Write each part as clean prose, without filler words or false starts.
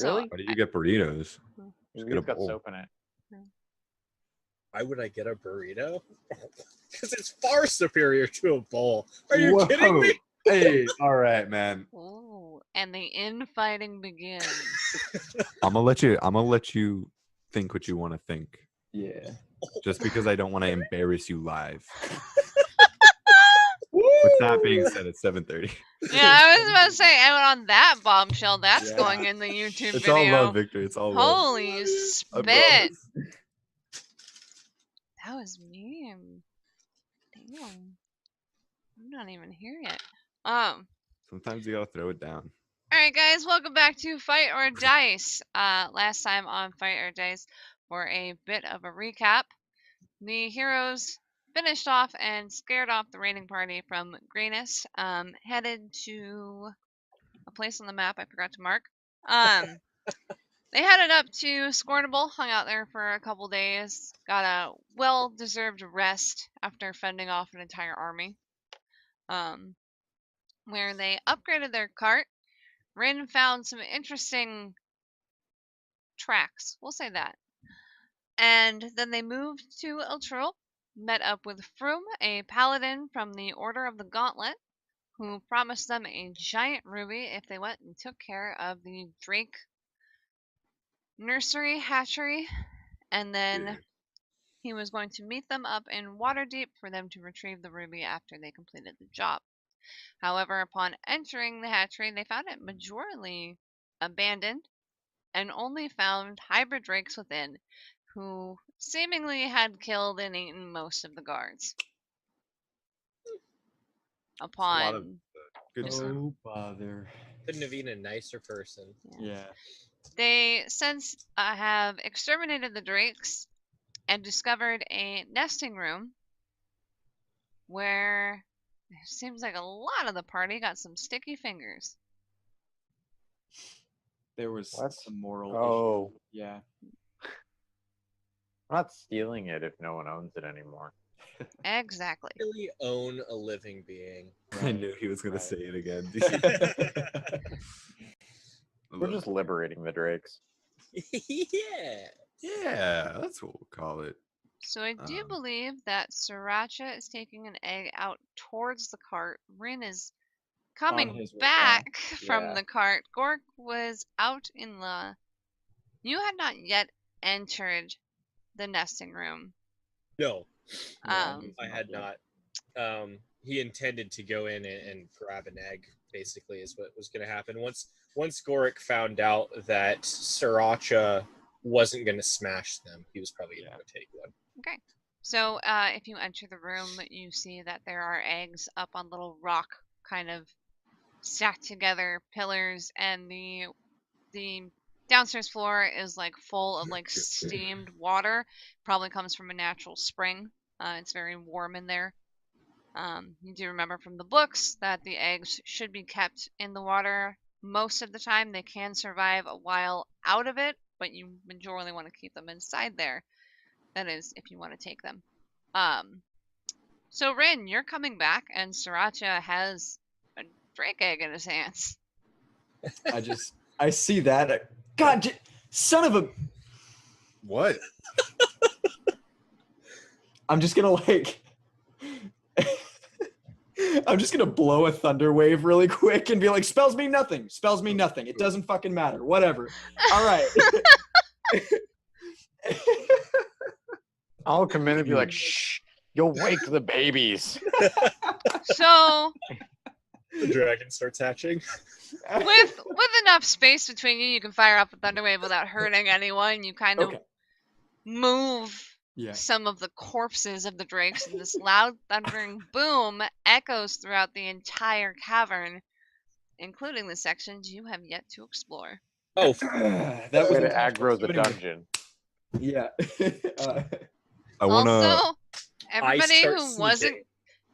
So, Really? Why do you get burritos? Just get a It's got bowl. soap in it. Why would I get a burrito? Because it's far superior to a bowl. Are you Whoa. kidding me? Hey, all right, man. Oh, and the infighting begins. I'm gonna let you think what you want to think. Yeah. Just because I don't want to embarrass you live. With that being said, it's 7:30. Yeah, I was about to say, and on that bombshell, that's Yeah. going in the YouTube It's video. all love, Victor. It's all love. Holy I spit! promise. That was mean. Damn. I'm not even here yet. Sometimes you gotta throw it down. Alright guys, welcome back to Fight or Dice. Last time on Fight or Dice, for a bit of a recap, the heroes finished off and scared off the raiding party from Greenus, headed to a place on the map I forgot to mark. They headed up to Scornable, hung out there for a couple days, got a well-deserved rest after fending off an entire army, where they upgraded their cart. Rin found some interesting tracks, we'll say that. And then they moved to Eltrul, met up with Froom, a paladin from the Order of the Gauntlet, who promised them a giant ruby if they went and took care of the Drake nursery hatchery, and then Yeah. he was going to meet them up in Waterdeep for them to retrieve the ruby after they completed the job. However, upon entering the hatchery, they found it majorly abandoned and only found hybrid drakes within, who seemingly had killed and eaten most of the guards. It's a lot of Upon good stuff. Oh, bother. Couldn't have been a nicer person. Yeah. they since have exterminated the drakes and discovered a nesting room where it seems like a lot of the party got some sticky fingers. There was What? some moral Oh. issue. Yeah. I'm not stealing it if no one owns it anymore. Exactly. Really own a living being. I knew he was gonna Right. say it again. We're just liberating the drakes. Yeah. Yeah, that's what we'll call it. So I do believe that Sriracha is taking an egg out towards the cart. Rin is coming his way back from Yeah. the cart. Gork was out in the... You had not yet entered the nesting room. No, Um, I had not. He intended to go in and grab an egg, basically, is what was going to happen. Once Goric found out that Sriracha wasn't going to smash them, he was probably going to go take one. Okay. So if you enter the room, you see that there are eggs up on little rock kind of stacked together pillars, and the downstairs floor is like full of like steamed water. Probably comes from a natural spring. It's very warm in there. You do remember from the books that the eggs should be kept in the water most of the time. They can survive a while out of it, but you majorly want to keep them inside there. That is, if you want to take them. So Rin, you're coming back, and Sriracha has a drake egg in his hands. I see that. God, son of a. What? I'm just gonna like. I'm just gonna blow a thunder wave really quick and be like, spells mean nothing. Spells mean nothing. It doesn't fucking matter. Whatever. All right. I'll come in and be like, shh, you'll wake the babies. So The dragon starts hatching. with enough space between you, you can fire up a thunderwave without hurting anyone. You kind of Okay. move Yeah. some of the corpses of the drakes, and this loud thundering boom echoes throughout the entire cavern, including the sections you have yet to explore. Oh, That Way was to intentional. aggro the Anyway, dungeon. Yeah. I wanna. Also, everybody start who wasn't sneaking.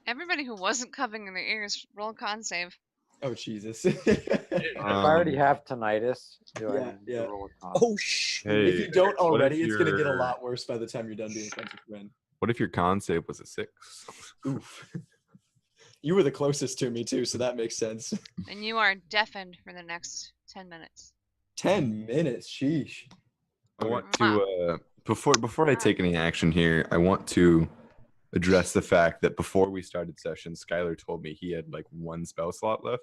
everybody who wasn't covering their ears, roll a con save. Oh Jesus. If I already have tinnitus, do I Yeah, need yeah. to roll a con? Oh, shit. Hey, If you don't what if already, it's gonna get a your- lot worse by the time you're done being friends with Ren. What if your con save was a 6? Oof. You were the closest to me too, so that makes sense. And you are deafened for the next 10 minutes. 10 minutes. Sheesh. I want to before I take any action here, I want to address the fact that before we started session, Skylar told me he had like 1 spell slot left.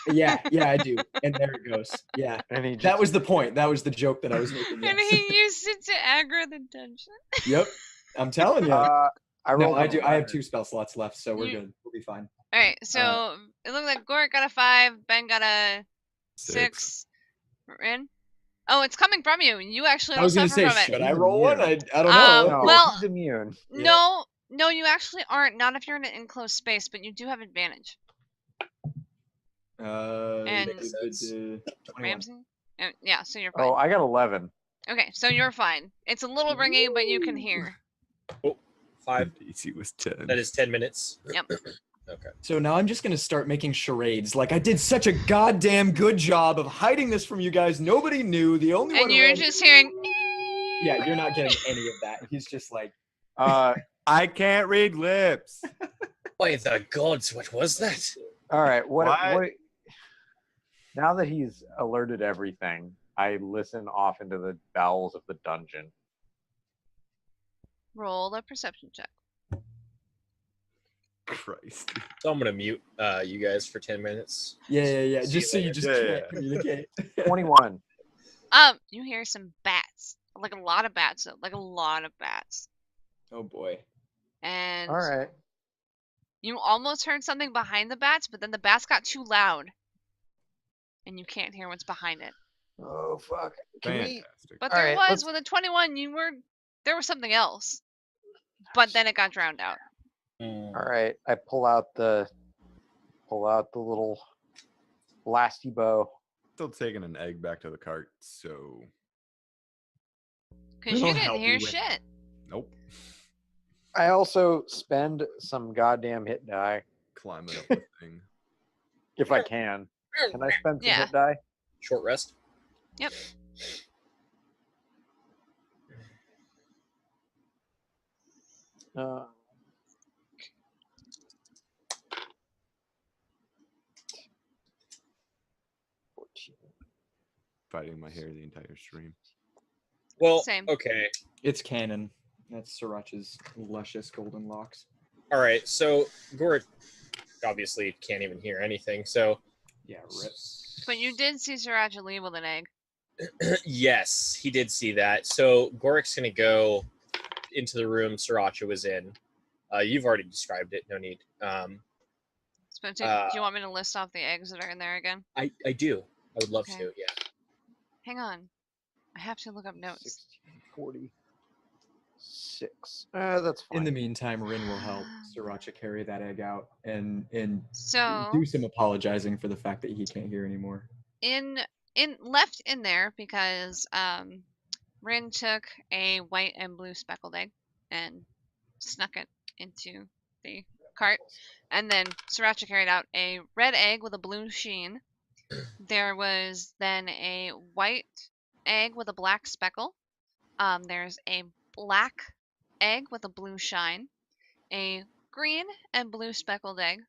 Yeah, I do. And there it goes. Yeah. And he just That was the point. That was the joke that I was making. And Yes. he used it to aggro the dungeon. Yep. I'm telling you. I No, rolled. I an do. I have 11. 2 spell slots left, so we're You- good. We'll be fine. All right, so it looked like Goric got a 5, Ben got a 6. Rin? Oh, it's coming from you. You actually I don't was gonna suffer say, from it. should I roll one? I don't know. No, Well- he's immune. Yeah. No, you actually aren't. Not if you're in an enclosed space, but you do have advantage. And- 21. Ramsey? Yeah, so you're fine. Oh, I got 11. Okay, so you're fine. It's a little ringy, but you can hear. 5. DC was 10. That is 10 minutes. Yep. Okay. So now I'm just gonna start making charades. Like I did such a goddamn good job of hiding this from you guys. Nobody knew. The only one. And you're around- just hearing. Yeah, you're not getting any of that. He's just like. I can't read lips. By the gods, what was that? All right. What? What? Now that he's alerted everything, I listen off into the bowels of the dungeon. Roll a perception check. Christ. So I'm gonna mute you guys for 10 minutes. Yeah. See Just so you you later. just Yeah, can't communicate. 21. You hear some bats, like a lot of bats, like a lot of bats, Oh boy. and All right. you almost heard something behind the bats, but then the bats got too loud, and you can't hear what's behind it. Oh fuck. Can we? Fantastic. But All there right, was let's- with a 21, there was something else, but then it got drowned out. Mm. All right. I pull out the little blasty bow. Still taking an egg back to the cart, so Cause you We'll didn't help hear you with shit. nope. I also spend some goddamn hit die Climbing up the thing. if I can. Can I spend some Yeah. hit die? Short rest. Yep. Uh, Fighting my hair the entire stream. Well, Same. okay. It's canon. That's Sriracha's luscious golden locks. All right. So Gord obviously can't even hear anything. So Yeah, rip. But you did see Sriracha leave with an egg. yes, he did see that. So Gorik's gonna go into the room Sriracha was in. You've already described it. No need. Do you want me to list off the eggs that are in there again? I do. I would love Okay. to. Yeah. Hang on. I have to look up notes. 1646. That's fine. In the meantime, Rin will help Sriracha carry that egg out and So do some apologizing for the fact that he can't hear anymore. left in there because Rin took a white and blue speckled egg and snuck it into the cart, and then Sriracha carried out a red egg with a blue sheen. There was then a white egg with a black speckle. There's a black egg with a blue shine, a green and blue speckled egg,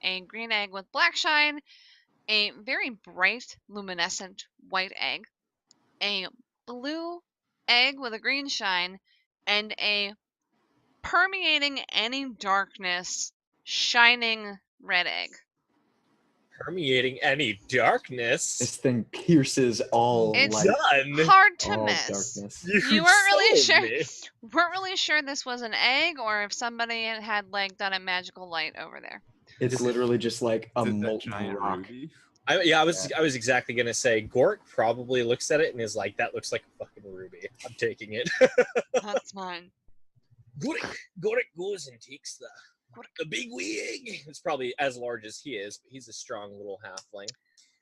a green egg with black shine, a very bright luminescent white egg, a blue egg with a green shine, and a permeating any darkness shining red egg. Permeating any darkness. This thing pierces all It's light, Done. Hard to all miss. darkness. You weren't really sold sure. me. Weren't really sure this was an egg or if somebody had like done a magical light over there. It's literally just like a Is it that molten giant rock. ruby? I was exactly gonna say Gork probably looks at it and is like, "That looks like a fucking ruby. I'm taking it." That's mine. Gork goes and takes the big wig. It's probably as large as he is, but he's a strong little halfling,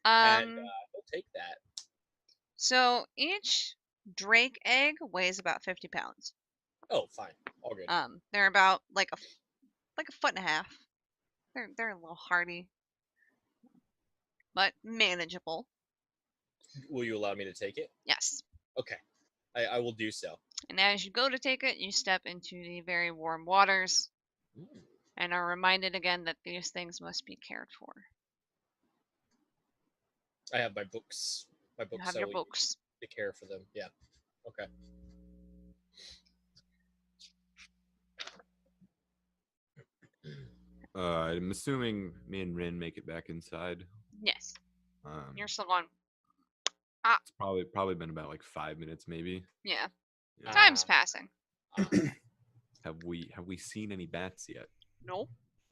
and he'll take that. So each drake egg weighs about 50 pounds. Oh, fine, all good. They're about like a foot and a half. They're a little hardy, but manageable. Will you allow me to take it? Yes. Okay, I will do so. And as you go to take it, you step into the very warm waters and are reminded again that these things must be cared for. I have my books My You books. have so your we books. need to care for them. Yeah. Okay. I'm assuming me and Rin make it back inside. Yes. Um, You're still going. it's probably been about like 5 minutes, maybe. Yeah. Yeah. Time's passing. Have we seen any bats yet? Nope.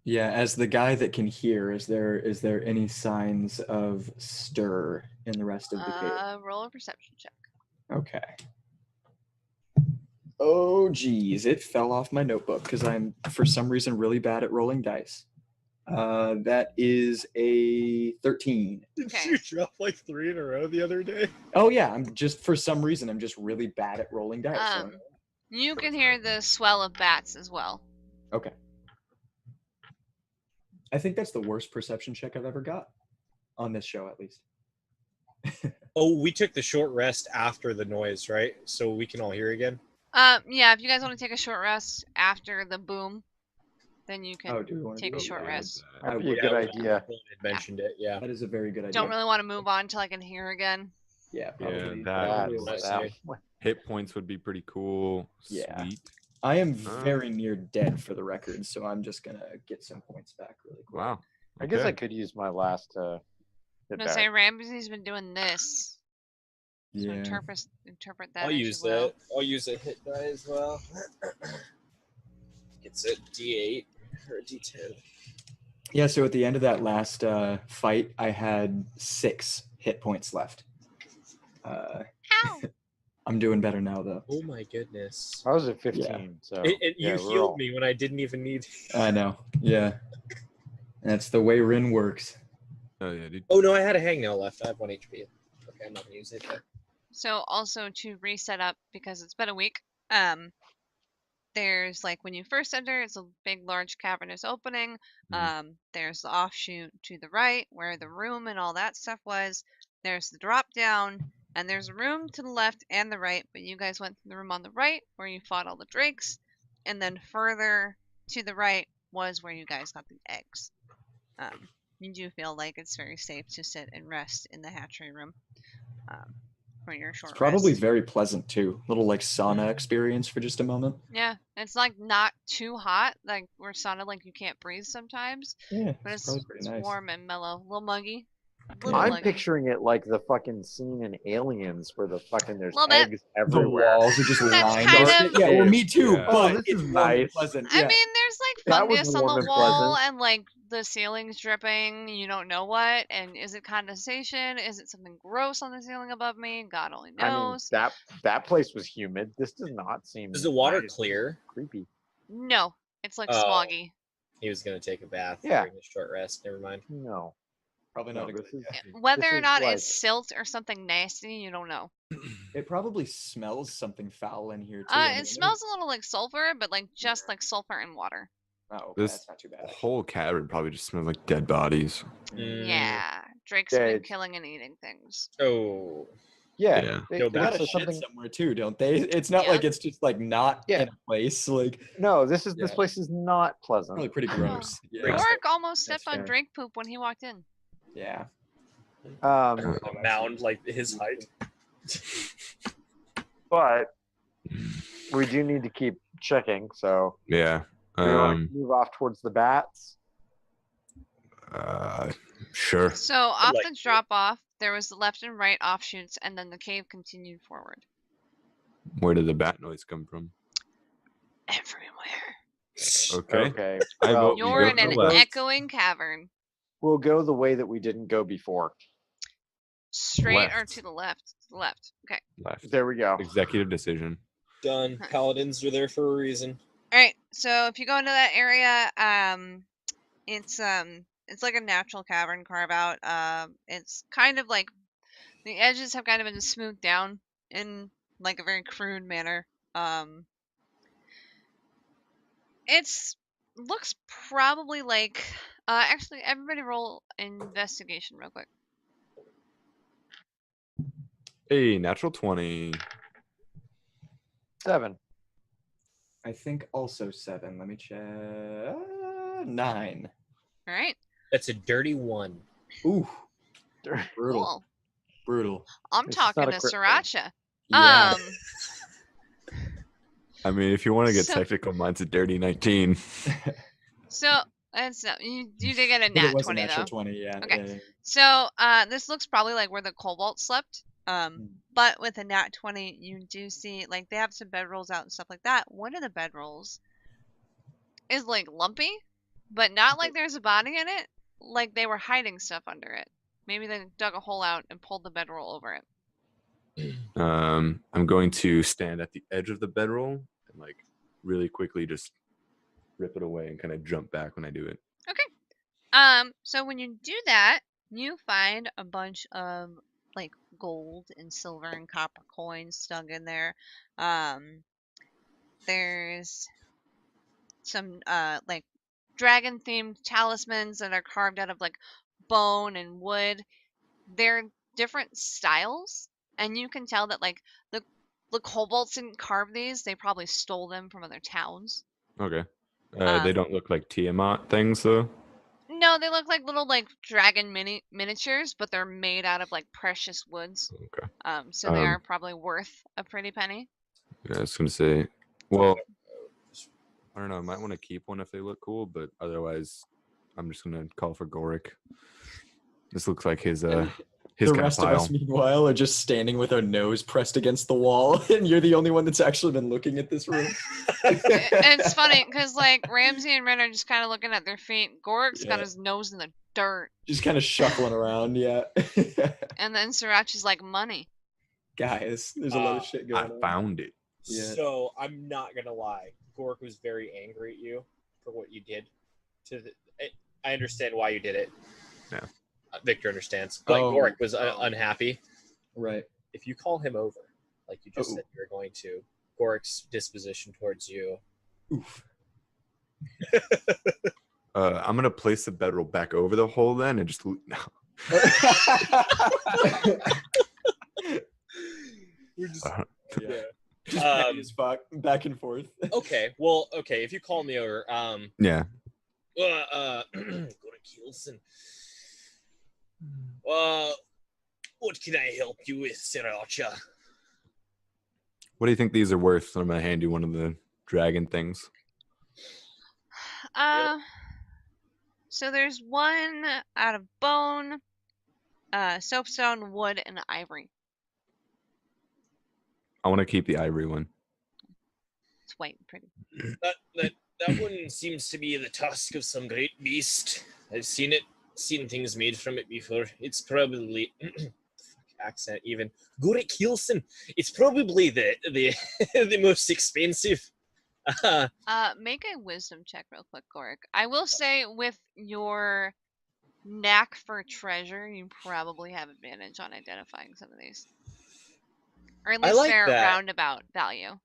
Yeah, as the guy that can hear, is there any signs of stir in the rest of the cave? Roll a perception check. Okay. Oh geez, it fell off my notebook because I'm for some reason really bad at rolling dice. That is a 13. Did Okay. you drop like 3 in a row the other day? Oh yeah, I'm just for some reason I'm just really bad at rolling dice. So- You can hear the swell of bats as well. okay. I think that's the worst perception check I've ever got on this show, at least. Oh, we took the short rest after the noise, right? So we can all hear again. Yeah, if you guys want to take a short rest after the boom, then you can Oh, do we want to take do a that? short Yeah, rest. That'd be a would- good we- idea. Roland had mentioned it. Yeah. That is a very good idea. Don't really want to move on until I can hear again. Yeah, probably. that probably was- a that- lot. Nice. Hit points would be pretty cool. Yeah. Sweet. I am very near dead for the record, so I'm just gonna get some points back really quick. Wow. I guess I Okay. could use my last hit I'm gonna back. say Ramsey's been doing this. So Yeah. interpret that I'll as use you will. that. I'll use a hit die as well. It's a D8 or a D10. Yeah, so at the end of that last fight, I had 6 hit points left. Ow! I'm doing better now, though. Oh my goodness! I was at 15, so You we're healed all- me when I didn't even need. I know. Yeah. That's the way Rin works. Oh yeah, dude. Oh no, I had a hangnail left. I have 1 HP. Okay, I'm not gonna use it. But... So also to reset up because it's been a week. There's like when you first enter, it's a big, large cavernous opening. There's the offshoot to the right where the room and all that stuff was. There's the drop down, and there's a room to the left and the right. But you guys went to the room on the right where you fought all the drakes, and then further to the right was where you guys got the eggs. You do feel like it's very safe to sit and rest in the hatchery room for your short It's probably rest. very pleasant, too. Little, like, sauna experience for just a moment. Yeah, it's like not too hot, like where sauna like you can't breathe sometimes, Yeah, but it's it's, probably pretty nice. warm and mellow, a little muggy. I'm muggy. picturing it like the fucking scene in Aliens where the fucking there's Little bit. eggs The everywhere. walls are just That's lined kind with of- it. Yeah, well, me too, Yeah. but Oh, this it's is warm and nice. pleasant. I Yeah. mean, there's like That was fungus on warm the and wall, pleasant. and like the ceiling's dripping. You don't know what, and is it condensation? Is it something gross on the ceiling above me? God only I mean, knows. that place was humid. This does not seem. Is the water nice. clear? Creepy. No, it's like Oh. smoggy. He was gonna take a bath Yeah. during the short rest. Never mind. No. Probably No, not a good this is- idea. Whether This or is not like- it's silt or something nasty, you don't know. It probably smells something foul in here, too. I mean, It smells a little like sulfur, but like just like sulfur and water. Oh, okay, This that's not too bad. The whole cavern probably just smells like dead bodies. Mm. Yeah, Drake's Yeah, been it's- killing and eating things. Oh, Yeah. Yeah. They, Go they back They got got a something. shed somewhere, too, don't they? It's not Yeah. like it's just, like, not Yeah. in a place. Like, No, this Yeah. place is not pleasant. probably pretty gross. Yeah. Pretty Rourke almost That's stepped on fair. Drake poop when he walked in. Yeah. Um, a mound like his height. but we do need to keep checking. So Yeah. we want to move off towards the bats. Sure. So off like the to. drop off, there was the left and right offshoots, and then the cave continued forward. Where did the bat noise come from? Everywhere. Okay. Okay. I Well, vote we You're go in to an the left. echoing cavern. we'll go the way that we didn't go before. Straight or Left. to the left? To the left. Okay. Left. There we go. Executive decision. Done. Paladins are there for a reason. All right. So if you go into that area, it's like a natural cavern carve out. It's kind of like the edges have kind of been smoothed down in like a very crude manner. It's looks probably like actually everybody roll investigation real quick. Hey, natural 20. 7. I think also 7. Let me check. 9. All right. That's a dirty 1. Ooh, brutal. Cool. Brutal. I'm It's just talking not to a crit fail. Sriracha. Yeah. I mean, if you want to get So- technical, mine's a dirty 19. So that's you did get a But it nat was 20 a natural though. 20, yeah. Okay. yeah. So this looks probably like where the cobalt slept. But with a nat 20, you do see like they have some bedrolls out and stuff like that. One of the bedrolls is like lumpy, but not like there's a body in it. Like they were hiding stuff under it. Maybe they dug a hole out and pulled the bedroll over it. I'm going to stand at the edge of the bedroll and like really quickly just rip it away and kind of jump back when I do it. So when you do that, you find a bunch of like gold and silver and copper coins stuck in there. There's some like dragon themed talismans that are carved out of like bone and wood. They're different styles, and you can tell that like the kobolds didn't carve these. They probably stole them from other towns. Okay. They Um, don't look like Tiamat things though. No, they look like little like dragon miniatures, but they're made out of like precious woods. Okay. So they are probably worth a pretty penny. Yeah, I was gonna say. Well, I don't know. I might want to keep one if they look cool, but otherwise, I'm just gonna call for Gorik. This looks like his The kind rest of of pile. us, meanwhile, are just standing with our nose pressed against the wall, and you're the only one that's actually been looking at this room. And it's funny because like Ramsey and Ren are just kind of looking at their feet. Gorik's got Yeah. his nose in the dirt, Just kind of shuffling around, yeah. and then Sriracha's like money. Guys, there's a lot of shit I going on. found it. Yeah. So I'm not gonna lie, Gork was very angry at you for what you did. I understand why you did it. Yeah. Victor understands, but Gork was unhappy. Right. If you call him over, like you just said you were going to, Gork's disposition towards you. Oof. I'm gonna place the bedroll back over the hole then, and just no. We're just Yeah. Just petty as fuck, back and forth. okay. Well, okay. If you call me over, Yeah. go to Kielson. What can I help you with, Sriracha? What do you think these are worth? I'm gonna hand you one of the dragon things. So there's one out of bone, soapstone, wood, and ivory. I want to keep the ivory one. It's white and pretty. That one seems to be the tusk of some great beast. I've seen things made from it before. It's probably accent even. Gorik Hilson. It's probably the the most expensive. Make a wisdom check real quick, Gorik. I will say with your knack for treasure, you probably have advantage on identifying some of these. Or at least like their that. roundabout value.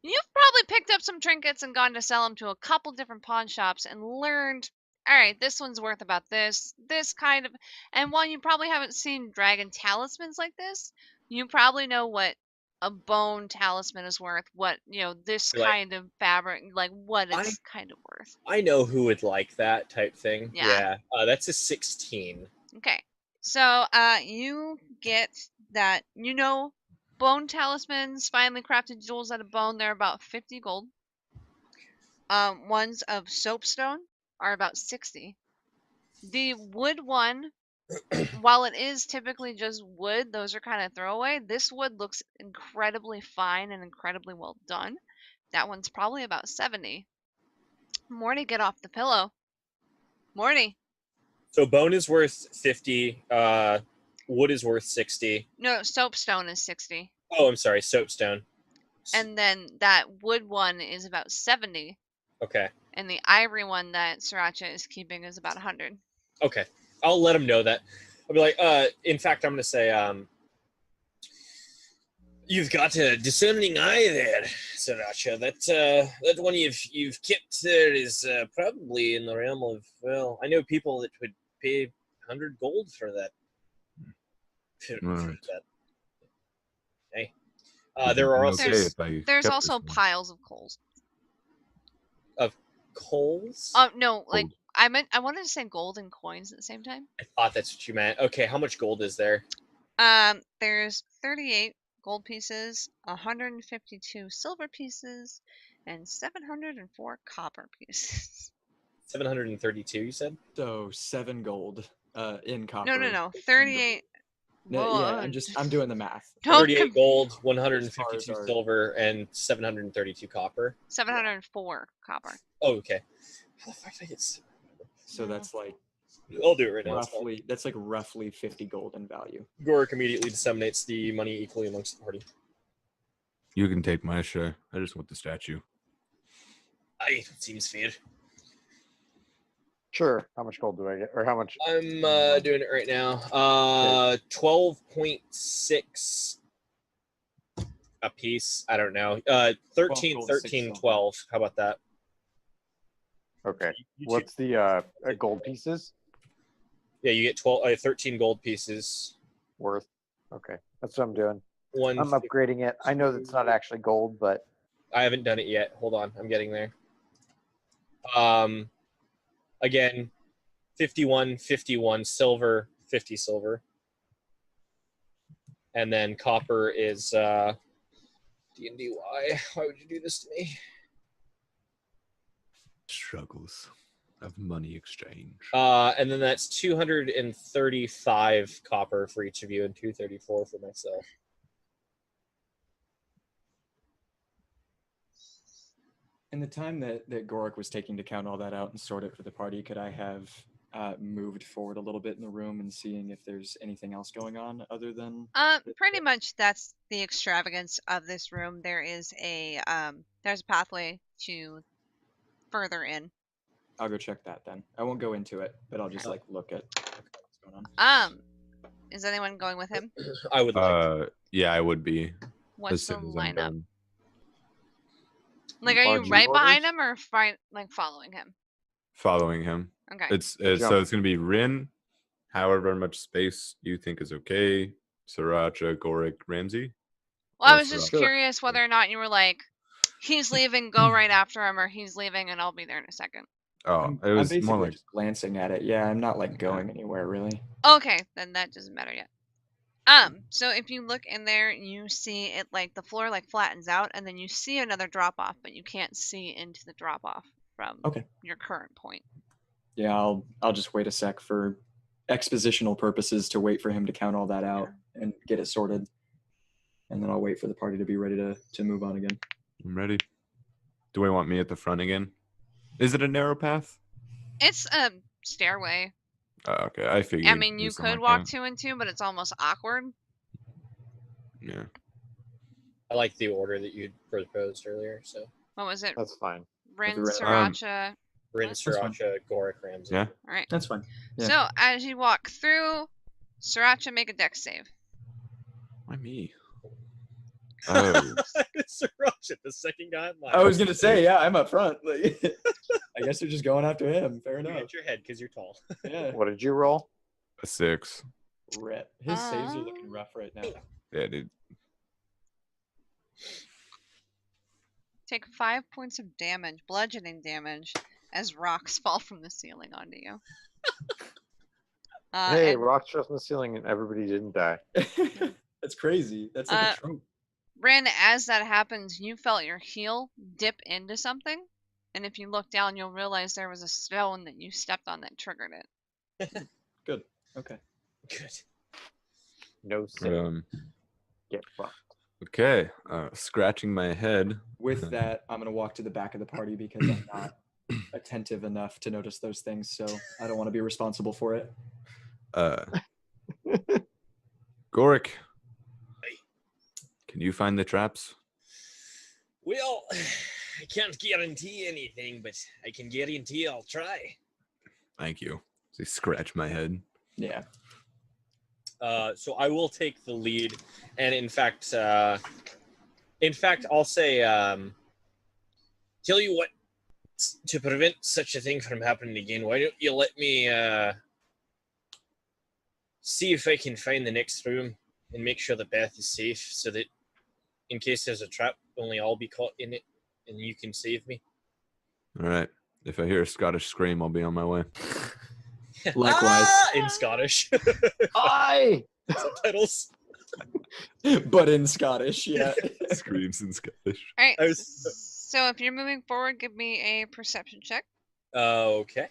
You've probably picked up some trinkets and gone to sell them to a couple different pawn shops and learned, all right, this one's worth about this kind of. And while you probably haven't seen dragon talismans like this, you probably know what a bone talisman is worth, what, this Like- kind of fabric, like what it's kind of worth. I know who would like that type thing. Yeah. That's a 16. Okay. So, you get that, bone talismans, finely crafted jewels out of bone, they're about 50 gold. Ones of soapstone are about 60. The wood one, while it is typically just wood, those are kind of throwaway. This wood looks incredibly fine and incredibly well done. That one's probably about 70. Morty, get off the pillow. Morty. So bone is worth 50. Wood is worth 60. No, soapstone is 60. Oh, I'm sorry, soapstone. And then that wood one is about 70. Okay. And the ivory one that Sriracha is keeping is about 100. Okay. I'll let him know that. I'll be like, in fact, I'm gonna say, you've got a discerning eye there, Sriracha. That one you've kept there is probably in the realm of, well, I know people that would pay 100 gold for that. Right. Hey. There are also There's also piles of coals. coals. No, like Gold. I wanted to say gold and coins at the same time. I thought that's what you meant. Okay, how much gold is there? There's 38 gold pieces, 152 silver pieces, and 704 copper pieces. 732, you said? So 7 gold in copper. No. 38. No, yeah, I'm doing the math. Don't 38 gold, As 152 far as our- silver, and 732 copper. 704 copper. Oh, okay. How the fuck did I get So that's like I'll do it right now. it's fine. roughly 50 gold in value. Gorik immediately disseminates the money equally amongst the party. You can take my share. I just want the statue. Aye, seems fair. Sure. How much gold do I get? Or how much? I'm doing it right now. 12.6 a piece. I don't know. 13, gold, 13, 6 12. How about that? Okay. You What's the gold pieces Yeah, you get 13 gold pieces. worth? Okay. That's what I'm doing. One. I'm upgrading it. I know that's not actually gold, but I haven't done it yet. Hold on, I'm getting there. Again, 51 silver, 50 silver, and then copper is D&D. Why would you do this to me? Struggles of money exchange. And then that's 235 copper for each of you, and 234 for myself. In the time that Gorik was taking to count all that out and sort it for the party, could I have moved forward a little bit in the room and seeing if there's anything else going on other than? Pretty much that's the extravagance of this room. There is there's a pathway to further in. I'll go check that then. I won't go into it, but I'll just like look at what's going on. Is anyone going with him? I would like. Yeah, I would be. What's as the soon as I'm lineup? done. Like, are you RG right behind orders? him or like following him? Following him. Okay. It's Jump. so it's gonna be Rin, however much space you think is okay. Sriracha, Gorik, Ramsey. Well, I or was just Sriracha. curious whether or not you were like, he's leaving, go right after him, or he's leaving and I'll be there in a second. Oh, it I'm was basically more like just glancing at it. Yeah, I'm not like going anywhere really. Okay, then that doesn't matter yet. So if you look in there, you see it like the floor like flattens out, and then you see another drop off, but you can't see into the drop off from your current point. Yeah, I'll just wait a sec for expositional purposes to wait for him to count all that out and get it sorted, and then I'll wait for the party to be ready to move on again. I'm ready. Do we want me at the front again? Is it a narrow path? It's a stairway. Okay, I figured. I mean, it you was something could like walk that. 2 and 2, but it's almost awkward. Yeah. I like the order that you proposed earlier. So What was it? that's fine. Rin, Rin- Sriracha. Rin, That's fine. Sriracha, Gorik, Ramsey. Yeah. All right. That's fine. Yeah. So as you walk through, Sriracha, make a dex save. Why me? Oh, Sriracha, the second guy in line. I was gonna say, yeah, I'm up front. Like, I guess they're just going after him. Fair You enough. hit your head because you're tall. Yeah. What did you roll? a 6. Rip. His saves are looking rough right now. Yeah, dude. Take 5 points of damage, bludgeoning damage, as rocks fall from the ceiling onto you. Hey, And rocks from the ceiling and everybody didn't die. That's crazy. That's like a trope. Rin, as that happens, you felt your heel dip into something, and if you look down, you'll realize there was a stone that you stepped on that triggered it. Good. Okay. Good. No sin. Get fucked. Okay. Scratching my head. With that, I'm gonna walk to the back of the party because I'm not attentive enough to notice those things, so I don't want to be responsible for it. Gorik, can you find the traps? Well, I can't guarantee anything, but I can guarantee I'll try. Thank you. So scratch my head. Yeah. So I will take the lead, and in fact, I'll say, tell you what, to prevent such a thing from happening again, why don't you let me see if I can find the next room and make sure the path is safe, so that in case there's a trap, only I'll be caught in it, and you can save me. All right. If I hear a Scottish scream, I'll be on my way. Likewise. In Scottish. Hi! subtitles. But in Scottish, yeah. Screams in Scottish. All right. I was- So if you're moving forward, give me a perception check. Okay.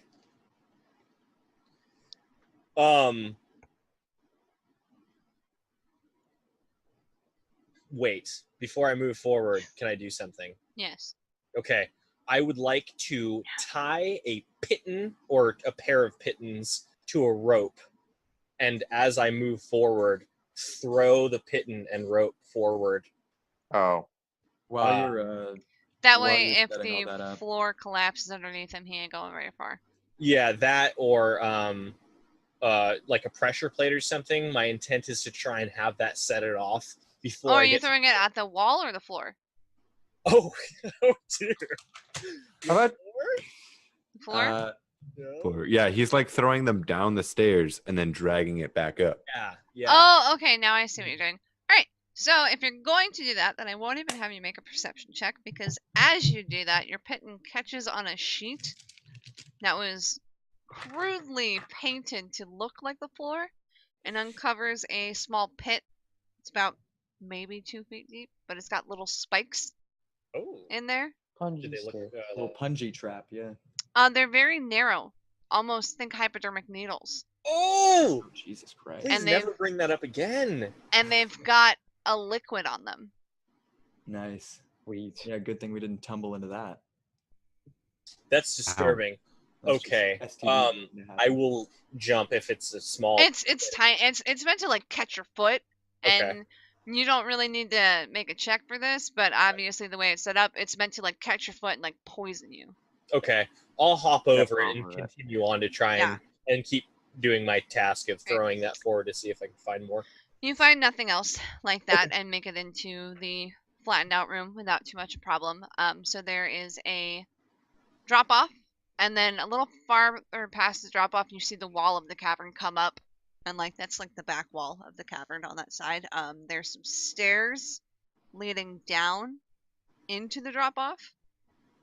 Wait. Before I move forward, can I do something? Yes. Okay. I would like to tie a piton or a pair of pitons to a rope, and as I move forward, throw the piton and rope forward. Oh, While you're That While way, you're if setting all that the up. floor collapses underneath him, he ain't going very far. Yeah, that or like a pressure plate or something. My intent is to try and have that set it off before Oh, are I you get. throwing it at the wall or the floor? Oh, oh dear. How about- The floor? No. Yeah, he's like throwing them down the stairs and then dragging it back up. Yeah. Oh, okay. Now I see what you're doing. All right. So if you're going to do that, then I won't even have you make a perception check because as you do that, your piton catches on a sheet that was crudely painted to look like the floor and uncovers a small pit. It's about maybe 2 feet deep, but it's got little spikes Oh. in there. Did they look? little punji trap, yeah. They're very narrow, almost think hypodermic needles, Oh! Oh, Jesus Christ. Please And never bring that up again. and they've got a liquid on them. Nice. sweet. Yeah, good thing we didn't tumble into that. That's disturbing. That's just Okay. STD waiting to happen. I will jump if it's a small. It's tiny. It's meant to like catch your foot, Okay. and you don't really need to make a check for this. But obviously, the way it's set up, it's meant to like catch your foot and like poison you. Okay, I'll hop Step over it and over it. continue on to try and keep doing my task of throwing that forward to see if I can find more. You find nothing else like that and make it into the flattened out room without too much problem. So there is a drop off, and then a little farther past the drop off, you see the wall of the cavern come up, and like that's like the back wall of the cavern on that side. There's some stairs leading down into the drop off,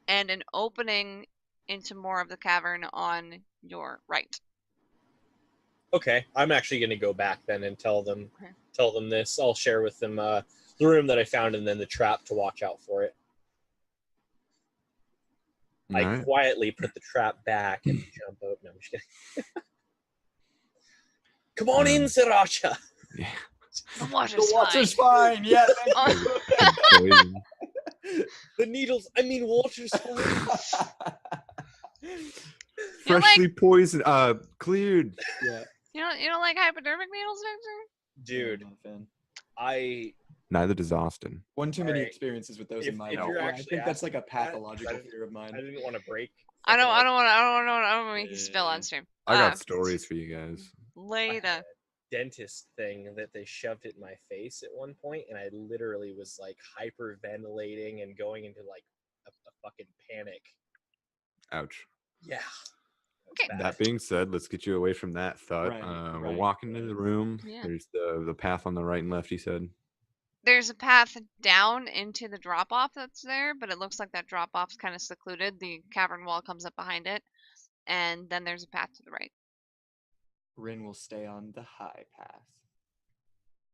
and an opening into more of the cavern on your right. Okay, I'm actually going to go back then and tell them Okay. this. I'll share with them the room that I found and then the trap to watch out for it. I Alright. quietly put the trap back and jump out. No, I'm just kidding. Come on in, Sriracha. Yeah. The water's fine. Yeah, thank Oh. Poison. The needles. I mean, water's fine. You don't Freshly poisoned. Cleared. yeah. You don't like hypodermic needles, Victor? Dude, I'm not a fan. I Neither does Austin. One too many Alright. experiences with those If- in my if life. you're Yeah, I actually think that's like a asking that, pathological I didn't- fear of mine. I didn't want to break. I don't fucking want to make you spill on Yeah. stream. I got stories for you guys. I Later. had a dentist thing that they shoved it in my face at one point, and I literally was like hyperventilating and going into like a fucking panic. Ouch. Yeah. Okay. Bad. That being said, let's get you away from that thought. Right, We're right, walking into the room. Yeah. There's the path on the right and left, he said. There's a path down into the drop off that's there, but it looks like that drop off's kind of secluded. The cavern wall comes up behind it, and then there's a path to the right. Rin will stay on the high path.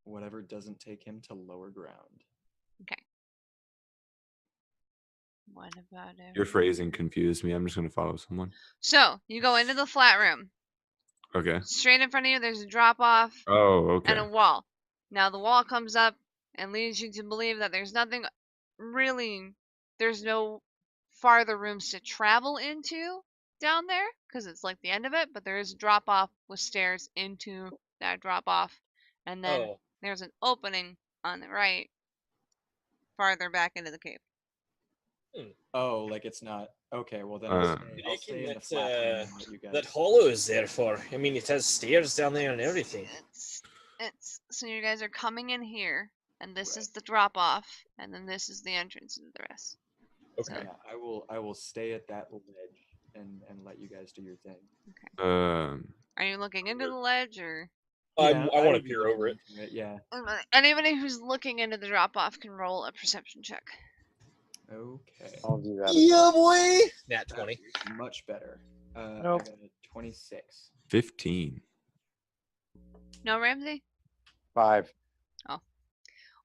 Whatever doesn't take him to lower ground. What about it? Your phrasing confused me. I'm just going to follow someone. So you go into the flat room. Okay. Straight in front of you, there's a drop off Oh, okay. and a wall. Now the wall comes up and leads you to believe that there's nothing really. There's no farther rooms to travel into down there because it's like the end of it. But there is a drop off with stairs into that drop off, and then Oh, there's an opening on the right, farther back into the cave. Oh, like it's not okay. Well then Uh, I'll stay in the That's, flat room and let you guys. that hollow is there for. I mean, it has stairs down there and everything. It's so you guys are coming in here, and this is the drop off, and then this is the entrance into the rest. Okay. Yeah, I will stay at that ledge and let you guys do your thing. Are you looking into the ledge, or Yeah, I want to would be peer looking over it. into Yeah. anybody who's looking into the drop off can roll a perception check? Okay. I'll do that. Yeah, boy. Nat 20. That's much better. Nope. I got a 26. 15. No, Ramsey. 5.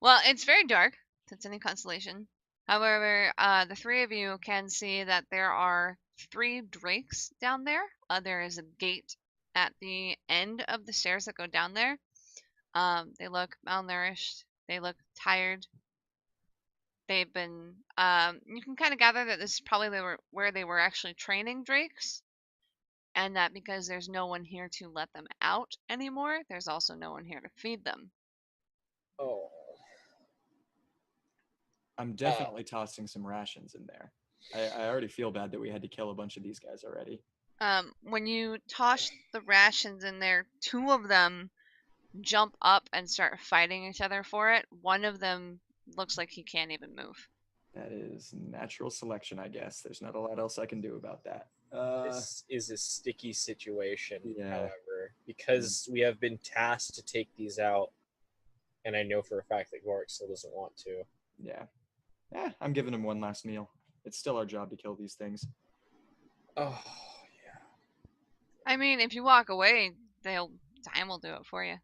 Well, it's very dark. It's any constellation. However, the three of you can see that there are 3 drakes down there. There is a gate at the end of the stairs that go down there. They look malnourished. They look tired. They've been. You can kind of gather that this is probably where they were actually training drakes, and that because there's no one here to let them out anymore, there's also no one here to feed them. Oh. I'm definitely tossing some rations in there. I already feel bad that we had to kill a bunch of these guys already. When you toss the rations in there, 2 of them jump up and start fighting each other for it. One of them looks like he can't even move. That is natural selection, I guess. There's not a lot else I can do about that. This is a sticky situation, Yeah. however, because we have been tasked to take these out, and I know for a fact that Gorik still doesn't want to. Yeah. I'm giving him one last meal. It's still our job to kill these things. Oh, yeah. I mean, if you walk away, time will do it for you.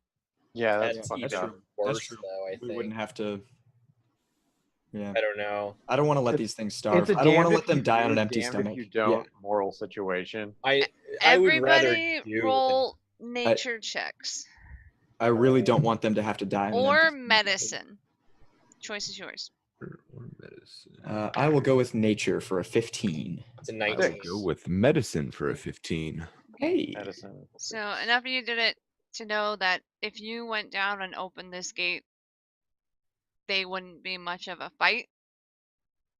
Yeah, that's That's fucked even up. worse, true. though, I We think. wouldn't have to. Yeah. I don't know. I don't want to let It's- these things starve. It's a I don't want to damned let if them you die on an do, empty damned stomach. if you don't moral situation. I would rather Everybody do roll nature checks I really don't want them to have to die on an or empty stomach. medicine. Choice is yours. Or medicine. I will go with nature for a 15. it's a I 19. will go with medicine for a 15. Hey. Medicine. So enough of you did it to know that if you went down and opened this gate, they wouldn't be much of a fight.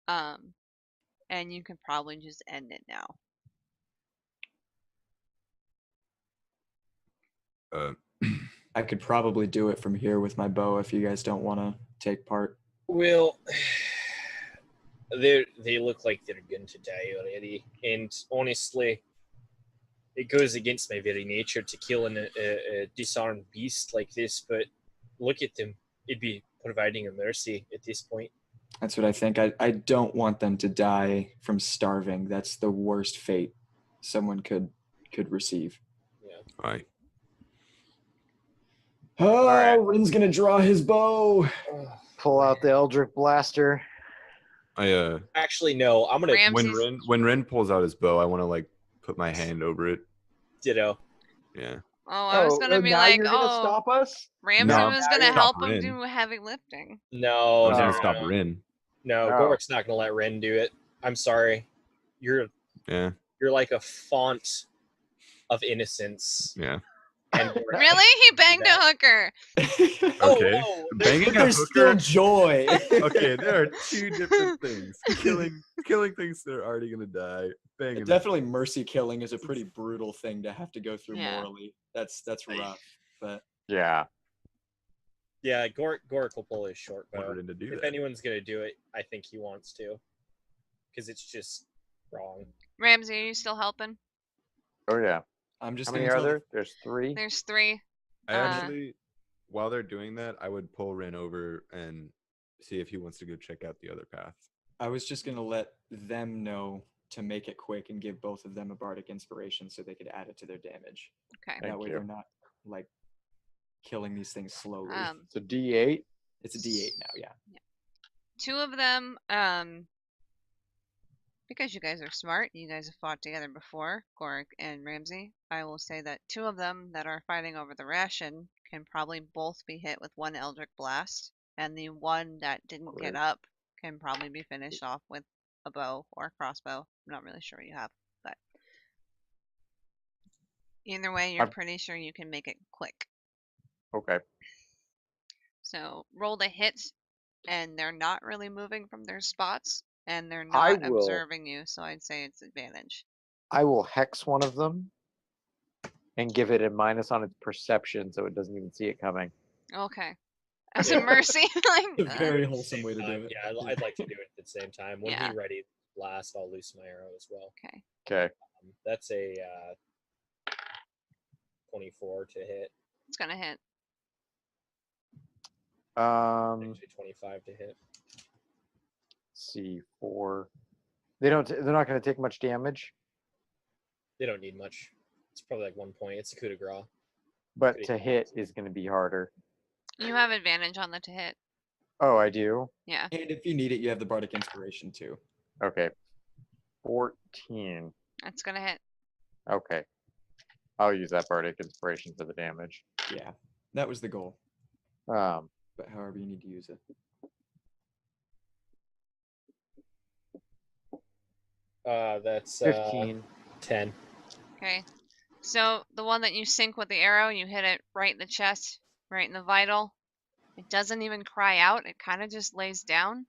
And you could probably just end it now. I could probably do it from here with my bow if you guys don't want to take part. Well, they look like they're going to die already, and honestly, it goes against my very nature to kill a disarmed beast like this. But look at them; it'd be providing a mercy at this point. That's what I think. I don't want them to die from starving. That's the worst fate someone could receive. Yeah. Aye. Oh, right. Rin's gonna draw his bow. Pull out the Eldritch Blaster. Actually, no. I'm gonna Ramses, when Ren pulls out his bow, I want to like put my hand over it. ditto. Yeah. I was gonna be now like, you're gonna stop us? Ramsey No, was now gonna you're help stop him Rin. do heavy lifting. No, I was no, gonna no, stop no. Rin. No, No. Gorik's not gonna let Ren do it. I'm sorry. You're Yeah. like a font of innocence. Yeah. And Really? He banged a hooker. Oh, Okay. no. Banging But a there's still hooker. joy. Okay, there are 2 different things. Killing things that are already gonna die. Banging. Definitely mercy killing is a pretty brutal thing to have to go through Yeah. morally. That's rough. But Yeah. Yeah, Gorik will pull his short bow. Wanted him to do If that. anyone's gonna do it, I think he wants to, because it's just wrong. Ramsey, are you still helping? Oh yeah. I'm just How many gonna are tell there? There's 3. There's 3. I actually, while they're doing that, I would pull Ren over and see if he wants to go check out the other path. I was just gonna let them know to make it quick and give both of them a bardic inspiration so they could add it to their damage. Okay. That Thank way you. they're not like killing these things slowly. It's a D8. It's a D8 now, yeah. 2 of them, because you guys are smart, you guys have fought together before, Gorik and Ramsey. I will say that 2 of them that are fighting over the ration can probably both be hit with 1 Eldritch Blast, and the one that didn't get Great. up can probably be finished off with a bow or a crossbow. I'm not really sure what you have, but either way, you're I'm- pretty sure you can make it quick. Okay. So roll the hit, and they're not really moving from their spots, and they're I not will- observing you, so I'd say it's advantage. I will hex one of them and give it a minus on its perception so it doesn't even see it coming. Okay. As Yeah. a mercy, like, It's a very At the wholesome same way to do time, it. Yeah, I'd like to do it at the same time. When Yeah. he ready blast, I'll loose my arrow as well. okay. Okay. That's a 24 to hit. It's gonna hit. Actually, 25 to hit. See 4. They're not going to take much damage, They don't need much. It's probably like 1 point. It's a coup de grace. but to hit is going to be harder. You have advantage on the to hit. Oh, I do? Yeah. And if you need it, you have the Bardic Inspiration too. Okay. 14. That's gonna hit. Okay. I'll use that Bardic Inspiration for the damage. Yeah, that was the goal. Um, But however you need to use it. That's 15. 10. Okay. So the one that you sink with the arrow, you hit it right in the chest, right in the vital. It doesn't even cry out. It kind of just lays down.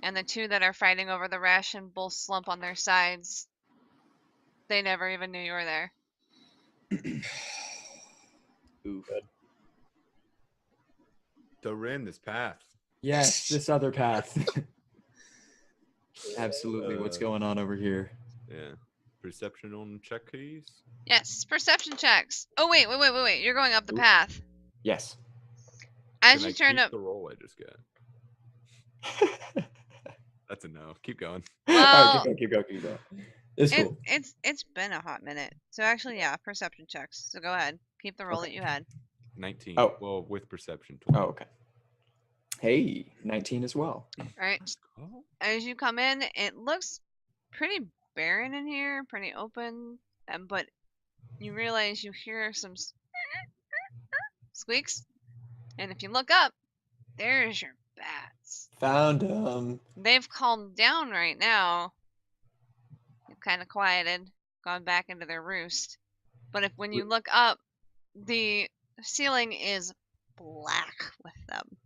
And the two that are fighting over the ration both slump on their sides. They never even knew you were there. Oof. Good. Dorin, this path. Yes, this other path. Absolutely. What's Uh, going on over here? Yeah. Perception on check keys. Yes, perception checks. Oh, wait. You're going up the Oop. path. Yes. As Can you I turn keep up. the roll I just got? That's a no. Keep going. All Well, right, keep going. It's cool. It's been a hot minute. So actually, yeah, perception checks. So go ahead. Keep the roll Okay. that you had. 19. Oh. Well, with perception. 20. Oh, okay. Hey, 19 as well. All right. Oh. As you come in, it looks pretty barren in here, pretty open, but you realize you hear some squeaks, and if you look up, there's your bats. Found them. They've calmed down right now. They've kind of quieted, gone back into their roost. But when you look up, the ceiling is black with them.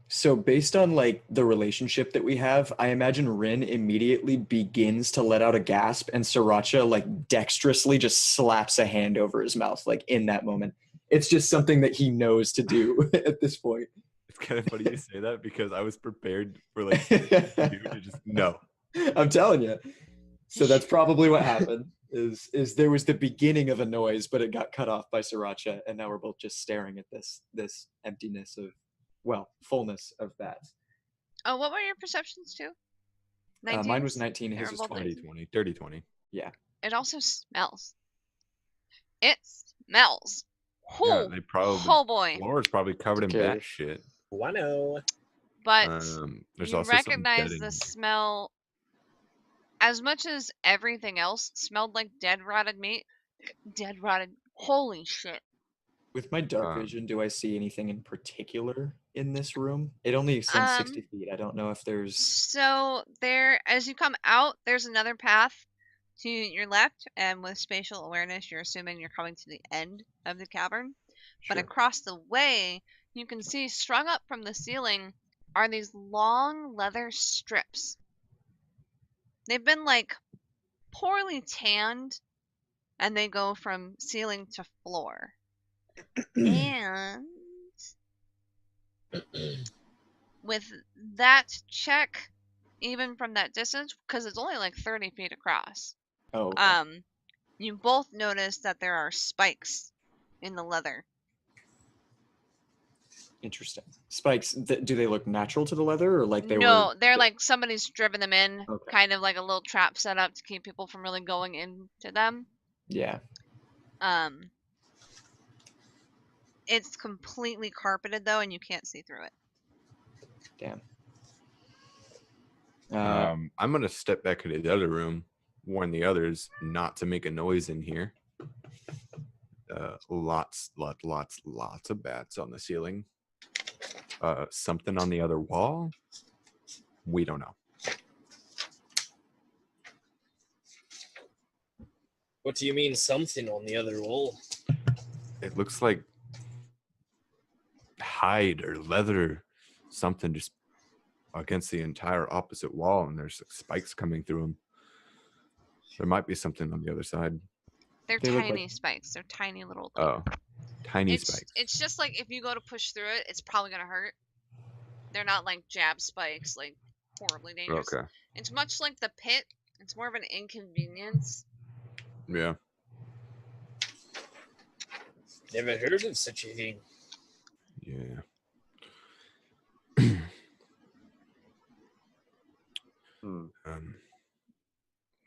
So based on like the relationship that we have, I imagine Rin immediately begins to let out a gasp and Sriracha like dexterously just slaps a hand over his mouth like in that moment. It's just something that he knows to do at this point. It's kind of funny you say that because I was prepared for like you to just no. I'm telling you. So that's probably what happened. Is there was the beginning of a noise, but it got cut off by Sriracha, and now we're both just staring at this emptiness of, well, fullness of bats. Oh, what were your perceptions too? Mine was 19s? 19. They His were was both 20. 20, 30, 20. It also smells. It smells. Yeah, Oh, they probably oh boy. floor is probably covered in Okay. bat shit. Wano. But There's you also recognize some the smell. As much as everything else smelled like dead rotted meat. Dead rotted. Holy shit. With my dark vision, do I see anything in particular in this room? It only extends 60 feet. I don't know if there's. So there, as you come out, there's another path to your left, and with spatial awareness, you're assuming you're coming to the end of the cavern. But Sure. across the way, you can see strung up from the ceiling are these long leather strips. They've been like poorly tanned, and they go from ceiling to floor. And with that check, even from that distance, because it's only like 30 feet across, Oh, okay. you both notice that there are spikes in the leather. Interesting. Spikes, do they look natural to the leather or like they were? No, they're like somebody's driven them in, Okay. kind of like a little trap set up to keep people from really going into them. Yeah. It's completely carpeted though, and you can't see through it. Damn. I'm gonna step back into the other room, warn the others not to make a noise in here. Lots of bats on the ceiling. Something on the other wall. We don't know. What do you mean something on the other wall? It looks like hide or leather, something just against the entire opposite wall, and there's spikes coming through them. There might be something on the other side. They're They look tiny like- spikes. They're tiny little. Oh, tiny it's spikes. it's just like if you go to push through it, it's probably gonna hurt. They're not like jab spikes, like horribly dangerous. Okay. It's much like the pit. It's more of an inconvenience. Yeah. Never heard of such a thing. Yeah.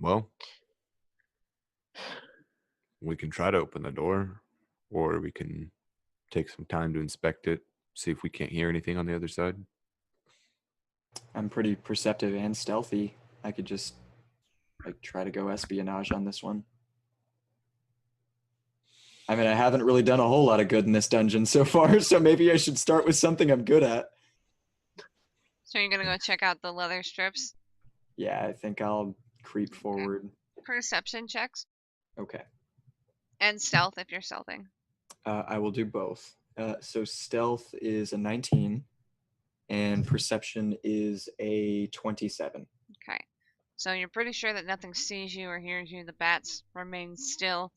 Well, we can try to open the door, or we can take some time to inspect it, see if we can't hear anything on the other side. I'm pretty perceptive and stealthy. I could just like try to go espionage on this one. I mean, I haven't really done a whole lot of good in this dungeon so far, so maybe I should start with something I'm good at. So you're gonna go check out the leather strips? Yeah, I think I'll creep forward. Perception checks Okay. and stealth if you're stealthing. I will do both. So stealth is a 19, and perception is a 27. Okay. So you're pretty sure that nothing sees you or hears you. The bats remain still.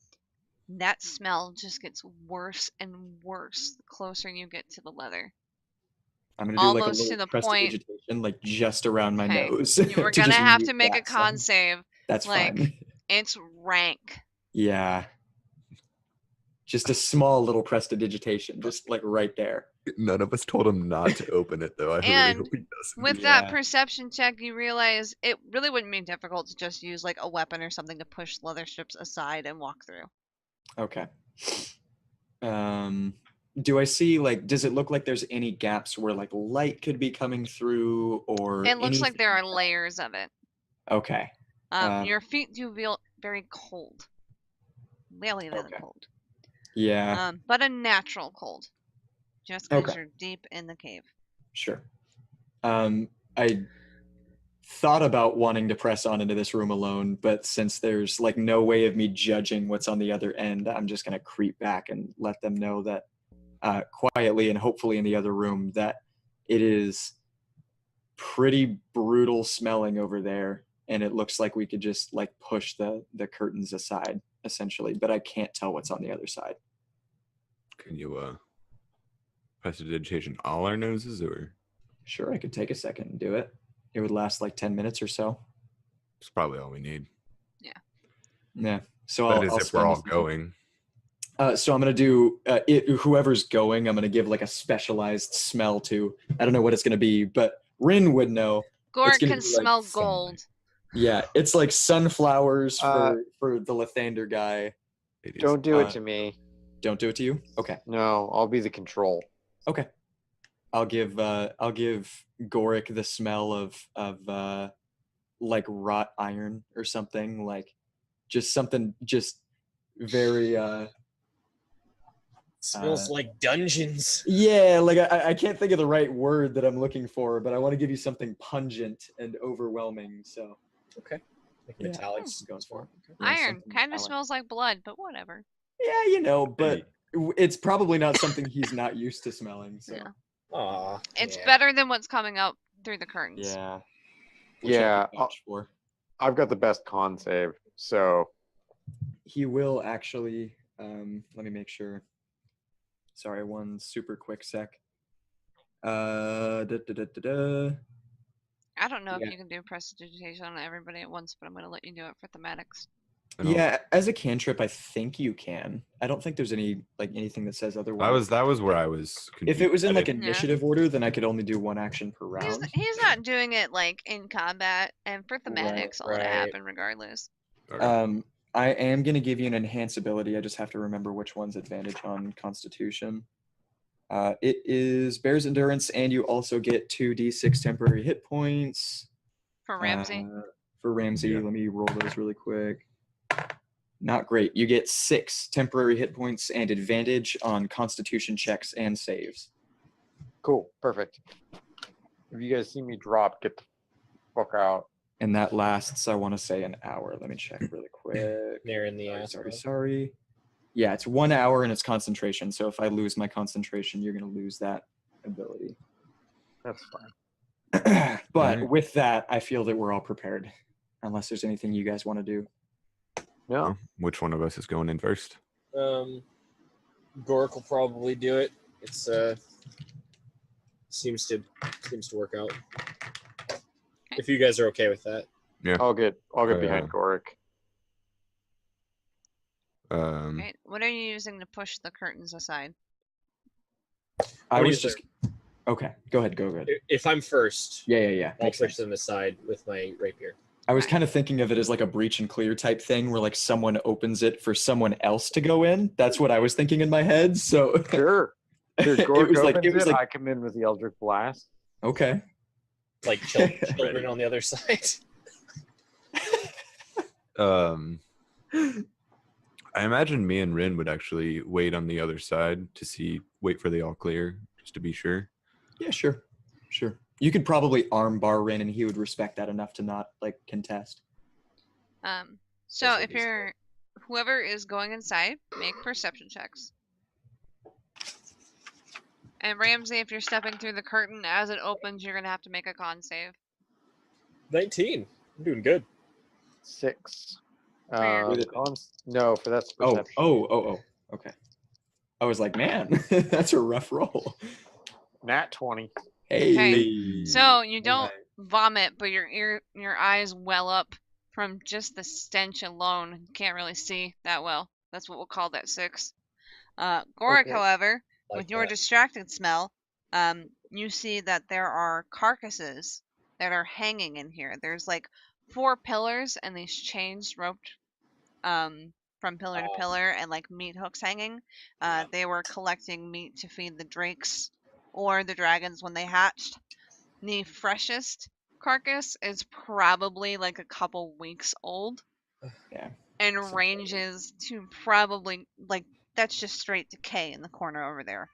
That smell just gets worse and worse the closer you get to the leather. I'm gonna do like a Almost to little the point- prestidigitation, like just around my Okay. nose. You were to gonna just have mute to make a that con sound. save. That's like- fine. It's rank. Yeah. Just a small little prestidigitation, just like right there. None of us told him not to open it, though. I really And hope he doesn't. With Yeah. that perception check, you realize it really wouldn't be difficult to just use like a weapon or something to push leather strips aside and walk through. Okay. Do I see like? Does it look like there's any gaps where like light could be coming through, or It looks like there are anything? layers of it. Okay. Your feet do feel very cold. Really, really Okay. cold. Yeah. But a natural cold. Just because Okay. you're deep in the cave. Sure. I thought about wanting to press on into this room alone, but since there's like no way of me judging what's on the other end, I'm just gonna creep back and let them know that quietly and hopefully in the other room that it is pretty brutal smelling over there, and it looks like we could just like push the curtains aside essentially, but I can't tell what's on the other side. Can you prestidigitation all our noses, or Sure, I could take a second and do it. It would last like 10 minutes or so. it's probably all we need? Yeah. So That I'll is if we're spend all this- going. So I'm gonna do whoever's going. I'm gonna give like a specialized smell to. I don't know what it's gonna be, but Rin would know. Gort gonna can be, like, smell sunlight. gold. Yeah, it's like sunflowers for the Lathander guy. It is- Don't do Uh, it to me. Don't do it to you. Okay. No, I'll be the control. Okay. I'll give Goric the smell of like wrought iron or something, like just something just very Smells like dungeons. yeah, like I can't think of the right word that I'm looking for, but I want to give you something pungent and overwhelming. So Okay. Like Yeah. metallics. Goes for Okay. yeah, Iron something kind of metallic. smells like blood, but whatever. Yeah, you know, but it's probably not something he's not used to smelling. So Yeah. Aw. It's yeah. better than what's coming up through the curtains. yeah. Which I Yeah, could vouch for. I've got the best con save, so He will actually. Let me make sure. Sorry, one super quick sec. I don't know Yeah. if you can do prestidigitation on everybody at once, but I'm going to let you do it for thematics. I don't- Yeah, as a cantrip, I think you can. I don't think there's anything that says otherwise. that was where I was If confused. it was in I like didn't- initiative order, then I could only do one action per He's, round. he's not doing it like in combat, and for thematics, all right. that happen regardless. Okay. I am gonna give you an enhance ability. I just have to remember which one's advantage on Constitution. It is bears endurance, and you also get 2d6 temporary hit points. For Ramsey. For Ramsey, Yeah. let me roll those really quick. Not great. You get 6 temporary hit points and advantage on Constitution checks and saves. cool, perfect. If you guys see me drop, get the fuck out. And that lasts, I want to say, an hour. Let me check really quick. They're in the ass. Sorry. Yeah, it's 1 hour and it's concentration. So if I lose my concentration, you're going to lose that ability. That's fine. But Alright. with that, I feel that we're all prepared. Unless there's anything you guys want to do. No, Which one of us is going in first? Gork will probably do it. It's seems to work out. If you guys are okay with that. I'll get Yeah. behind Goric. Right? What are you using to push the curtains aside? I What was is just. Okay, go ahead. Go ahead. If I'm first, Yeah. I'll Makes push sense. them aside with my rapier. I was kind of thinking of it as like a breach and clear type thing where like someone opens it for someone else to go in. That's what I was thinking in my head. So Sure. Dude, It Gork was like- opens it was it, like- I come in with the Eldritch Blast. Okay. Like children on the other side. I imagine me and Rin would actually wait on the other side to wait for the all clear, just to be sure. Yeah, sure. You could probably arm bar Rin, and he would respect that enough to not like contest. So Those if ladies you're whoever is going inside, make perception checks. And Ramsey, if you're stepping through the curtain as it opens, you're gonna have to make a con save. 19. I'm doing good. 6. For your- No, for that's perception. Oh. Okay. I was like, man, that's a rough roll. Nat 20. Hey. So you don't Alright. vomit, but your eyes well up from just the stench alone. You can't really see that well. That's what we'll call that 6. Gorik, Okay. however, Like with your that. distracted smell, you see that there are carcasses that are hanging in here. There's like 4 pillars and these chains roped from pillar to Oh. pillar and like meat hooks hanging. Yeah. They were collecting meat to feed the drakes or the dragons when they hatched. The freshest carcass is probably like a couple weeks old. Yeah. And ranges to probably like that's just straight decay in the corner over there.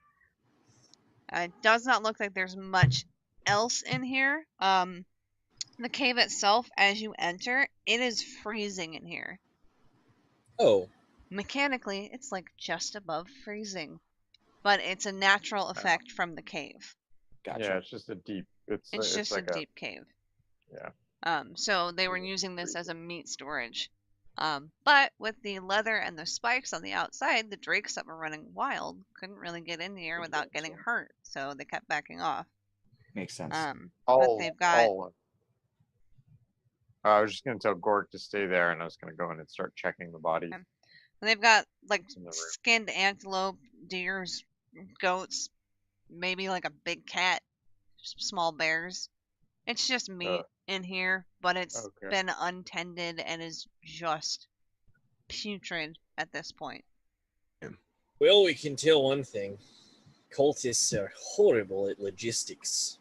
It does not look like there's much else in here. The cave itself, as you enter, it is freezing in here. Oh, Mechanically, it's like just above freezing, but it's a natural effect from the cave. Gotcha. Yeah, it's just a deep. It's just like a deep cave. Yeah. So they were using this as a meat storage. But with the leather and the spikes on the outside, the drakes that were running wild couldn't really get in here without getting hurt, so they kept backing off. Makes sense. But they've got I was just gonna tell Gork to stay there, and I was gonna go in and start checking the bodies. Okay. they've got like in the room. skinned antelope, deers, goats, maybe like a big cat, small bears. It's just meat in here, but it's Okay. been untended and is just putrid at this point. well, we can tell one thing. Cultists are horrible at logistics.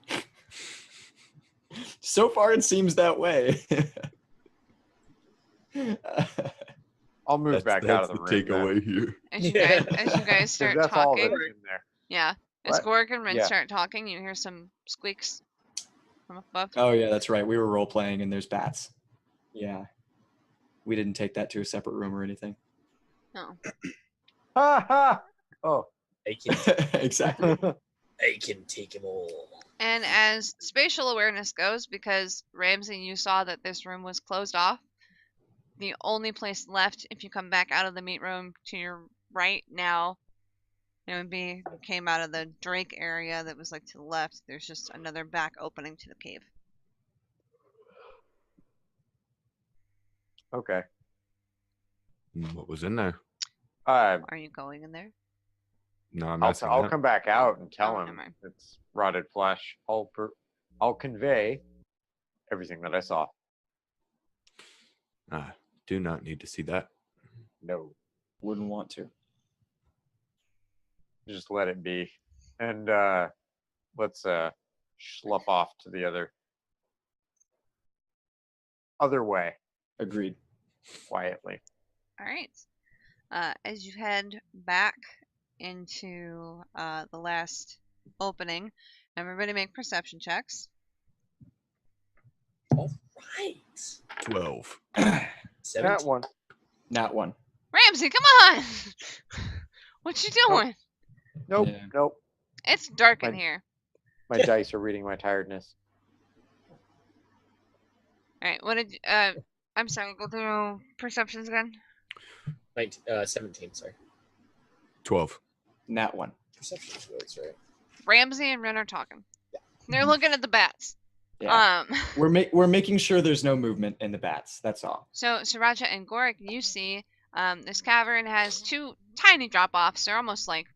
So far, it seems that way. I'll move back out of the room. then. takeaway here. As you Yeah. guys 'Cause start that's all talking, that's in there. yeah. As What? Gork and Rin Yeah. start talking, you hear some squeaks from above. Oh yeah, that's right. We were role playing, and there's bats. Yeah. We didn't take that to a separate room or anything. No. Ha ha! Oh. I can, Exactly. I can take them all. And as spatial awareness goes, because Ramsey, you saw that this room was closed off, the only place left, if you come back out of the meat room to your right now, it would be you came out of the Drake area that was like to the left. There's just another back opening to the cave. Okay. What was in there? Uh, Are you going in there? No, I'm I'll, asking I'll that. come back out and tell Oh, him never mind. it's rotted flesh. I'll convey everything that I saw. Do not need to see that. No, Wouldn't want to. just let it be, and let's schluff off to the other way Agreed. quietly. All right. As you head back into the last opening, everybody make perception checks. All right. 12. 17. That one. Not one. Ramsey, come on! What you doing? Nope. Yeah. Nope. It's dark in Fine. here. My dice are reading my tiredness. All right. What did? I'm sorry. Go through perceptions again. 17, sorry. 12. Not one. Perception was right. Ramsey and Ren are talking. They're looking at the bats. Yeah. We're making sure there's no movement in the bats. That's all. So Sriracha and Gorik, you see, this cavern has 2 tiny drop-offs. They're almost like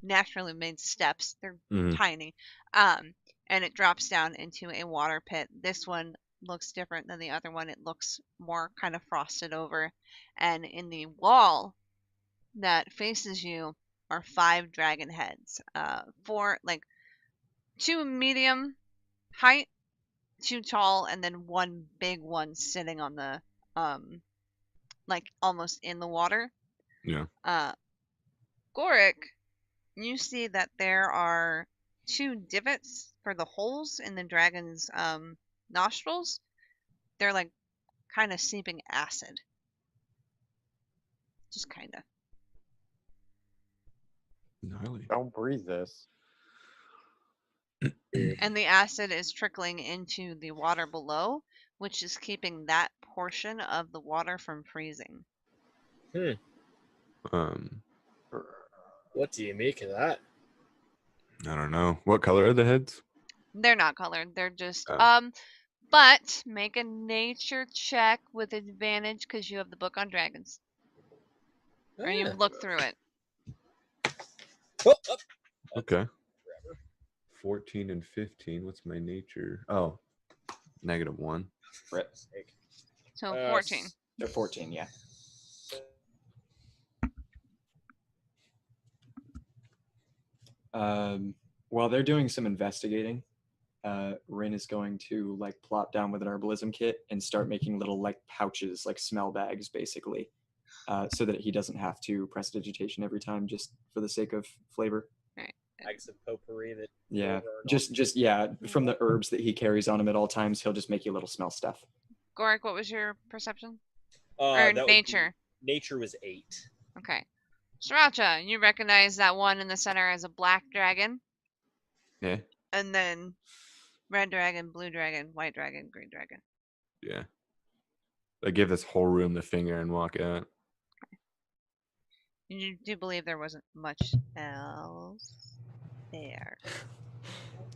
naturally made steps. They're Mhm. tiny. And it drops down into a water pit. This one looks different than the other one. It looks more kind of frosted over. And in the wall that faces you, are 5 dragon heads. 4 like 2 medium height, 2 tall, and then 1 big one sitting on the like almost in the water. Yeah. Goric, you see that there are 2 divots for the holes in the dragon's nostrils. They're like kind of seeping acid. Just kind of. Gnarly. Don't breathe this. And the acid is trickling into the water below, which is keeping that portion of the water from freezing. Um, What do you make of that? I don't know. What color are the heads? They're not colored. They're just Oh. But make a nature check with advantage because you have the book on dragons. Or you Ah. look through it. Oh, oh. Okay. 14 and 15. What's my nature? Oh, -1. Rip. So 14. They're 14, yeah. While they're doing some investigating, Rin is going to like plop down with an herbalism kit and start making little like pouches, like smell bags, basically, so that he doesn't have to prestidigitation every time, just for the sake of flavor. Bags of potpourri that. Yeah, flavor and just yeah, from the herbs that he carries on him at all times, he'll just make you little smell stuff. Goric, what was your perception? all. Or That would be- nature? Nature was 8. Okay. Sriracha, you recognize that one in the center as a black dragon, Yeah. and then red dragon, blue dragon, white dragon, green dragon. Yeah. I give this whole room the finger and walk out. You do believe there wasn't much else there.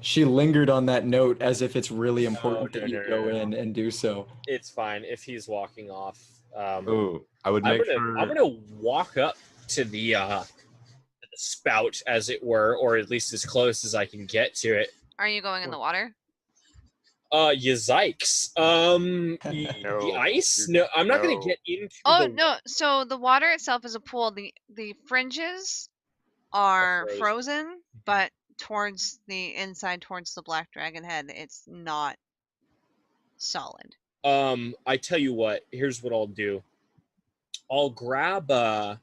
She lingered on that note as if it's really important no, that you no, go no, no. in and do so. It's fine if he's walking off. Oh, I would I'm make gonna, sure. I'm gonna walk up to the spout, as it were, or at least as close as I can get to it. Are you going in the water? Yikes. The No, ice? you're- No, I'm not gonna no. get into. Oh the no! So the water itself is a pool. The fringes are frozen. frozen, but towards the inside, towards the black dragon head, it's not solid. I tell you what. Here's what I'll do. I'll grab a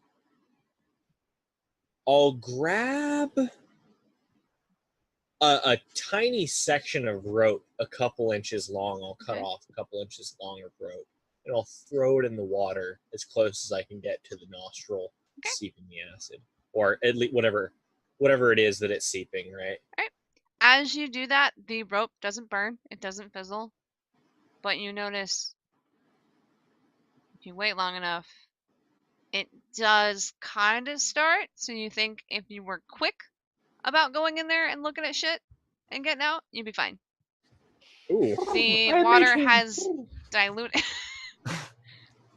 tiny section of rope, a couple inches long. I'll cut Okay. off a couple inches long of rope, and I'll throw it in the water as close as I can get to the nostril, Okay. seeping the acid, or at least whatever it is that it's seeping. Right. As you do that, the rope doesn't burn. It doesn't fizzle, but you notice if you wait long enough, it does kind of start. So you think if you were quick about going in there and looking at shit and getting out, you'd be fine. Ooh. The I water mentioned- has diluted.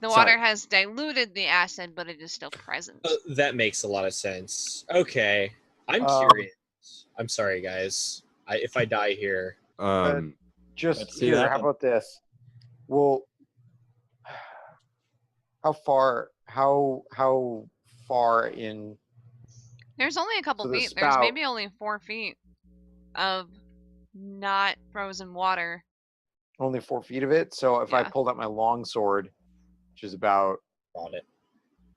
The Sorry. water has diluted the acid, but it is still present. That makes a lot of sense. Okay. I'm Um, curious. I'm sorry, guys. If I die here, Just Let's see here, that how then. about this? Well, how far in? There's only a couple So the feet. There's spout- maybe only 4 feet of not frozen water. Only 4 feet of it. So if I Yeah. pulled out my long sword, which is about on it.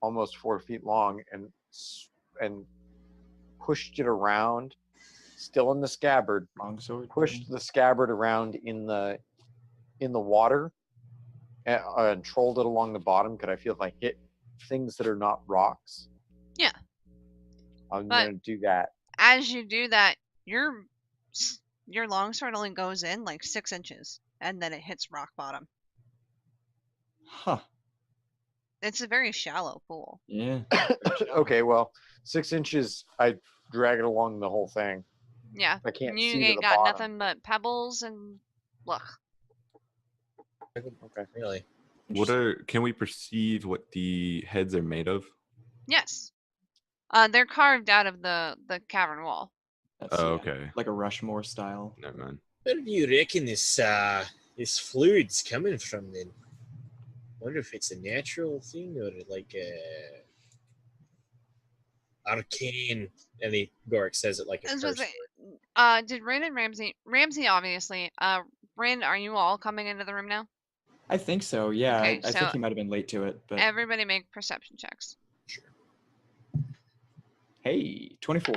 almost 4 feet long, and pushed it around, still in the scabbard, Longsword. pushed the scabbard around in the water, and trolled it along the bottom, could I feel if I hit things that are not rocks? Yeah. I'm But- gonna do that. As you do that, your longsword only goes in like 6 inches, and then it hits rock bottom. Huh. It's a very shallow pool. Yeah. Okay, well, 6 inches, I drag it along the whole thing. Yeah. I can't You see to ain't the got bottom. nothing but pebbles and look. Okay. Really? Can we perceive what the heads are made of? Yes. They're carved out of the cavern wall. That's, Oh, yeah, okay. like a Rushmore style. Never mind. Where do you reckon this fluid's coming from then? Wonder if it's a natural thing or like a Arcane. And Gorik says it like a I was curse supposed word. to did Rin and Ramsey obviously. Rin, are you all coming into the room now? I think so. Yeah, Okay, I so think he might have been late to it, but everybody make perception checks. Sure. hey, 24.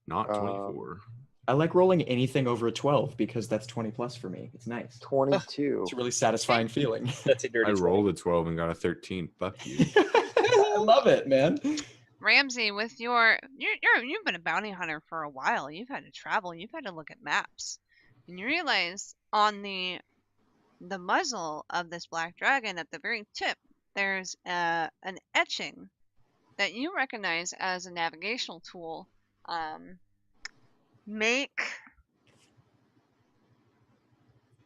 Not 24. I like rolling anything over a 12 because that's 20 plus for me. It's nice. 22. It's a really satisfying feeling. That's a dirty I 20. rolled a 12 and got a 13. Fuck you. I love it, man. Ramsey, with you've been a bounty hunter for a while. You've had to travel. You've had to look at maps, and you realize on the muzzle of this black dragon at the very tip, there's an etching that you recognize as a navigational tool.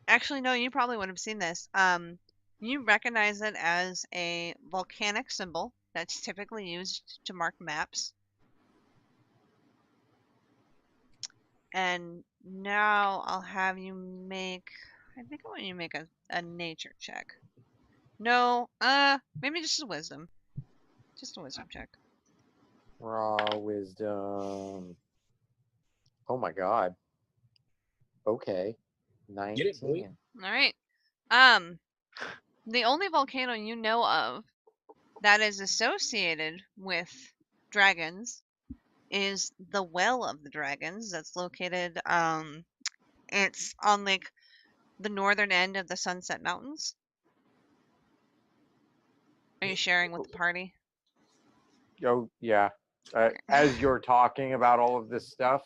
Actually, no, you probably would have seen this. You recognize it as a volcanic symbol that's typically used to mark maps. And now I'll have you make, I think I want you to make a nature check. No, maybe just a wisdom. Just a wisdom check. Raw wisdom. Oh my god. Okay. Get it, boy. 19. All right. The only volcano you know of that is associated with dragons is the Well of the Dragons that's located it's on like the northern end of the Sunset Mountains. Are you sharing with the party? Oh, yeah. As you're talking about all of this stuff,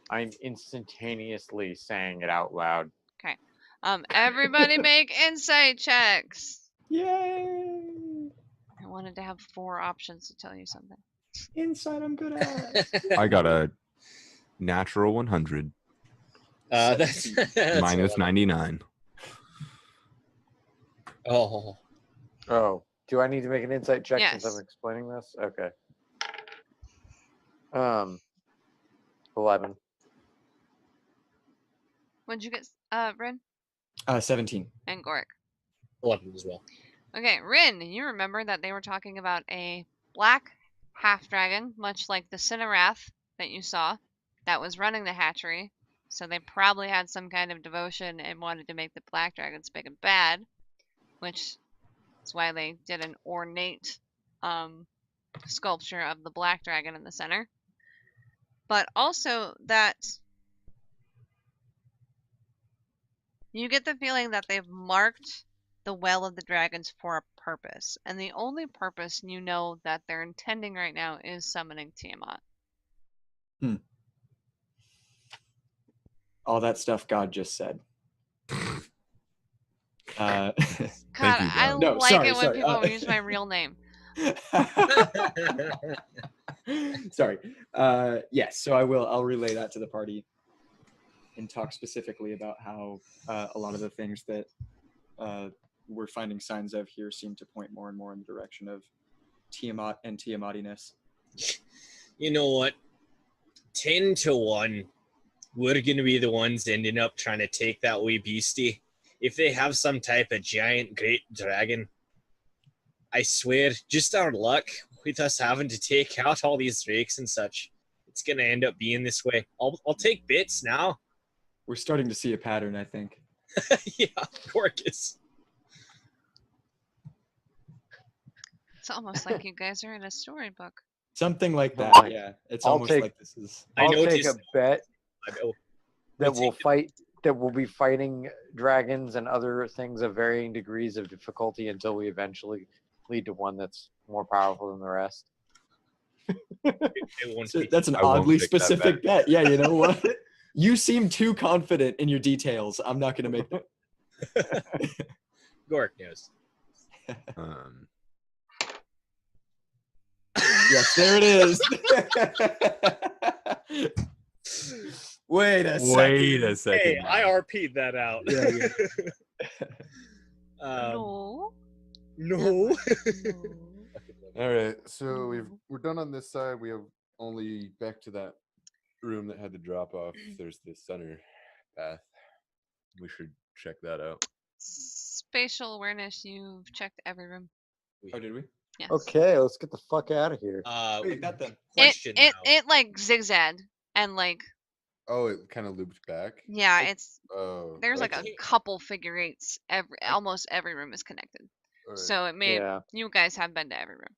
I'm instantaneously saying it out loud. Okay. Everybody make insight checks. Yay! I wanted to have 4 options to tell you something. Inside, I'm good at. I got a natural 100. That's Minus 11. 99. Oh, Oh, do I need to make an insight check since Yes. I'm explaining this? Okay. 11. What'd you get, Rin 17. and Gorik? 11 as well. Okay, Rin, you remember that they were talking about a black half dragon, much like the Cinnarath that you saw, that was running the hatchery. So they probably had some kind of devotion and wanted to make the black dragons big and bad, which is why they did an ornate sculpture of the black dragon in the center. But also that you get the feeling that they've marked the Well of the Dragons for a purpose, and the only purpose you know that they're intending right now is summoning Tiamat. All that stuff God just said. God, Thank you, I God. No, like sorry, it when sorry, people use my real name. Sorry. Yes, so I'll relay that to the party and talk specifically about how a lot of the things that we're finding signs of here seem to point more and more in the direction of Tiamat and Tiamatiness. You know what? 10 to 1. We're going to be the ones ending up trying to take that wee beastie. If they have some type of giant great dragon, I swear, just our luck with us having to take out all these drakes and such, it's going to end up being this way. I'll take bits now. We're starting to see a pattern, I think. Yeah, Gorkus. It's almost like you guys are in a storybook. Something like that, Alright. yeah. It's I'll almost take- like this is... I'll take noticed- a bet Oh, that we'll we'll be fighting dragons and other things of varying degrees of difficulty until we eventually lead to one that's more powerful than the rest. it won't So be. that's an I won't oddly take that specific bet. Yeah, you know what? You seem too confident in your details. I'm not going to make that. Gork knows. Yes, there it is. Wait a second. Wait a second. Hey, now. I RP'd that out. Yeah, No. No. No. All right, so we're done on this side. We have only back to that room that had the drop off. There's the center path. We should check that out. Spatial awareness, you've checked every room. Oh, did we? Yes. Okay, let's get the fuck out of here. Wait, not them. Question It now. like zigzagged and like Oh, it kind of looped back. yeah, it's Oh, there's like a okay. couple figure eights. Almost every room is connected. alright. So it may Yeah. you guys have been to every room.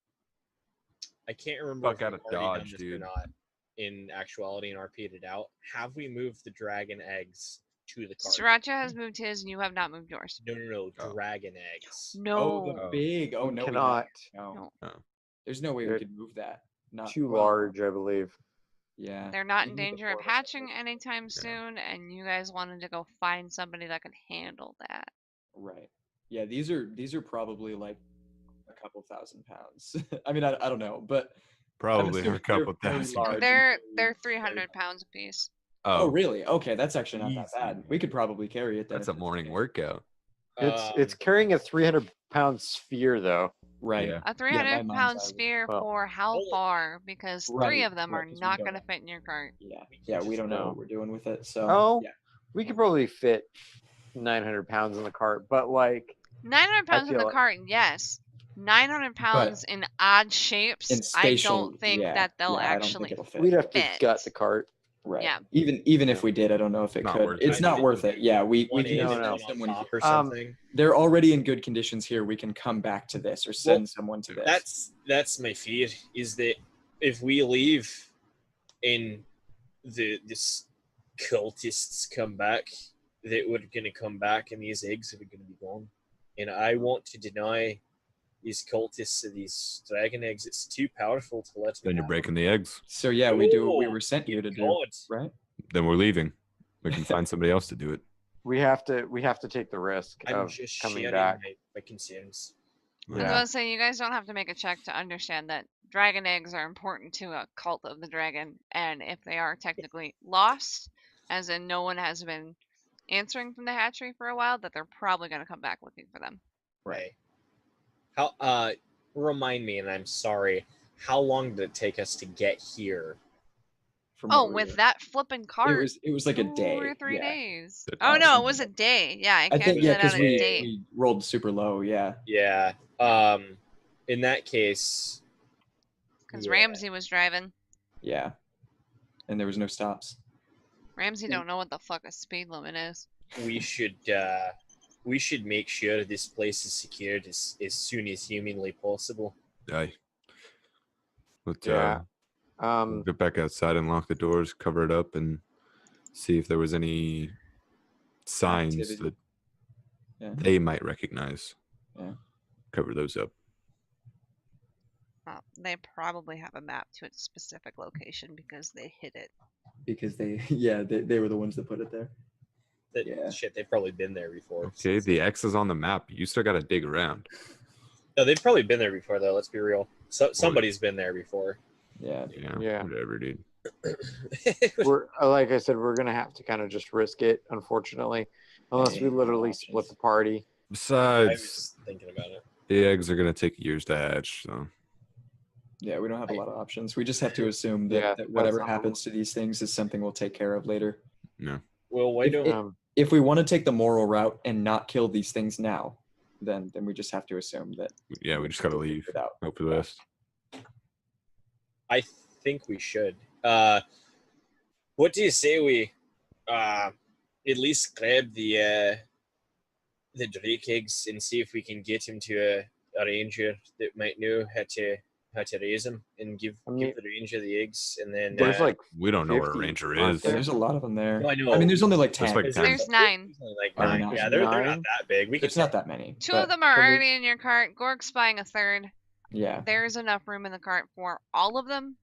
I can't remember Fuck if out we've of already Dodge, done this dude. or not. In actuality, and RP'd it out. Have we moved the dragon eggs to the cart? Sriracha has moved his, and you have not moved yours. No, Oh. dragon eggs. Oh, No. the Oh. big. Oh We no, cannot. No. No. There's no way They're we could move that. Not Too well, large, I believe. Yeah. They're not You in need the danger of portal hatching separate. anytime soon, and you guys wanted to go find somebody that could handle that. Right. Yeah, these are probably like a couple thousand pounds. I mean, I don't know, but I'm Probably assuming a couple they're very thousand. large and They're very- 300 pounds apiece. Oh, really? Okay, that's actually not that Easy. bad. We could probably carry it then. That's if a it's morning okay. workout. It's carrying a 300-pound sphere, though. Right. Yeah. A Yeah, 300 my pound mind's eye. sphere Well, for how hold it. far? Because three Right, of them right, are 'cause we not don't going to know. fit in your cart. Yeah. We Yeah, can we just don't know know. what we're doing with it. So Oh. yeah. We could probably fit 900 pounds in the cart, but like 900 pounds in feel the like- cart, yes. 900 pounds in odd shapes, In I spatial, don't think yeah, that they'll yeah, I don't actually think it'll fit. we'd have to fit. gut the cart. Right. Yeah. Even if we did, I don't know if it Not could. worth It's it. not worth it. Yeah, we one can in No, and no. one send on someone. top or Um, something. They're already in good conditions here. We can come back to this or send someone to this. That's my fear, is that if we leave and this cultists come back, that we're gonna come back and these eggs are gonna be gone. And I want to deny these cultists of these dragon eggs. It's too powerful to let them Then you're have breaking the eggs. So yeah, we do what we Oh, were sent here to do, God. right? Then we're leaving. We can find somebody else to do it. We have to take the risk I'm of just coming sharing back. my concerns. I was Yeah. going to say, you guys don't have to make a check to understand that dragon eggs are important to a cult of the dragon, and if they are technically lost, as in no one has been answering from the hatchery for a while, that they're probably going to come back looking for them. Right. How remind me, and I'm sorry, how long did it take us to get here? From Oh, what we with were- that flipping cart, it was like a 2 day. or 3 yeah. days. Good Oh no, it something was a like day. Yeah, I I can't think do that because out of we, date. we rolled super low. Yeah. Yeah. In that case, Because yeah. Ramsey was driving. Yeah. And there was no stops. Ramsey Yeah. don't know what the fuck a speed limit is. we should make sure this place is secured as soon as humanly possible. Aye. Let's Yeah. get back outside and lock the doors, cover it up, and see if there was any signs Activity. that Yeah. they might recognize. Yeah. Cover those up. They probably have a map to its specific location because they hid it. Because they were the ones that put it there. That Yeah. shit, they've probably been there before. Okay, the X is on the map. You still got to dig around. No, they've probably been there before, though. Let's be real. So somebody's been there before. Yeah. Yeah. Whatever, dude. We're like I said, we're gonna have to kind of just risk it, unfortunately, unless we Yeah, no literally options. split the party. I Besides, was thinking about it. the eggs are gonna take years to hatch. So Yeah, we don't have a lot of options. We just have to assume that, Yeah, that whatever that's- happens to these things is something we'll take care of later. no. Well, why If- don't If we want to take the moral route and not kill these things now, then we just have to assume that Yeah, we just gotta we'll figure leave. it out. Hope for the best. I think we should. What do you say we at least grab the Drake eggs and see if we can get him to a ranger that might know how to raise them and give mean, the ranger the eggs, and then There's like We don't know where a 50, ranger aren't is. Yeah, there's a lot of them there. No, I know. I mean, there's only like 10. There's like Is 10. There's 9. There's only like Oh, 9. nine. Yeah, they're not Nine? that big. We It's could not that many. 2 but of them are can we- already in your cart. Gorg's buying a third. Yeah. There's enough room in the cart for all of them.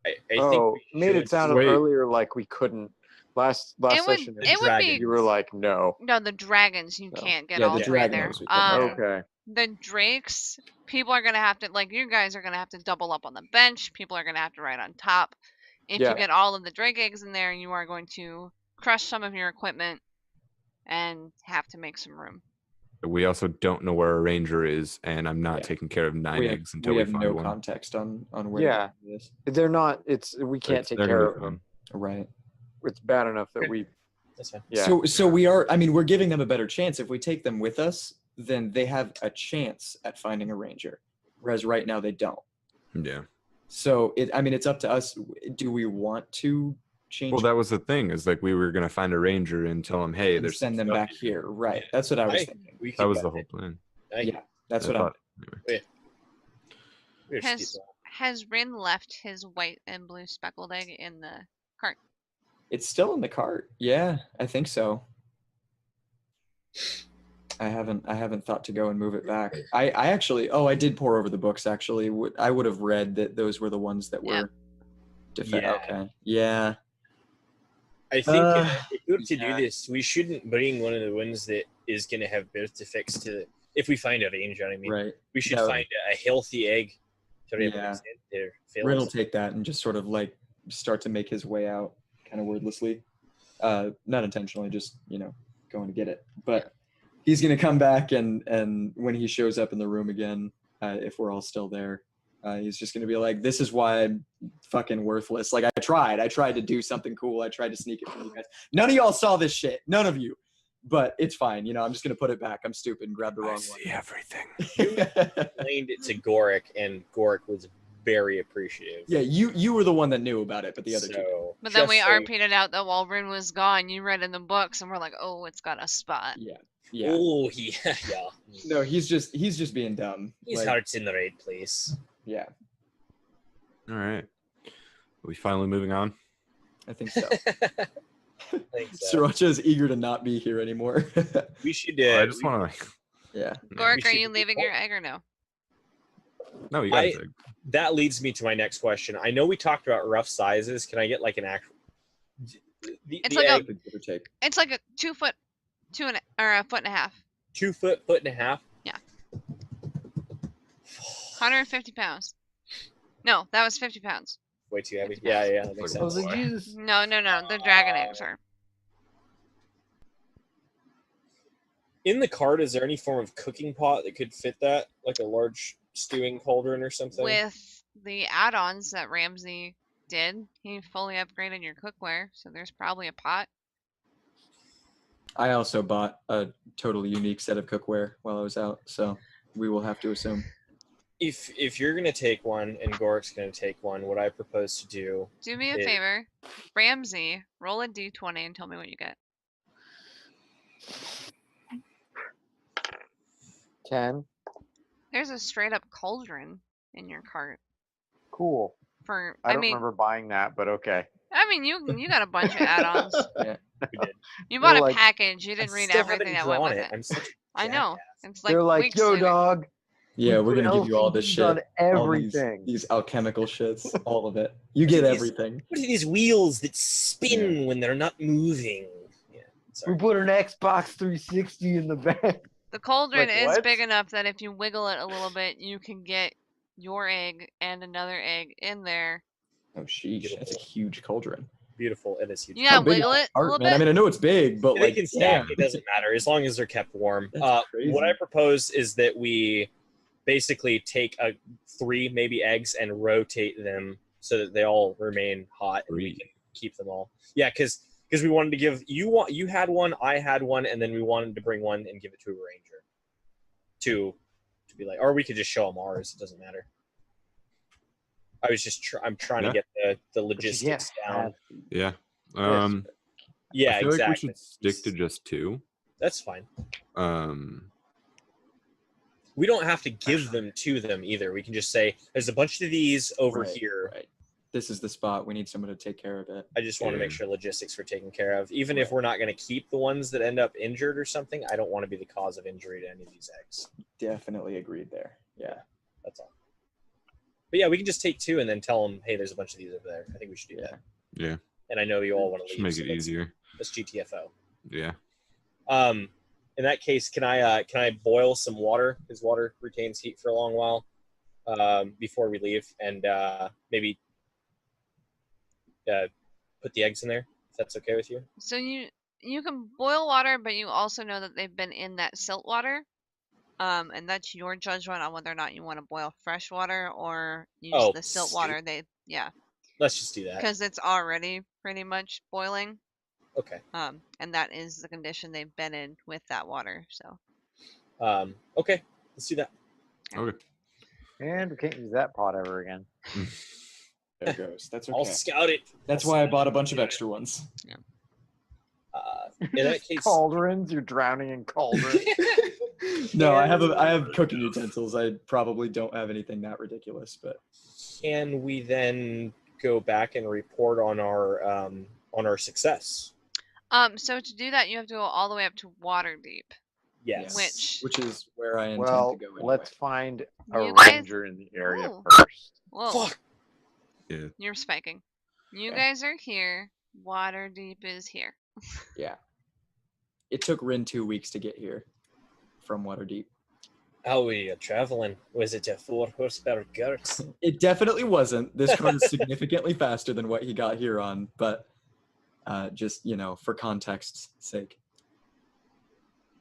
I think oh, we made it should sound Wait. earlier like we couldn't. Last It would- session, it would be- you were like, no. No, the dragons you No. can't get Yeah, all the three in there. dragoners we couldn't get. Okay. The drakes, people are gonna have to you guys are gonna have to double up on the bench. People are gonna have to ride on top. If Yeah. you get all of the drake eggs in there, you are going to crush some of your equipment and have to make some room. We also don't know where a ranger is, and I'm not Yeah. taking care of 9 We have, eggs until we we, have find no one. context on where Yeah. it is. They're not. We can't It's- take they're care gonna of be them. fine. Right. It's bad enough that Okay. we. That's fine. Yeah. So we are, I mean, we're giving them a better chance. If we take them with us, then they have a chance at finding a ranger. whereas right now they don't. Yeah. So it's up to us. Do we want to change? Well, that was the thing. Is like we were gonna find a ranger and tell him, hey, and there's send them stuff back here. here, right? Yeah. That's what I was thinking. We That could was go the whole ahead. plan. Yeah, that's I what I'm. thought, anyway. We're just keep going. Has Rin left his white and blue speckled egg in the cart? It's still in the cart. Yeah, I think so. I haven't thought to go and move it back. I actually, I did pour over the books. Actually, I would have read that those were the ones that were. Yeah. Okay. Yeah. I think if we were to yeah. do this, we shouldn't bring one of the ones that is going to have birth defects to. If we find a ranger, I mean, Right. we should No. find a healthy egg to Yeah. represent their Rin will fails. take that and just sort of like start to make his way out, kind of wordlessly, not intentionally, just going to get it. But he's gonna come back and when he shows up in the room again, if we're all still there, he's just gonna be like, "This is why I'm fucking worthless. Like I tried to do something cool. I tried to sneak it from you guys. None of y'all saw this shit. None of you. But it's fine. I'm just gonna put it back. I'm stupid and grab the wrong one." Everything. Explained it to Gorik, and Gorik was very appreciative. Yeah, you were the one that knew about it, but the other two. So, But then we just so- RP'd it out that while Rin was gone, you read in the books, and we're like, oh, it's got a spot. Yeah. Yeah. Oh, yeah. No, he's just being dumb. His Like, heart's in the right place. yeah, All right. Are we finally moving on? I think so. Thanks. Sriracha is eager to not be here anymore. We should. I just want to. Yeah. Gorik, are should you do leaving both. your egg or no? No, you got I- it. That leads me to my next question. I know we talked about rough sizes. Can I get like an actual? It's the like a- egg, Give or take. It's like a 2 foot, or a foot and a half. 2 foot, foot and a half. 150 pounds. No, that was 50 pounds. Way too heavy. Yeah, that makes Oh, sense. No, the dragon eggs are. In the cart, is there any form of cooking pot that could fit that, like a large stewing cauldron or something? With the add-ons that Ramsey did, he fully upgraded your cookware, so there's probably a pot. I also bought a totally unique set of cookware while I was out, so we will have to assume. If you're gonna take one and Gorik's gonna take one, what I propose to do. Do me a It- favor, Ramsey, roll a d20 and tell me what you get. 10. There's a straight up cauldron in your cart. Cool. For I I don't mean, remember buying that, but okay. you got a bunch of add-ons. We did. You bought They're a like- package. You didn't I read still everything haven't that went drawn with it. it. I'm such a I know. jackass. It's like They're like, weeks yo, later. dog. Yeah, we're put gonna give you all this LCDs shit. on all everything. these alchemical shits, all of it. You get These- everything. What are these wheels that spin when they're not moving? Yeah, We sorry. put an Xbox 360 in the back. The cauldron Like, is what? big enough that if you wiggle it a little bit, you can get your egg and another egg in there. Oh sheesh, that's a huge cauldron. Beautiful. It is huge. You gotta How big is wiggle the it a cart, little man? I bit. mean, I know it's big, but They like, can stack. damn. It doesn't matter as long as they're kept warm. That's crazy. What I propose is that we basically take 3 maybe eggs and rotate them so that they all remain hot and we 3. can keep them all. Yeah, because we wanted to give you had one, I had one, and then we wanted to bring one and give it to a ranger to be like, or we could just show them ours. It doesn't matter. I was just I'm trying to Yeah. get the But you logistics can't down. have- Yeah. Yeah, I feel exactly. like we should stick to just 2. That's fine. Um, We don't have to give them to them either. We can just say, there's a bunch of these over Right, here. Right. This is the spot. We need someone to take care of it. I just want to make Yeah. sure logistics were taken care of. Even if we're not going to keep the ones that end up injured or something, I don't want to be the cause of injury to any of these eggs. Definitely agreed there. Yeah. That's all. But yeah, we can just take 2 and then tell them, hey, there's a bunch of these over there. I think we should do that. yeah. And I know you all want to Should leave. make so it let's- easier. Let's GTFO. Yeah. In that case, can I boil some water? Because water retains heat for a long while before we leave, and maybe put the eggs in there. If that's okay with you. So you can boil water, but you also know that they've been in that silt water. And that's your judgment on whether or not you want to boil fresh water or use Oh, the silt soup. water. Let's just do that. Because it's already pretty much boiling. Okay. And that is the condition they've been in with that water. So Okay. Let's do that. Okay. And we can't use that pot ever again. Beregost. That's I'll okay. scout it. That's why I bought a bunch of extra ones. In that case, Cauldrons, you're drowning in cauldrons. No, I have cooking utensils. I probably don't have anything that ridiculous, but can we then go back and report on our success? So to do that, you have to go all the way up to Waterdeep. Yes. Which- is where I intend Well, to go anyway. let's find a You guys- ranger in the area Ooh. first. Whoa, Fuck. Yeah. you're spiking. You Okay. guys are here. Waterdeep is here. Yeah. It took Rin 2 weeks to get here from Waterdeep. How were you traveling? Was it a 4-horsepower cart? It definitely wasn't. This car is significantly faster than what he got here on, but just, for context's sake.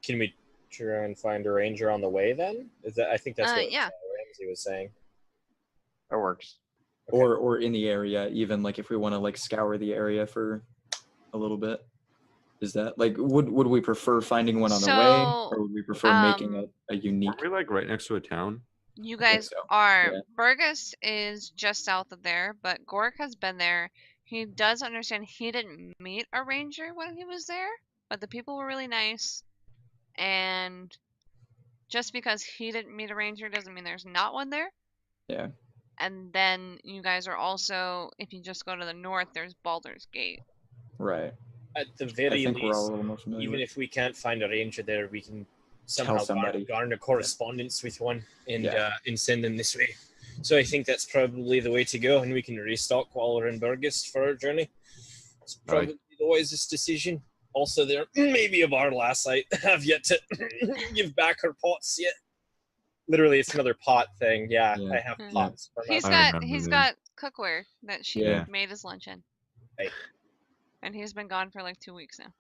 Can we try and find a ranger on the way then? I think that's what yeah. Ramsey was saying. That works. Okay. Or in the area, even like if we want to like scour the area for a little bit. Is that like would we prefer finding one on the way, So, or would we prefer making a unique? Weren't we like right next to a town? You think guys so, are. yeah. Beregost is just south of there, but Gork has been there. He does understand he didn't meet a ranger when he was there, but the people were really nice. And just because he didn't meet a ranger doesn't mean there's not one there. Yeah. And then you guys are also, if you just go to the north, there's Baldur's Gate. Right. At the I very think we're all a least, little more familiar. even with. if we can't find a ranger there, we can somehow somebody. garner correspondence with one and Yeah. and send them this way. So I think that's probably the way to go, and we can restock while we're in Beregost for our journey. It's probably the wisest decision. Also, there may be a bar last night. Have yet to give back her pots yet. Literally, it's another pot thing. Yeah, Yeah. I have Yeah. pots. For He's my- remember he's them. got cookware that she Yeah. made his lunch in. Hey. And he's been gone for like 2 weeks now.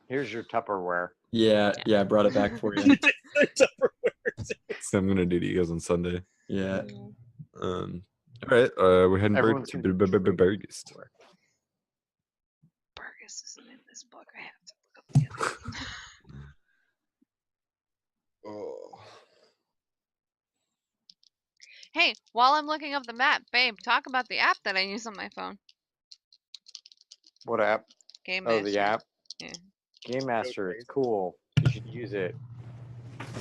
Here's your Tupperware. Yeah, I brought it back for you. Tupperware. So I'm gonna do to you guys on Sunday. Yeah. All right. We're heading Everyone's to gonna be Beregost. Beregost isn't in this book. I have to look up the other. Oh. Hey, while I'm looking up the map, babe, talk about the app that I use on my phone. What app? Game Oh, Master. the app. Yeah. Game Master. It's cool. You should use it.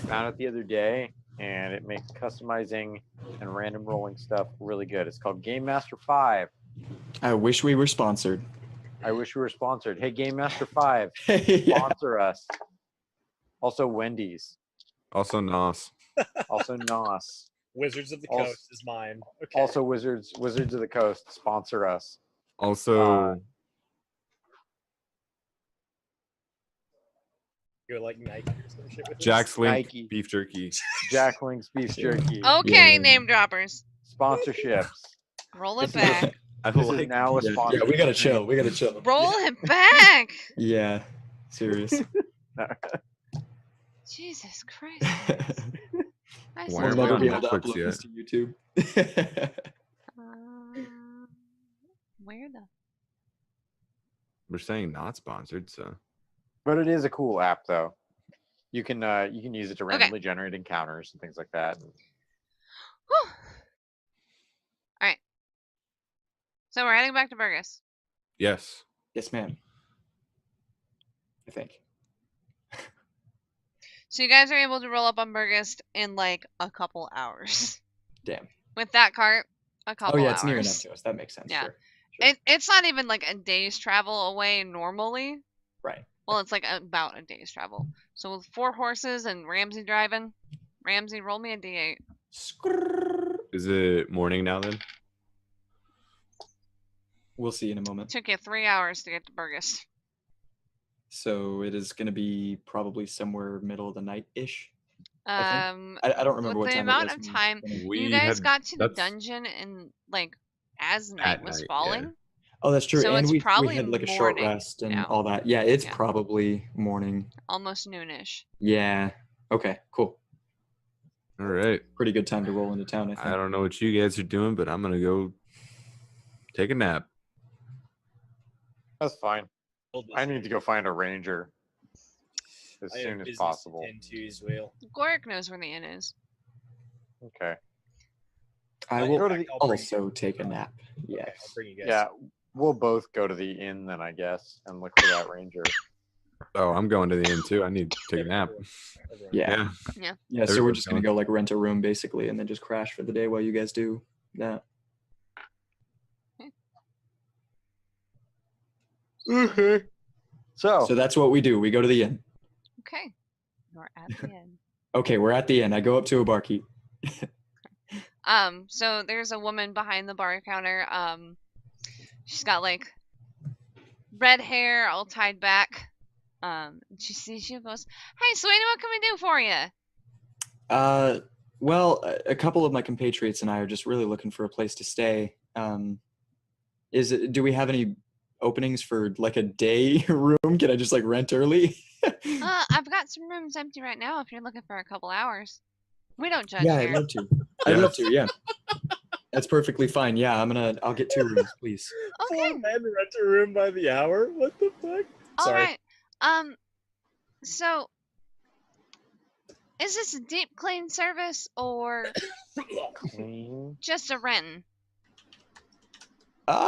Found it the other day, and it makes customizing and random rolling stuff really good. It's called Game Master 5. I wish we were sponsored. I wish we were sponsored. Hey, Game Master 5, Yeah. sponsor us. Also, Wendy's. Also, Nos. Also, NOS. Wizards of the Also- Coast is mine. Okay. Also, Wizards of the Coast, sponsor us. Also, You're like Nike or some shit with Jack's Link Nike. beef jerky. Jack Link's Beef Jerky. Okay, Yeah. name droppers. Sponsorships. Roll it This is- back. I This like is now a Yeah, sponsor. we gotta chill. We gotta chill. Roll it back. Yeah. Serious. Jesus Christ. I Why We'll are said we never on be roll. able to Netflix upload this yet? to YouTube. Where the? We're saying not sponsored, so But it is a cool app, though. You can use it to randomly generate encounters and things like that. Whew. All right. So we're heading back to Beregost. yes. Yes, ma'am. I think. So you guys are able to roll up on Beregost in like a couple hours. Damn. With that cart, a couple Oh yeah, hours. it's near enough to us. That makes sense. Yeah. Sure. It's not even like a day's travel away normally. Right. Well, it's like about a day's travel. So with 4 horses and Ramsey driving, Ramsey, roll me a d8. Is it morning now then? We'll see in a moment. Took you 3 hours to get to Beregost. So it is going to be probably somewhere middle of the night ish. I I don't remember with what the time amount it was. of time We you guys had- got to the that's- dungeon and like as At night was night, falling. yeah. Oh, that's true. So and it's we probably had like a short morning rest and now. all that. Yeah, it's Yeah. probably morning. Almost noonish. Yeah. Okay. Cool. All right. Pretty good time to roll into town. I think. I don't know what you guys are doing, but I'm gonna go take a nap. That's fine. I need to go find a ranger as I have soon as business possible. to tend to as well. Gorik knows where the inn is. Okay. I In will go to fact, the- I'll bring also take a nap. you. Okay, I'll Yes. bring you guys. Yeah, we'll both go to the inn then, I guess, and look for that ranger. Oh, I'm going to the inn too. I need to take a nap. Everyone. Yeah. Yeah. Yeah. So we're Everyone's just gonna going. go like rent a room basically, and then just crash for the day while you guys do that. Okay. So that's what we do. We go to the inn. Okay. You're at the end. Okay, we're at the inn. I go up to a barkeep. So there's a woman behind the bar counter. She's got like red hair all tied back. She goes, "Hey, sweetie, what can we do for you?" Well, a couple of my compatriots and I are just really looking for a place to stay. Do we have any openings for like a day room? Can I just like rent early? I've got some rooms empty right now if you're looking for a couple hours. We don't judge Yeah, here. I'd love to. I'd love to. Yeah, that's perfectly fine. Yeah, I'll get 2 rooms, please. Okay. 4 men rent a room by the hour. What the fuck? All Sorry. right. So is this a deep clean service or Clean. just a renting? Rent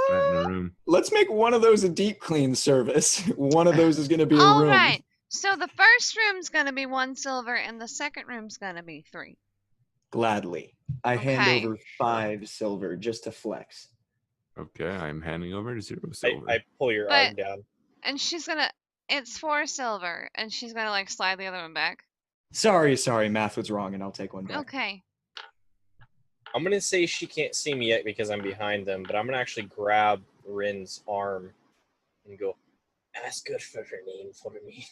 in a room. Let's make one of those a deep clean service. One of those is going to be a All room. right. So the first room's gonna be 1 silver, and the second room's gonna be 3. Gladly. I hand Okay. over 5 silver just to flex. Okay, I'm handing over 0 silver. I pull your But- arm down. And she's gonna. It's 4 silver, and she's gonna like slide the other one back. Sorry, math was wrong, and I'll take one back. Okay. I'm gonna say she can't see me yet because I'm behind them, but I'm gonna actually grab Rin's arm and go, ask her for her name for me.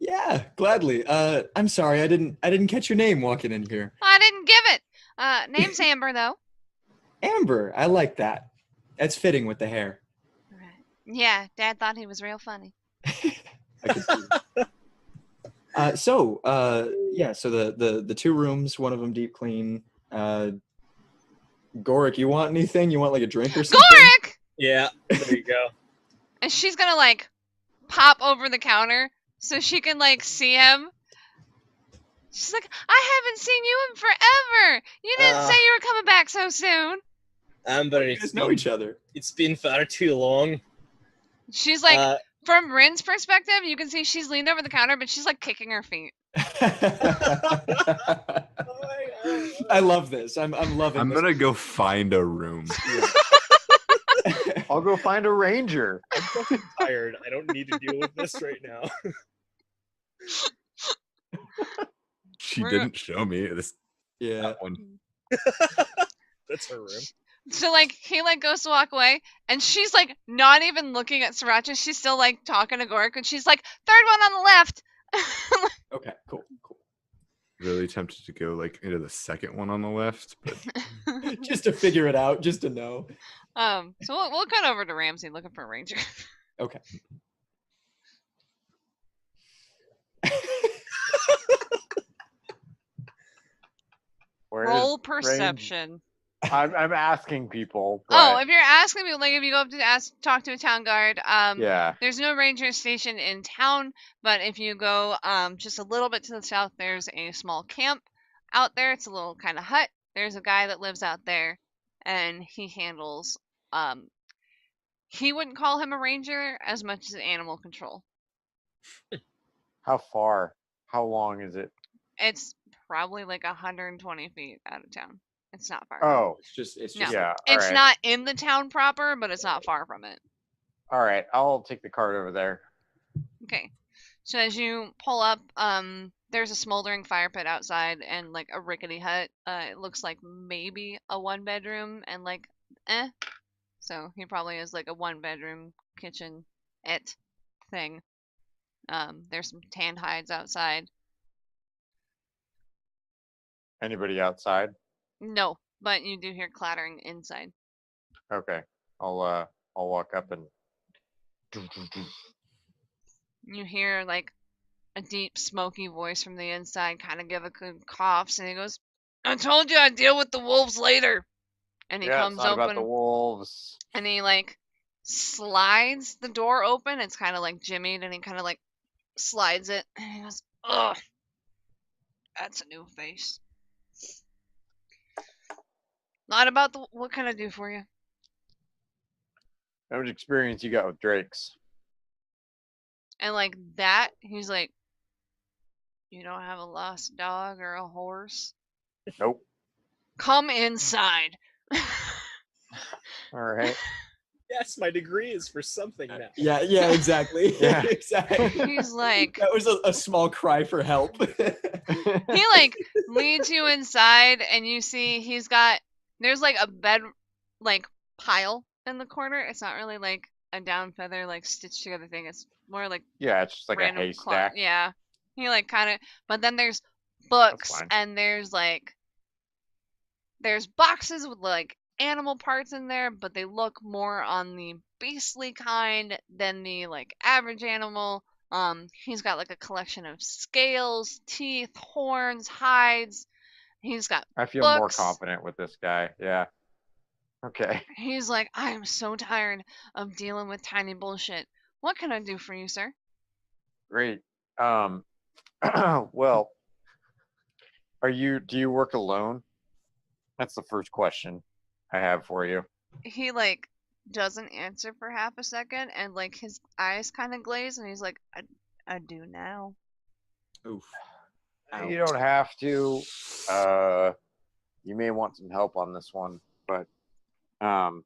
Yeah, gladly. I'm sorry, I didn't catch your name walking in here. I didn't give it. Name's Amber though. Amber, I like that. That's fitting with the hair. Right. Yeah, Dad thought he was real funny. I can see that. So the 2 rooms, one of them deep clean. Gorik, you want anything? You want like a drink or something? Gorik! Yeah, there you go. And she's gonna like pop over the counter so she can like see him. She's like, I haven't seen you in forever. You didn't say you were coming back so soon. But You guys know each other. it's been far too long. She's like, from Rin's perspective, you can see she's leaned over the counter, but she's like kicking her feet. I love this. I'm loving I'm this. gonna go find a room. I'll go find a ranger. I'm fucking tired. I don't need to deal with this right now. She We're- didn't show me this Yeah. that one. That's her room. So like he like goes to walk away, and she's like not even looking at Sriracha. She's still like talking to Gorik, and she's like, third one on the left. Okay, cool. Really tempted to go like into the second one on the left, but Just to figure it out, just to know. So we'll cut over to Ramsey looking for a ranger. Okay. Where Roll is perception. I'm asking people. Oh, but- if you're asking me, like if you go up to talk to a town guard, yeah. there's no ranger station in town, but if you go just a little bit to the south, there's a small camp out there. It's a little kind of hut. There's a guy that lives out there, and he handles he wouldn't call him a ranger as much as animal control. How far? How long is it? It's probably like 120 feet out of town. It's not far. Oh, It's just No. yeah. It's Alright. not in the town proper, but it's not far from it. All right. I'll take the cart over there. Okay. So as you pull up, there's a smoldering fire pit outside and like a rickety hut. It looks like maybe a 1-bedroom and like So he probably has like a 1-bedroom kitchen thing. There's some tanned hides outside. Anybody outside? No, but you do hear clattering inside. Okay. I'll walk up and You hear like a deep smoky voice from the inside kind of give a good cough, and he goes, I told you I'd deal with the wolves later. And he yeah, comes it's not about open the wolves. and he like slides the door open. It's kind of like jimmied, and he kind of like slides it, and he goes, ugh, that's a new face. Not about the. What can I do for you? How much experience you got with drakes? And like that, he's like, you don't have a lost dog or a horse? Nope. Come inside. All right. Yes, my degree is for something now. Yeah, exactly. Yeah. Exactly. He's like, That was a small cry for help. he like leads you inside, and you see there's like a bed like pile in the corner. It's not really like a down feather like stitched together thing. It's more like Yeah, it's just like a random haystack. yeah. He like kind of, but then there's That's books fine. and there's boxes with like animal parts in there, but they look more on the beastly kind than the like average animal. He's got like a collection of scales, teeth, horns, hides. He's got I feel more books. confident with this guy. Yeah. Okay. He's like, I am so tired of dealing with tiny bullshit. What can I do for you, sir? Great. Um. Well, do you work alone? That's the first question I have for you. He like doesn't answer for half a second, and like his eyes kind of glaze, and he's like, I do now. Oof. You don't have to. You may want some help on this one, but I'll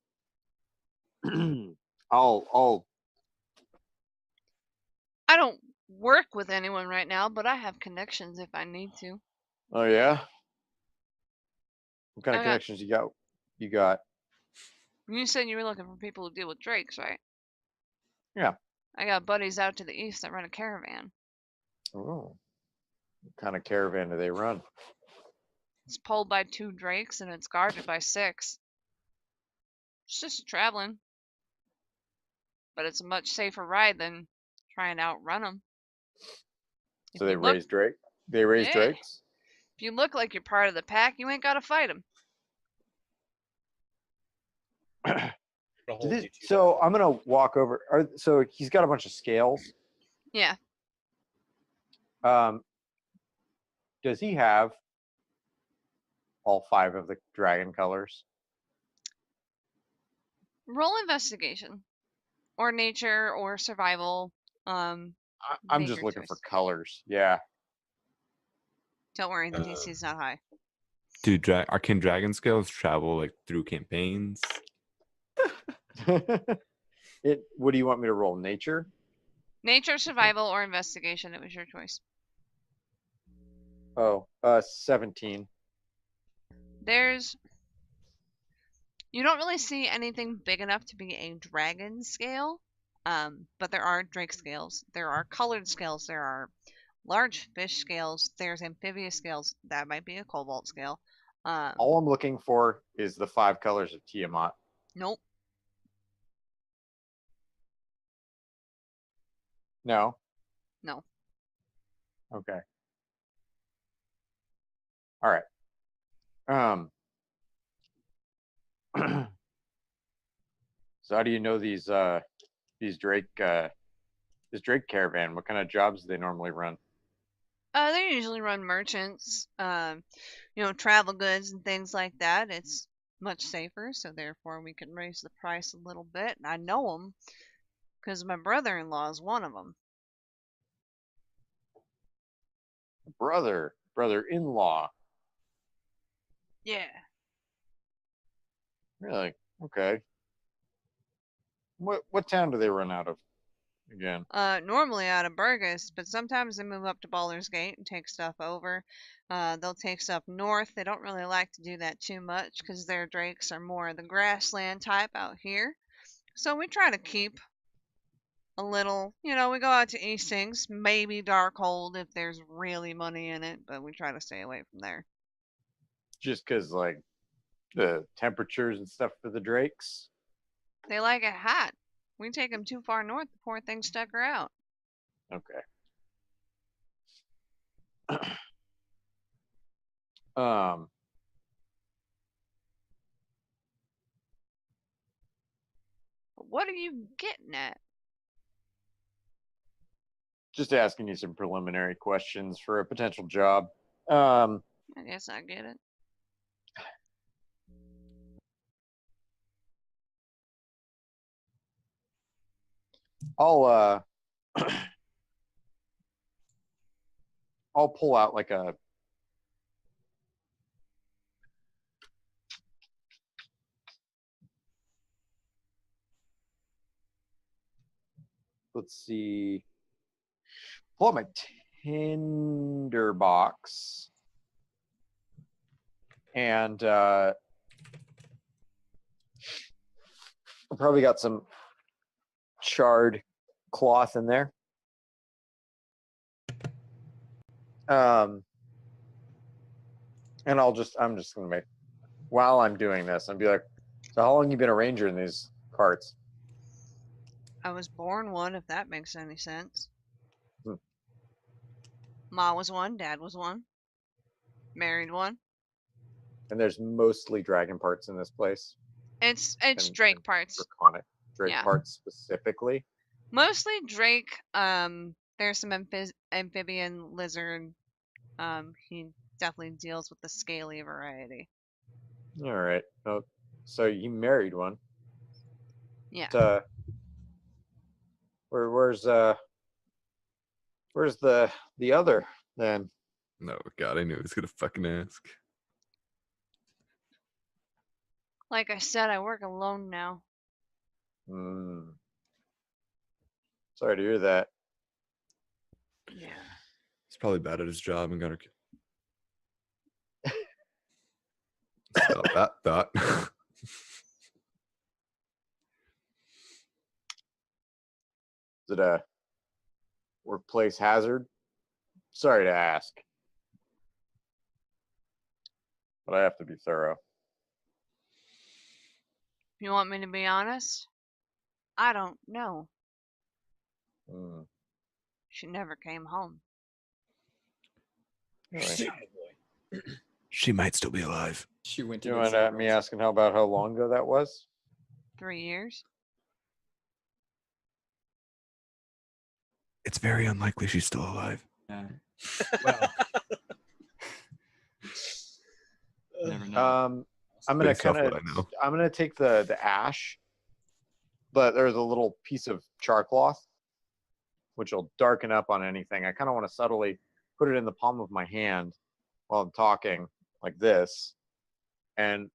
I don't work with anyone right now, but I have connections if I need to. Oh yeah. What kind of I got. connections you got? You got. You said you were looking for people who deal with drakes, right? Yeah. I got buddies out to the east that run a caravan. Oh. What kind of caravan do they run? It's pulled by 2 drakes and it's guarded by 6. It's just traveling, but it's a much safer ride than trying to outrun them. So they raise drake. They raise Yeah. drakes. If you look like you're part of the pack, you ain't gotta fight them. So I'm gonna walk over. So he's got a bunch of scales. Yeah. Does he have all 5 of the dragon colors? Roll investigation, or nature, or survival. I'm Make just your looking choice. for colors. Yeah. Don't worry, the DC's not high. Can dragon scales travel like through campaigns? What do you want me to roll? Nature? Nature, survival, or investigation. It was your choice. Oh, 17. You don't really see anything big enough to be a dragon scale, but there are drake scales. There are colored scales. There are large fish scales. There's amphibious scales. That might be a cobalt scale. All I'm looking for is the 5 colors of Tiamat. Nope. No. No. Okay. All right. So how do you know these Drake this Drake caravan? What kind of jobs do they normally run? They usually run merchants, travel goods and things like that. It's much safer, so therefore we can raise the price a little bit. And I know them because my brother-in-law is one of them. Brother-in-law. Yeah. Really? Okay. What town do they run out of again? Normally out of Beregost, but sometimes they move up to Baldur's Gate and take stuff over. They'll take stuff north. They don't really like to do that too much because their drakes are more the grassland type out here. So we try to keep a little, we go out to Eastings, maybe Darkhold if there's really money in it, but we try to stay away from there. Just because, like, the temperatures and stuff for the drakes? They like it hot. We take them too far north, the poor thing stuck her out. Okay. What are you getting at? Just asking you some preliminary questions for a potential job. I guess I get it. I'll I'll pull out like a let's see. Pull out my tinder box and I probably got some charred cloth in there. And I'm just gonna make, while I'm doing this, I'll be like, so how long you been a ranger in these parts? I was born one, if that makes any sense. Hmm. Ma was one, Dad was one, married one. And there's mostly dragon parts in this place. It's and Drake parts. Draconic Drake Yeah. parts specifically. Mostly Drake. There's some amphibian lizard. He definitely deals with the scaly variety. All right. Oh, so you married one. Yeah. Where's the other then? No, God, I knew he was gonna fucking ask. Like I said, I work alone now. Sorry to hear that. Yeah. He's probably bad at his job and got her. Stop that thought. Is it a workplace hazard? Sorry to ask, but I have to be thorough. You want me to be honest? I don't know. She never came home. Anyway. She might still be alive. She went to Do you get mind me asking how long ago that was? 3 years. It's very unlikely she's still alive. Yeah. Well, Never know. I'm gonna Based off kind of what I know. I'm gonna take the ash, but there's a little piece of char cloth which will darken up on anything. I kind of want to subtly put it in the palm of my hand while I'm talking like this, and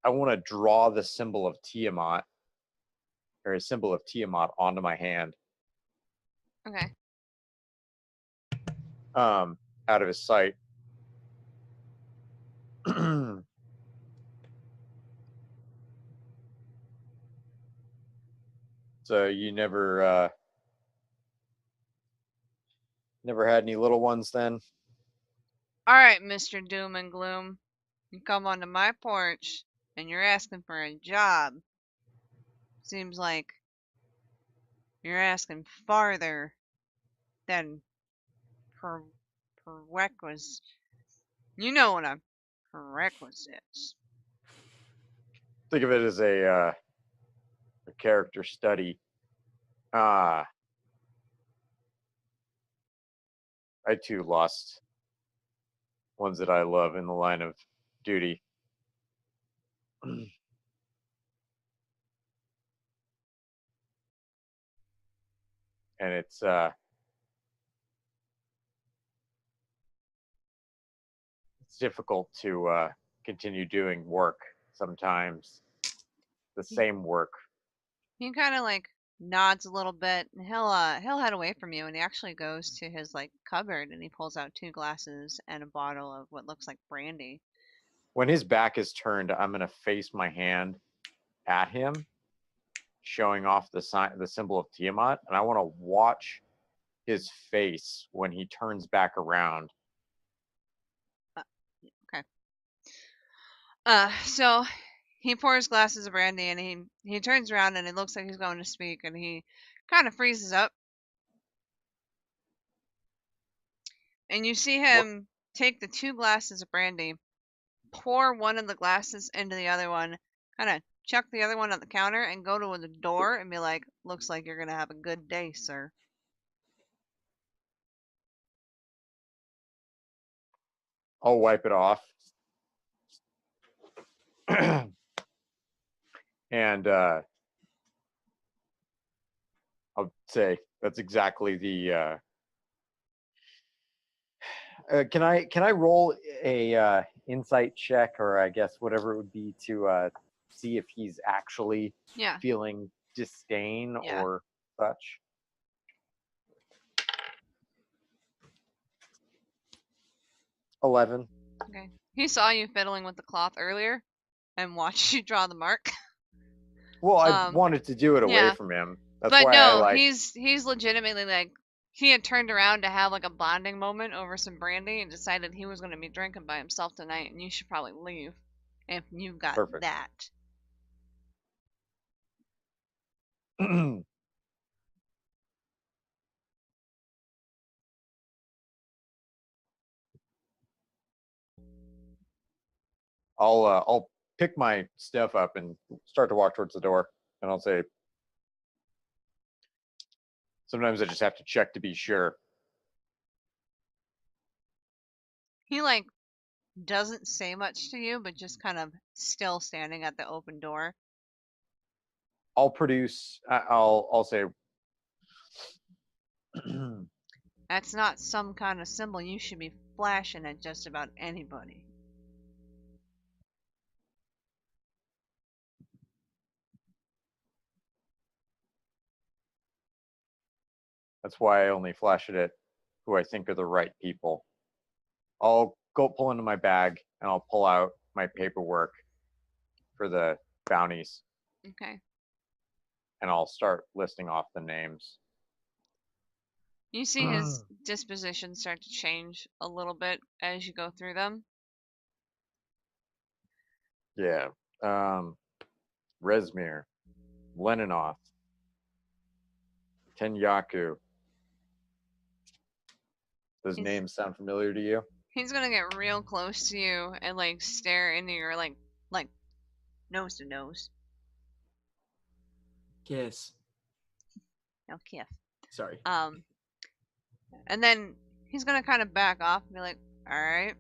I want to draw the symbol of Tiamat, or a symbol of Tiamat, onto my hand. Okay. Out of his sight. So you never had any little ones then? All right, Mr. Doom and Gloom. You come onto my porch and you're asking for a job. Seems like you're asking farther than prerequisites. You know what a prerequisites. Think of it as a character study. I too lost ones that I love in the line of duty. And it's difficult to continue doing work sometimes, the same work. He kind of like nods a little bit, and he'll head away from you, and he actually goes to his like cupboard, and he pulls out 2 glasses and a bottle of what looks like brandy. When his back is turned, I'm gonna face my hand at him, showing off the symbol of Tiamat, and I want to watch his face when he turns back around. Okay. So he pours glasses of brandy, and he turns around, and it looks like he's going to speak, and he kind of freezes up. And you see him take the 2 glasses of brandy, pour one of the glasses into the other one, kind of chuck the other one on the counter, and go to the door and be like, "Looks like you're gonna have a good day, sir." I'll wipe it off. And I'll say that's exactly the. Can I roll a insight check, or I guess whatever it would be, to see if he's actually Yeah. feeling disdain Yeah. or such? $11. Okay. He saw you fiddling with the cloth earlier and watched you draw the mark. Well, I wanted to do it away yeah. from him. That's But why no, I he's legitimately like, he had turned around to have like a bonding moment over some brandy and decided he was going to be drinking by himself tonight, and you should probably leave if you got Perfect. that. I'll pick my stuff up and start to walk towards the door, and I'll say, sometimes I just have to check to be sure. He like doesn't say much to you, but just kind of still standing at the open door. I'll produce. I'll say. That's not some kind of symbol you should be flashing at just about anybody. That's why I only flash it at who I think are the right people. I'll go pull into my bag and I'll pull out my paperwork for the bounties, Okay. and I'll start listing off the names. You see his disposition start to change a little bit as you go through them. Yeah. Rezmir, Leninov, Tenyaku. Those He's- names sound familiar to you? He's gonna get real close to you and like stare into your like nose to nose. Kiss. No kiss. Sorry. And then he's gonna kind of back off and be like, "All right,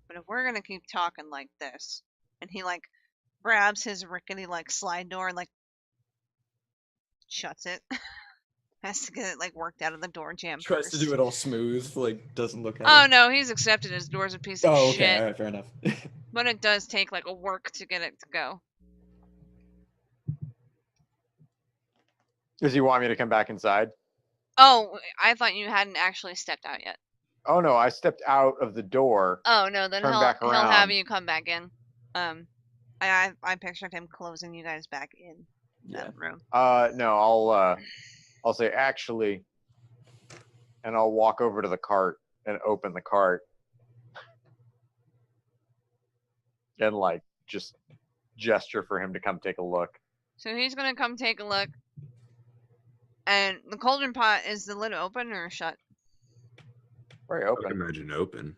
but if we're gonna keep talking like this," and he like grabs his rickety like slide door and like shuts it. Has to get it like worked out of the door jam Tries first. to do it all smooth, like doesn't look at Oh it. no, he's accepted his door's a piece of Oh, okay, shit. alright, fair enough. But it does take like a work to get it to go. Does he want me to come back inside? Oh, I thought you hadn't actually stepped out yet. Oh no, I stepped out of the door. Oh no, then Turn back he'll have around. you come back in. I pictured him closing you guys back in Yeah. that room. No, I'll say actually, and I'll walk over to the cart and open the cart and like just gesture for him to come take a look. So he's gonna come take a look. And the cauldron pot, is the lid open or shut? Very I would open. imagine open.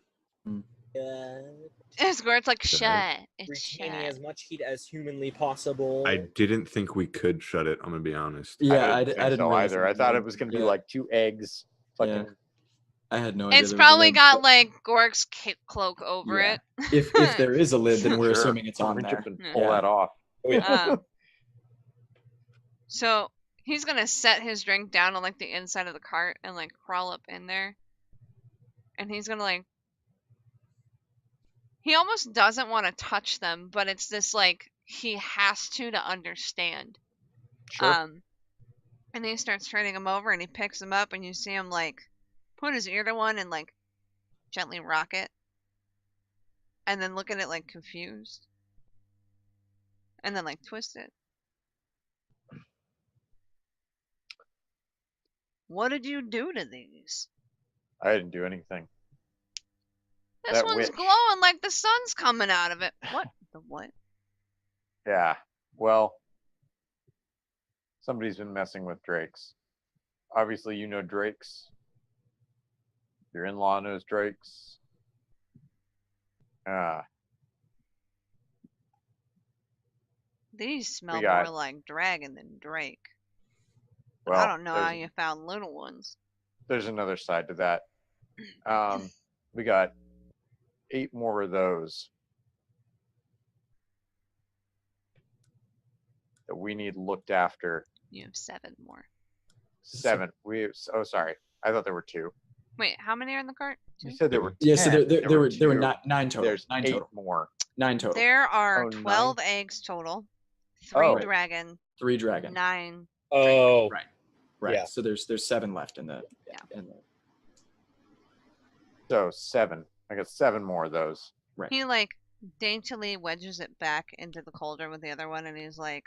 It's where it's like Shut. shut. It's Retaining shut. as much heat as humanly possible. I didn't think we could shut it. I'm gonna be honest. Yeah, I I didn't think so realize either. I that thought either. it was going to be Yeah. like 2 eggs. Fucking. Yeah. I had no idea. It's there was a probably lid, got but like Gork's cloak over Yeah. it. if there is a lid, then we're Sure, assuming it's I'll on reach there. up and Yeah. pull that off. Oh, yeah. So he's gonna set his drink down on like the inside of the cart and like crawl up in there. And he's gonna like, he almost doesn't want to touch them, but it's this like he has to understand. Sure. And he starts turning them over and he picks them up and you see him like put his ear to one and like gently rock it. And then look at it like confused. And then like twist it. What did you do to these? I didn't do anything. This That one's witch. glowing like the sun's coming out of it. What? The what? Yeah. Well, somebody's been messing with Drake's. Obviously, you know Drake's. Your in-law knows Drake's. These smell got- more like dragon than Drake. Well, I don't know how there's- you found little ones. There's another side to that. We got 8 more of those that we need looked after. You have 7 more. 7. Oh, sorry. I thought there were 2. Wait, how many are in the cart? You 2? said there were 10. Yeah, so there were 2. nine total. There's Nine 8 total. more. 9 total. There are Oh, 12 eggs total. 3 Oh. dragon, 3 dragon. 9. Oh, Right. Yeah. So there's 7 left in the. Yeah. So 7. I got 7 more of those. Right. He like daintily wedges it back into the cauldron with the other one, and he's like,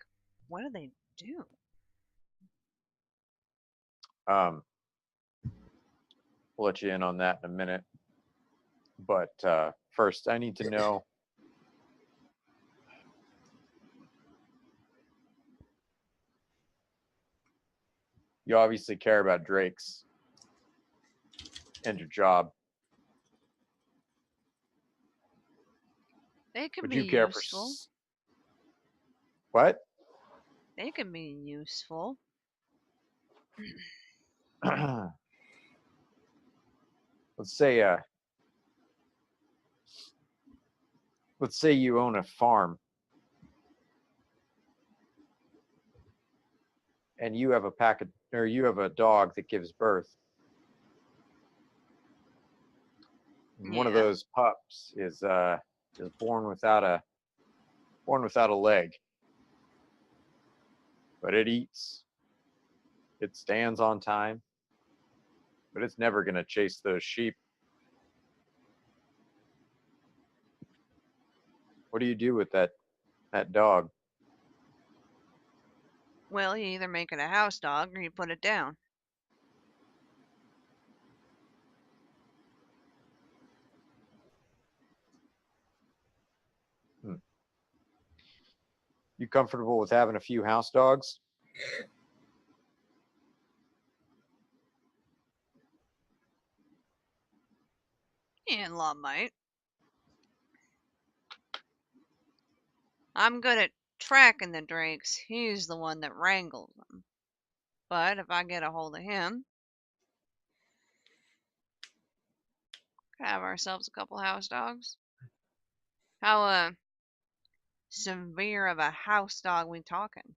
"What do they do?" We'll let you in on that in a minute. But first, I need to know. You obviously care about drakes and your job. They can Would be you care useful. What? They can be useful. Let's say you own a farm and you have a dog that gives birth. And one of Yeah. those pups is born without a leg. But it eats. It stands on time. But it's never going to chase those sheep. What do you do with that dog? Well, you either make it a house dog or you put it down. You comfortable with having a few house dogs? In-law might. I'm good at tracking the drakes. He's the one that wrangles them. But if I get a hold of him, could have ourselves a couple house dogs. How severe of a house dog we talking?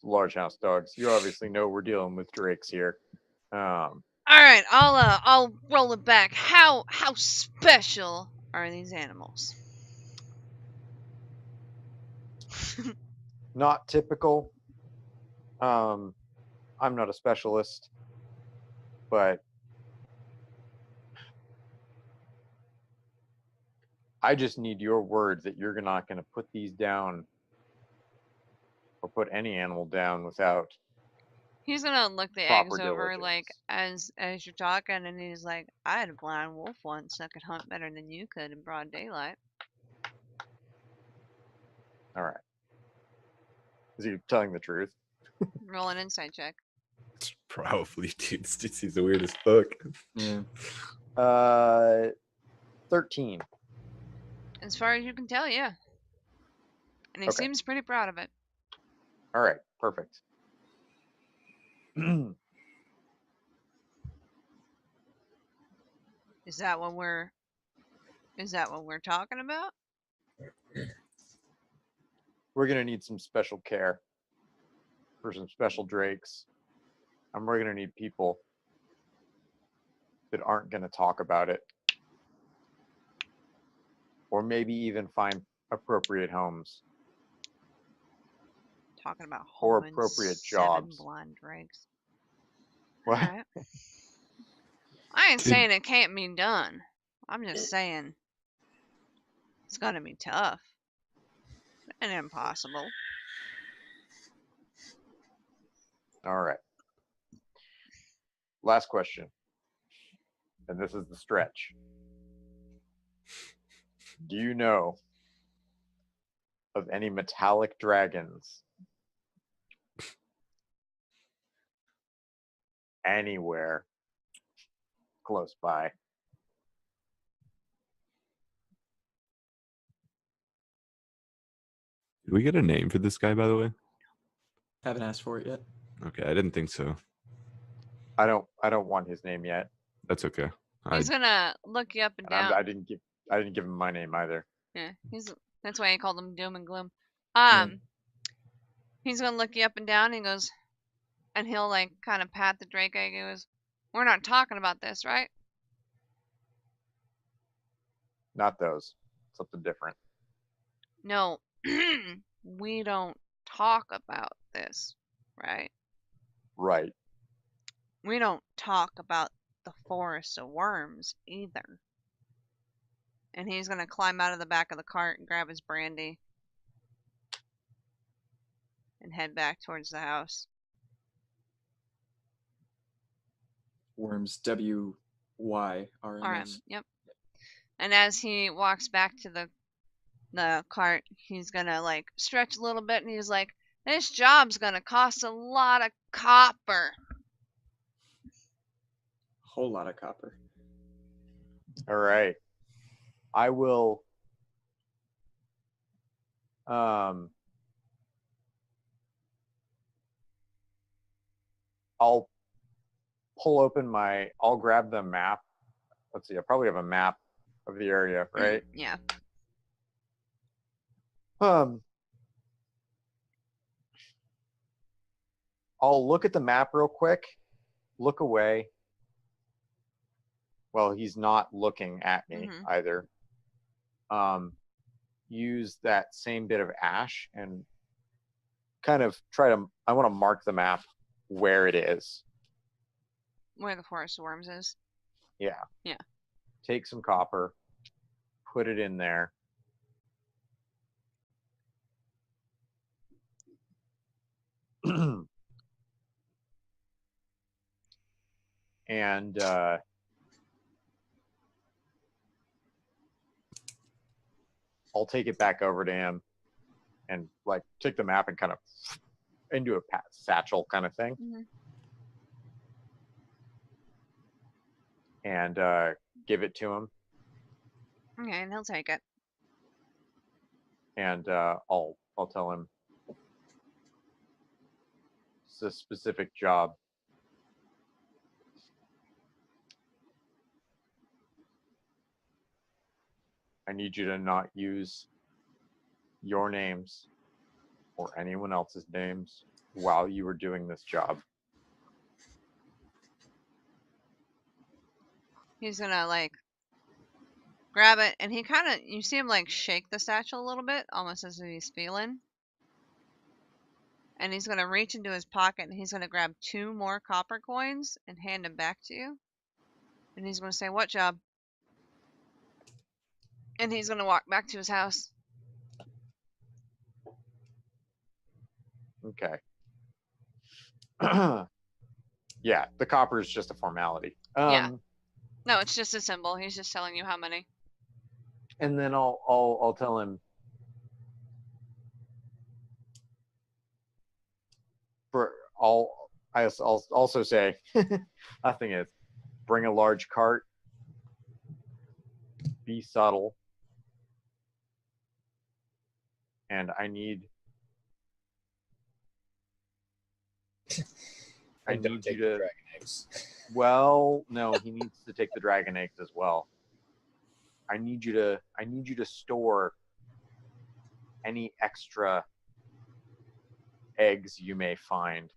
Large house dogs. You obviously know we're dealing with drakes here. All right, I'll roll it back. How special are these animals? Not typical. I'm not a specialist, but I just need your word that you're not going to put these down or put any animal down without He's gonna look the proper eggs over diligence. like as you're talking, and he's like, "I had a blind wolf once that could hunt better than you could in broad daylight." All right. Is he telling the truth? Roll an insight check. Probably, dude. He's the weirdest fuck. Yeah. 13. As far as you can tell, yeah. And he Okay. seems pretty proud of it. All right. Perfect. Is that what we're talking about? We're going to need some special care for some special drakes. And we're going to need people that aren't going to talk about it. Or maybe even find appropriate homes. Talking about Or homing appropriate 7 jobs. blind drakes. What? Alright. I ain't saying it can't be done. I'm just saying it's gonna be tough and impossible. All right. Last question. And this is the stretch. Do you know of any metallic dragons anywhere close by? Did we get a name for this guy, by the way? Haven't asked for it yet. Okay, I didn't think so. I don't want his name yet. That's okay. He's gonna look you up and down. I didn't give him my name either. Yeah, that's why I called him Doom and Gloom. Yeah. He's gonna look you up and down and he goes, And he'll like kind of pat the drake egg. He goes, "We're not talking about this, right?" Not those. Something different. No, we don't talk about this, right? Right. We don't talk about the forest of worms either. And he's gonna climb out of the back of the cart and grab his brandy and head back towards the house. Worms, WYRMS. Yep. And as he walks back to the cart, he's gonna like stretch a little bit, and he's like, "This job's gonna cost a lot of copper." Whole lot of copper. All right. I will. I'll pull open my. I'll grab the map. Let's see. I probably have a map of the area, right? Yeah. I'll look at the map real quick. Look away. Well, he's not looking at me Mhm. either. Use that same bit of ash and kind of try to. I want to mark the map where it is. Where the forest of worms is. Yeah. Yeah. Take some copper, put it in there. And I'll take it back over to him and like take the map and kind of into a satchel kind of thing. Mhm. And give it to him. Okay, and he'll take it. And I'll tell him it's a specific job. I need you to not use your names or anyone else's names while you were doing this job. He's gonna like grab it, and he kind of, you see him like shake the satchel a little bit, almost as if he's feeling. And he's gonna reach into his pocket, and he's gonna grab 2 more copper coins and hand them back to you. And he's gonna say, "What job?" And he's gonna walk back to his house. Okay. Yeah, the copper is just a formality. Yeah. No, it's just a symbol. He's just telling you how many. And then I'll tell him I'll also say nothing is bring a large cart, be subtle, and I need And don't need take you the to. dragon eggs. Well, no, he needs to take the dragon eggs as well. I need you to store any extra eggs you may find.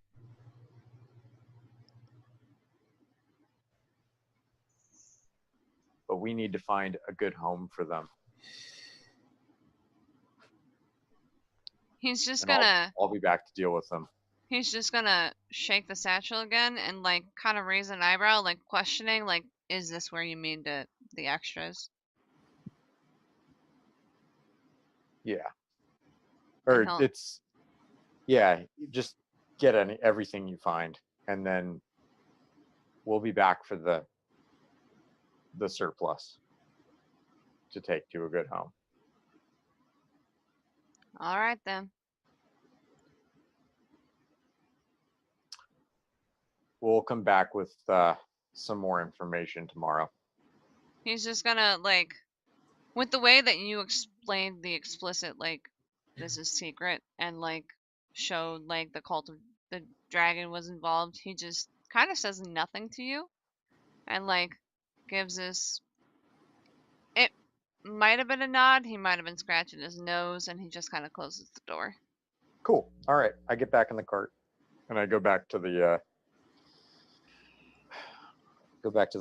But we need to find a good home for them. He's just And gonna I'll be back to deal with them. he's just gonna shake the satchel again and like kind of raise an eyebrow, like questioning, like, "Is this where you mean the extras?" Yeah. And Or he'll, it's yeah, just get everything you find, and then we'll be back for the surplus to take to a good home. "All right then." We'll come back with some more information tomorrow. He's just gonna like, with the way that you explained the explicit, like, this is secret, and like showed like the cult of the dragon was involved, he just kind of says nothing to you and like gives this, it might have been a nod, he might have been scratching his nose, and he just kind of closes the door. Cool. All right. I get back in the cart And I go back to the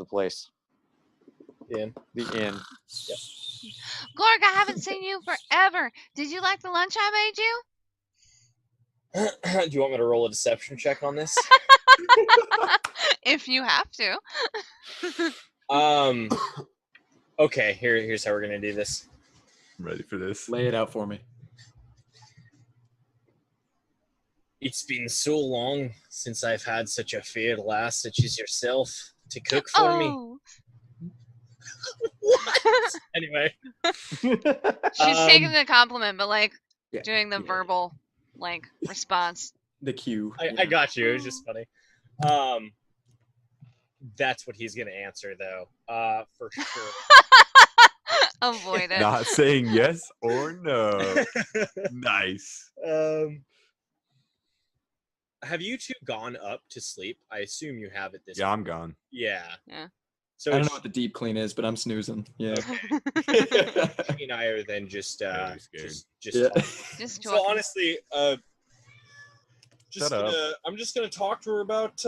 place, Ian. the inn. Gorg, I haven't seen you forever. Did you like the lunch I made you? Do you want me to roll a deception check on this? If you have to. Okay, here's how we're gonna do this. I'm ready for this. Lay it out for me. It's been so long since I've had such a fair lass such as yourself to cook for me. Oh, What? Anyway, she's taking the compliment, but like Yeah, doing the yeah. verbal like response. The cue. I got you. It was just funny. That's what he's gonna answer though, for sure. Avoid it. Not saying yes or no. Nice. Have you two gone up to sleep? I assume you have at this. Yeah, I'm gone. Yeah. Yeah. So I don't know what the deep clean is, but I'm snoozing. Yeah. She and I are then just Very scared. just Yeah. talking. Just So talking. honestly, Shut up. I'm just gonna talk to her about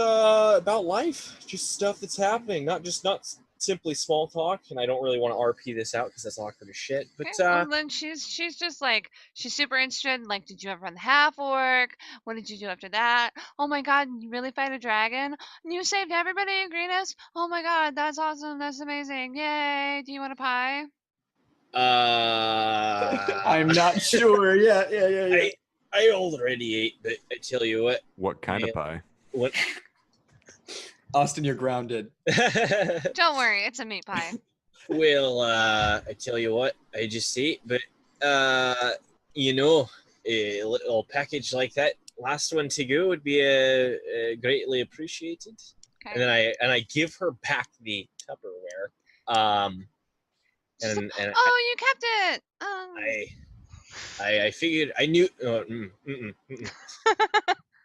life, just stuff that's happening, not simply small talk. And I don't really want to RP this out because that's awkward as shit. But Okay, well, then she's just like she's super interested in like, did you ever run the half orc? What did you do after that? Oh my god, you really fight a dragon? You saved everybody in Greenest? Oh my god, that's awesome, that's amazing. Yay. Do you want a pie? I'm not sure. Yeah. I already ate, but I tell you what. What kind Yeah. of pie? What? Austin, you're grounded. Don't worry, it's a meat pie. Well, I tell you what, I just ate, but a little package like that, last one to go, would be greatly appreciated. Okay. And then I give her back the Tupperware. She's And oh, you kept it. I figured I knew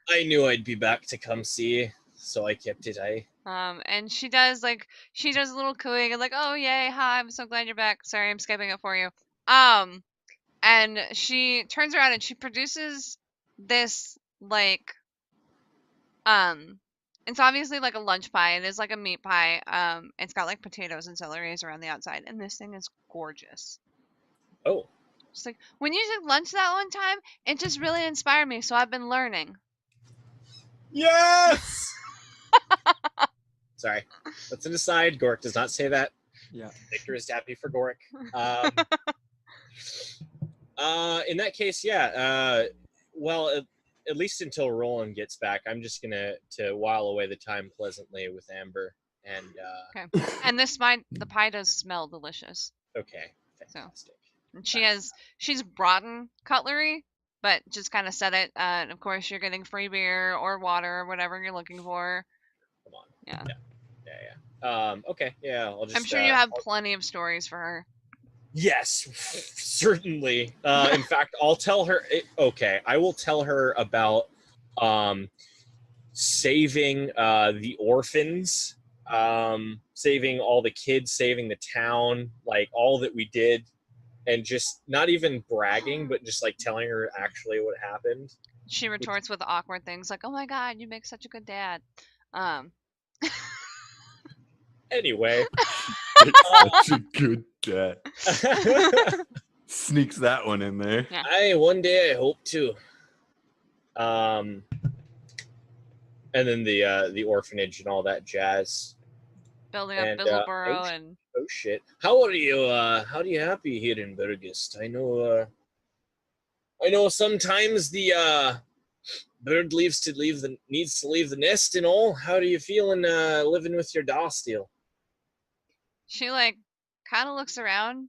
I knew I'd be back to come see, so I kept it. And she does a little cooing and like, oh yay, hi, I'm so glad you're back. Sorry, I'm skipping it for you. And she turns around and she produces this like, it's obviously like a lunch pie. It is like a meat pie. It's got like potatoes and celeries around the outside, and this thing is gorgeous. Oh, Just like when you took lunch that one time, it just really inspired me. So I've been learning. yes. Sorry, that's an aside. Gork does not say that. Yeah. Victor is happy for Gork. In that case, yeah. Well, at least until Roland gets back, I'm just gonna while away the time pleasantly with Amber. And Okay. And the pie does smell delicious. okay, fantastic. And she's brought in cutlery, but just kind of set it. And of course, you're getting free beer or water or whatever you're looking for. Come on. Yeah. Okay. Yeah. I'll just. I'm sure you have plenty of stories for her. Yes, certainly. In fact, I'll tell her. Okay, I will tell her about saving the orphans, saving all the kids, saving the town, like all that we did, and just not even bragging, but just like telling her actually what happened. She retorts with awkward things like, "Oh my god, you make such a good dad." Anyway, Such a good dad. Sneaks that one in there. one day I hope to. And then the orphanage and all that jazz. Building up And, Bizzleboro and Oh shit! How are you? How do you happy here in Beregost? I know sometimes the bird needs to leave the nest and all. How do you feeling living with your doll still? she like kind of looks around.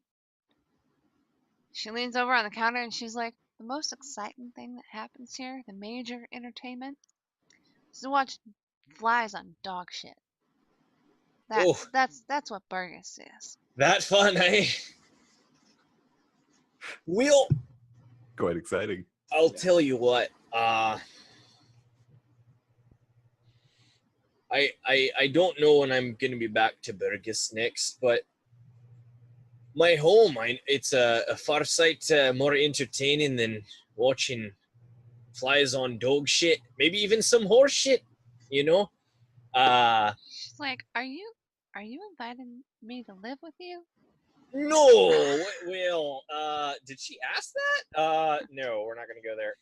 She leans over on the counter and she's like, "The most exciting thing that happens here, the major entertainment, is to watch flies on dog shit. That's what Burgess is." That fun, eh? We'll. Quite exciting. I'll tell you what. I don't know when I'm gonna be back to Burgess next, but my home, it's a far sight more entertaining than watching flies on dog shit, maybe even some horse shit, you know? She's like, are you inviting me to live with you? No, well, did she ask that? No, we're not gonna go there.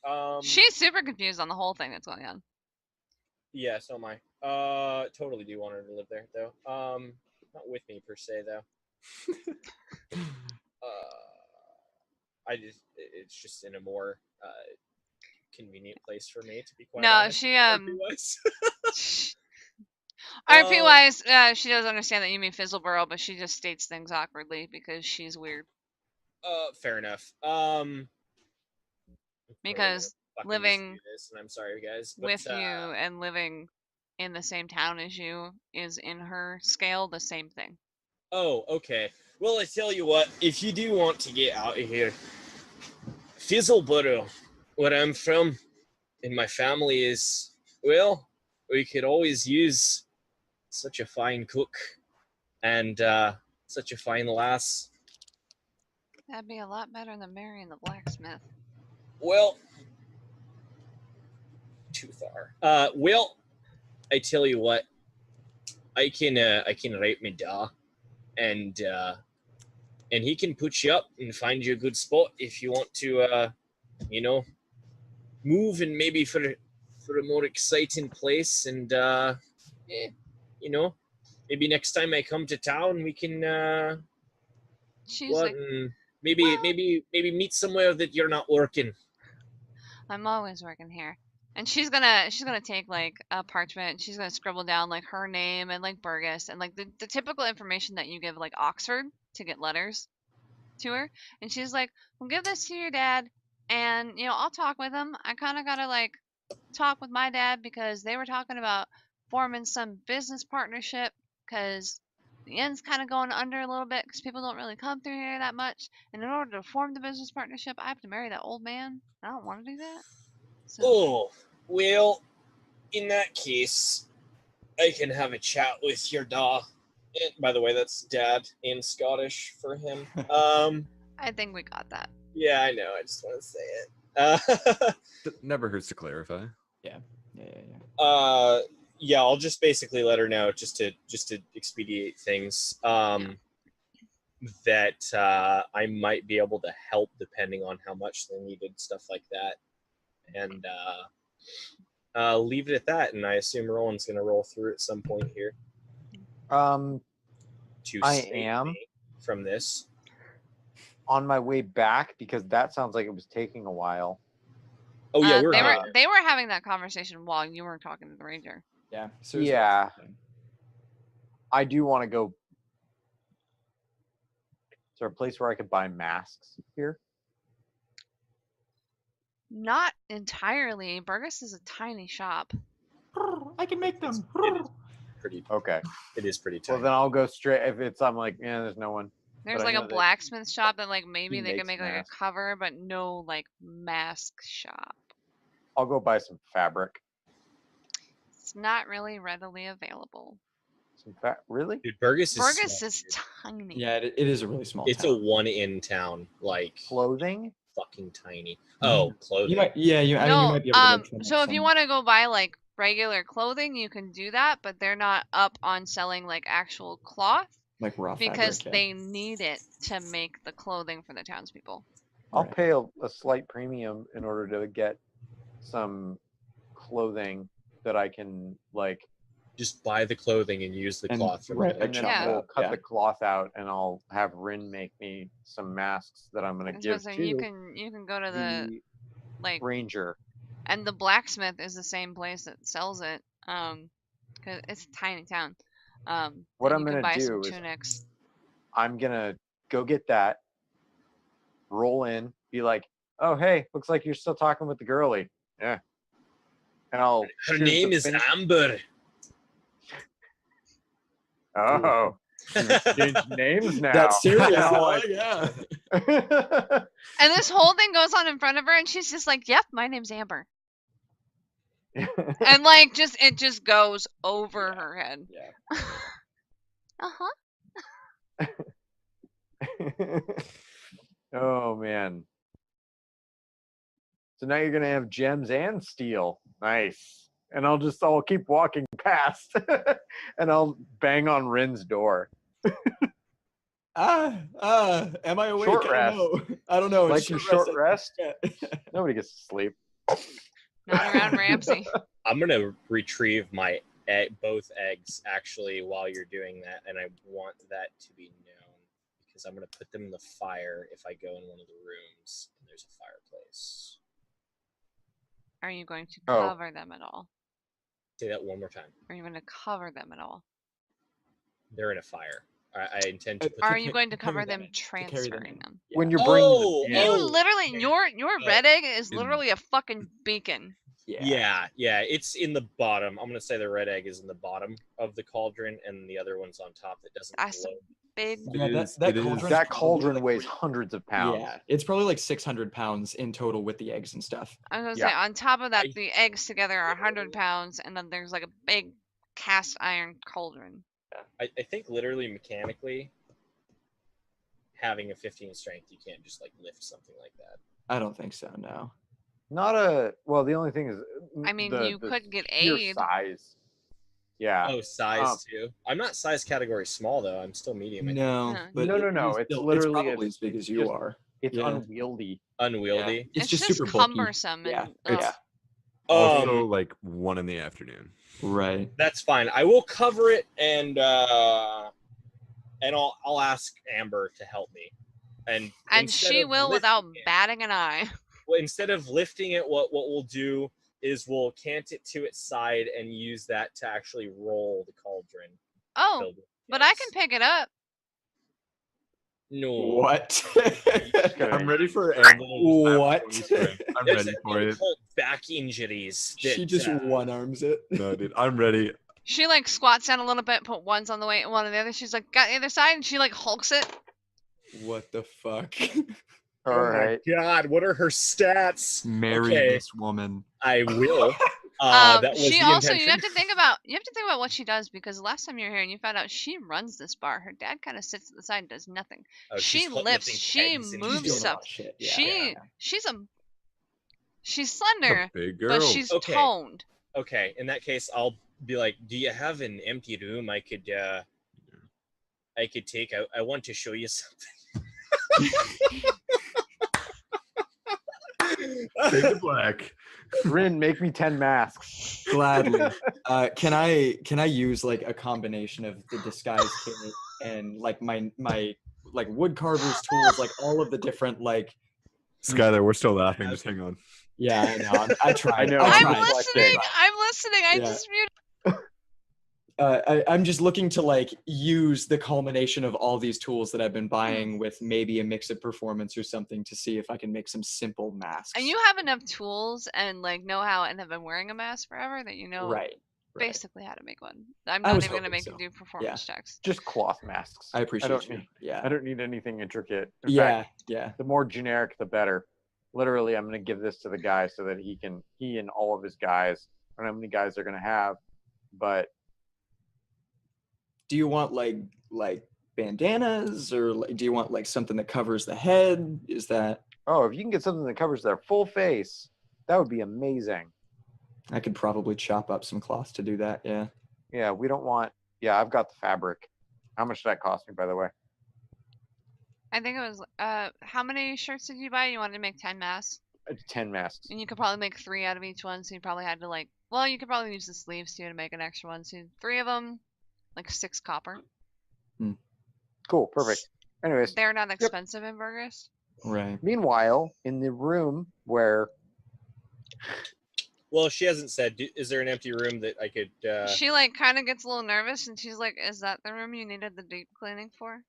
She's super confused on the whole thing that's going on. Yeah, so am I. Totally do want her to live there, though. Not with me per se, though. It's just in a more convenient place for me, to be quite No, honest. she RP-wise. RP wise, she does understand that you mean Fizzleboro, but she just states things awkwardly because she's weird. Fair enough. Because living this, and I'm sorry, guys, but, with you and living in the same town as you is in her scale the same thing. Oh, okay. Well, I tell you what, if you do want to get out of here, Fizzleboro, where I'm from, and my family is, well, we could always use such a fine cook and such a fine lass. That'd be a lot better than marrying the blacksmith. Well, too far. Well, I tell you what, I can write me da, and he can put you up and find you a good spot if you want to, you know, move and maybe for a more exciting place, and you know, maybe next time I come to town we can She's go out like, and maybe meet somewhere that you're not working. I'm always working here. And she's gonna take like a parchment and she's gonna scribble down like her name and like Beregost and like the typical information that you give like Oxford to get letters to her. And she's like, well, give this to your dad and you know, I'll talk with him. I kinda gotta like talk with my dad because they were talking about forming some business partnership because the end's kind of going under a little bit because people don't really come through here that much. And in order to form the business partnership, I have to marry that old man. I don't want to do that. So, Oh, well, in that case, I can have a chat with your da. And, by the way, that's dad in Scottish for him. I think we got that. Yeah, I know. I just want to say it. Never hurts to clarify. Yeah. Yeah, I'll just basically let her know just to expedite things. That I might be able to help depending on how much they needed, stuff like that, and leave it at that. And I assume Roland's going to roll through at some point here. To I save am me from this. on my way back because that sounds like it was taking a while. Oh yeah, they were having that conversation while you were talking to the ranger. Yeah. Yeah. I do want to go. Is there a place where I could buy masks here? Not entirely. Burgess is a tiny shop. I can make them. Pretty. Okay. It is pretty tiny. Well, then I'll go straight. If it's, I'm like, yeah, there's no one. There's But I like a know that blacksmith shop that like maybe he they can makes make like a masks. cover, but no like mask shop. I'll go buy some fabric. It's not really readily available. Really? Dude, Burgess is tiny. Yeah, it is a really small It's town. a one in town, like Clothing? fucking tiny. Oh, clothing. You might, yeah, you. I mean, you might be able to. Make So if you some- want to go buy like regular clothing, you can do that, but they're not up on selling like actual cloth like raw because fabric, yeah. they need it to make the clothing for the townspeople. I'll Right. pay a slight premium in order to get some clothing that I can like. Just buy the clothing and use the And- cloth from right, it. And then Yeah. we'll cut Yeah. the cloth out, and I'll have Rin make me some masks that I'm gonna I was give gonna say, to you can go to the like ranger. and the blacksmith is the same place that sells it. Cause it's a tiny town. What and I'm you can gonna buy do some is tunics. I'm gonna go get that, roll in, be like, "Oh, hey, looks like you're still talking with the girlie." Yeah, and I'll. Her shoot him name some is fin- Amber. Oh, change names now. That's serious. Now Oh, I- yeah. And this whole thing goes on in front of her, and she's just like, "Yep, my name's Amber," and like it just goes over her head. Yeah. Oh man. So now you're gonna have gems and steel. Nice. And I'll keep walking past, and I'll bang on Rin's door. Am I awake? Short I rest. don't know. I don't know. Like It's your short I rest? can't. Nobody gets to sleep. Not around Ramsey. I'm gonna retrieve my both eggs actually while you're doing that, and I want that to be known because I'm gonna put them in the fire if I go in one of the rooms and there's a fireplace. Are you going to Oh. cover them at all? Say that one more time. Are you going to cover them at all? They're in a fire. I intend to put Are them you in. going to carry cover them them in, to carry them transferring in. them? Yeah. When you're bringing Oh, them You in. oh, literally, okay. your red egg is in- literally a fucking beacon. Yeah, it's in the bottom. I'm gonna say the red egg is in the bottom of the cauldron, and the other one's on top that doesn't That's glow. big. Yeah, It that, is- that it is- cauldron's That probably cauldron like weighs three- hundreds of pounds. Yeah, it's probably like 600 pounds in total with the eggs and stuff. I was gonna Yeah. say on top of that, I- the eggs together are 100 pounds, and then there's like a big cast iron cauldron. I think literally mechanically, having a 15 strength, you can't just like lift something like that. I don't think so. No. Well, the only thing is, I mean, the you could get sheer aid. size. Yeah. Oh, size too. I'm not size category small though. I'm still medium. I think. No. No. But No, it no. is It's still- literally probably it's as big as you just- are. It's Yeah. unwieldy. Unwieldy. It's just super bulky. cumbersome. Yeah. And, It's ugh. also Um, like 1 in the afternoon. Right. that's fine. I will cover it, and I'll ask Amber to help me. And instead she of will lifting without it- batting an eye. well, instead of lifting it, what we'll do is we'll cant it to its side and use that to actually roll the cauldron. Oh, filled with but I eggs. can pick it up. No. What? I'm ready for Amber. What? I'm There's ready for it. occult back injuries. She that, just one arms it. No, dude, I'm ready. She like squats down a little bit, put ones on the way, one on the other. She's like, got the other side, and she like hulks it. What the fuck? All Oh right. my god, what are her stats? Marry Okay. this woman. I will. That was She the also intention. you have to think about what she does, because last time you were here and you found out she runs this bar. Her dad kind of sits at the side and does nothing. Oh, she she's lifts, lifting she pegs and moves She's doing a stuff. lot of shit. Yeah. She's A slender, big girl. but she's Okay. toned. Okay, in that case, I'll be like, "Do you have an empty room I could take? I want to show you something." Fade to black. Rin, make me 10 masks. Gladly. Can I use like a combination of the disguise kit and like my like wood carver's tools, like all of the different like. Skylar, we're still laughing. Just hang on. Yeah, I know. I tried. I know. I I'm tried. listening. I'm listening. I Yeah. just muted. I'm just looking to like use the culmination of all these tools that I've been buying with maybe a mix of performance or something to see if I can make some simple masks. And you have enough tools and like know-how and have been wearing a mask forever that you know right. basically how to make one. I'm I not was even gonna hoping make so. you do performance checks. Just cloth masks. I appreciate don't you. need- Yeah. I don't need anything intricate. In Yeah. fact, Yeah. the more generic, the better. Literally, I'm going to give this to the guy so that he and all of his guys, I don't know how many guys they're going to have, but Do you want like bandanas or like, do you want like something that covers the head? Is that if you can get something that covers their full face, that would be amazing. I could probably chop up some cloth to do that. Yeah. Yeah, we don't want, I've got the fabric. How much did that cost me, by the way? I think it was how many shirts did you buy? You wanted to make 10 masks? 10 masks. And you could probably make 3 out of each one, so you probably had to like you could probably use the sleeves too to make an extra one. So 3 of them, like 6 copper. Cool, perfect. Anyways, They're not expensive in Beregost. Right. meanwhile, in the room where Well, she hasn't said. Is there an empty room that I could? She like kind of gets a little nervous and she's like, "Is that the room you needed the deep cleaning for?"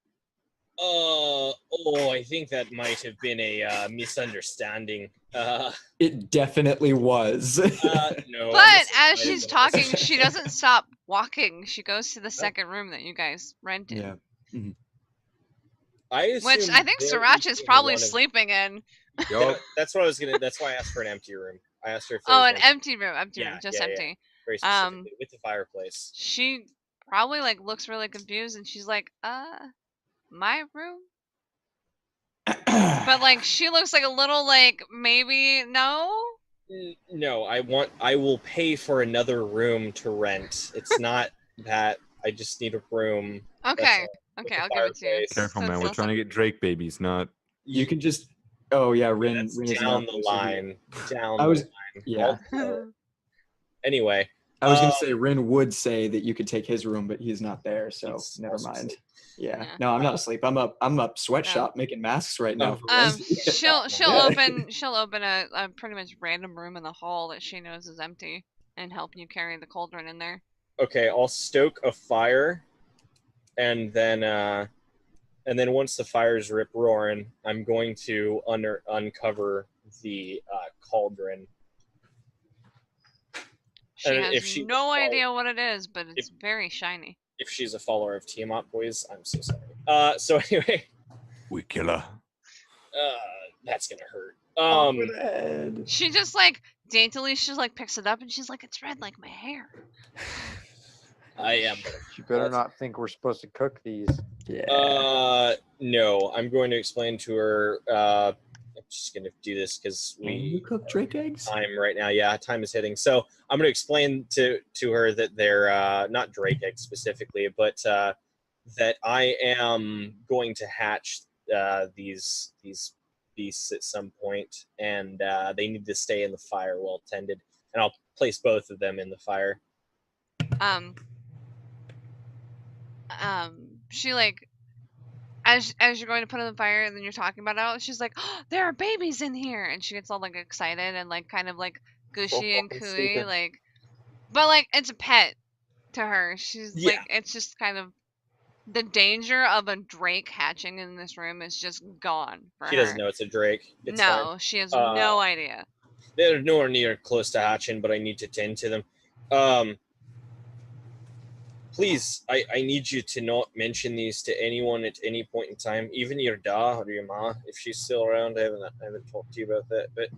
I think that might have been a misunderstanding. It definitely was. No. But as she's talking, she doesn't stop walking. She goes to the second room that you guys rented. Yeah. Which I think Sriracha's probably sleeping in. Yup. That's what I was gonna. That's why I asked for an empty room. I asked her if there Oh, was an one empty room, Yeah, just yeah, yeah. empty. very specifically with the fireplace. She probably like looks really confused and she's like, my room? But like she looks like a little like maybe no. No, I will pay for another room to rent. It's not that. I just need a room. Okay, with okay, a I'll give it to you. fireplace. Careful, That's man. We're trying to get Drake babies, not. You can just. Oh yeah, Rin. That's Rin is down not the close to here. line. Down I was. the line. Yeah. Anyway, I was gonna say Rin would say that you could take his room, but he's not there, so He's never also mind. asleep. Yeah. Yeah. No, I'm not asleep. I'm up sweatshop making masks right now. For she'll Yeah. open a pretty much random room in the hall that she knows is empty and help you carry the cauldron in there. Okay, I'll stoke a fire, and then once the fire's rip roaring, I'm going to uncover the cauldron. She And has if she- no idea what it is, but it's very shiny. If she's a follower of Tiamat Boys, I'm so sorry. So anyway, We kill her. that's gonna hurt. She just like daintily, she like picks it up and she's like, "It's red like my hair." I am. You better not think we're supposed to cook these. Yeah. No, I'm going to explain to her. I'm just gonna do this because Can you cook Drake eggs? time right now. Yeah, time is hitting. So I'm gonna explain to her that they're not Drake eggs specifically, but that I am going to hatch these beasts at some point, and they need to stay in the fire well tended. And I'll place both of them in the fire. She like as you're going to put it in the fire and then you're talking about it out, she's like, "Oh, there are babies in here," and she gets all like excited and like kind of like gushy and fucking cooey, stupid. like, but like it's a pet to her. She's Yeah. like, it's just kind of the danger of a drake hatching in this room is just gone for She her. doesn't know it's a drake. It's no, fine. she has no idea. They're nowhere near close to hatching, but I need to tend to them. Please, I need you to not mention these to anyone at any point in time, even your da or your ma, if she's still around. I haven't talked to you about that, but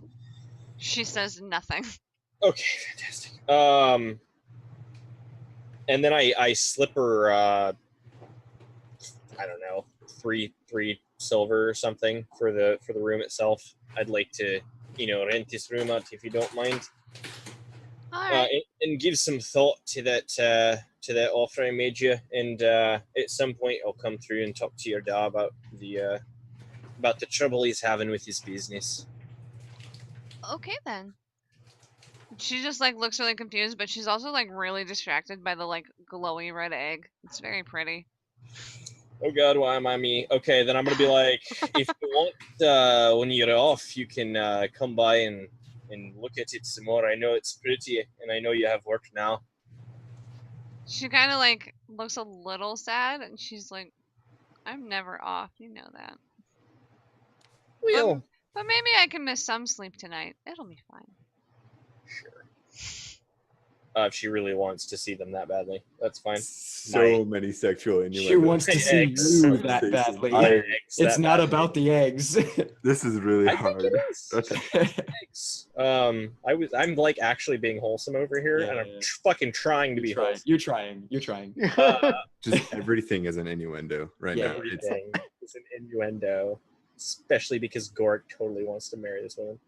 She says nothing. okay, fantastic. And then I slip her, I don't know, three silver or something for the room itself. I'd like to, rent this room out if you don't mind. All right. And give some thought to that offer I made you, and at some point I'll come through and talk to your dad about the trouble he's having with his business. Okay then. She just like looks really confused, but she's also like really distracted by the like glowy red egg. It's very pretty. Oh God, why am I me? Okay, then I'm gonna be like, if you want, when you're off, you can come by and look at it some more. I know it's pretty, and I know you have work now. She kind of like looks a little sad, and she's like, "I'm never off, you know that." Well, But maybe I can miss some sleep tonight. It'll be fine. sure. If she really wants to see them that badly, that's fine. So many sexual innuendos. She wants to see Eggs. you that badly. Eggs It's that not badly. about the eggs. This is really I hard. think it is. Eggs. I'm like actually being wholesome over here, Yeah, and I'm yeah. fucking trying to be wholesome. You're trying. Just everything is an innuendo right Yeah. now. It's, Everything is an innuendo, especially because Gorick totally wants to marry this woman.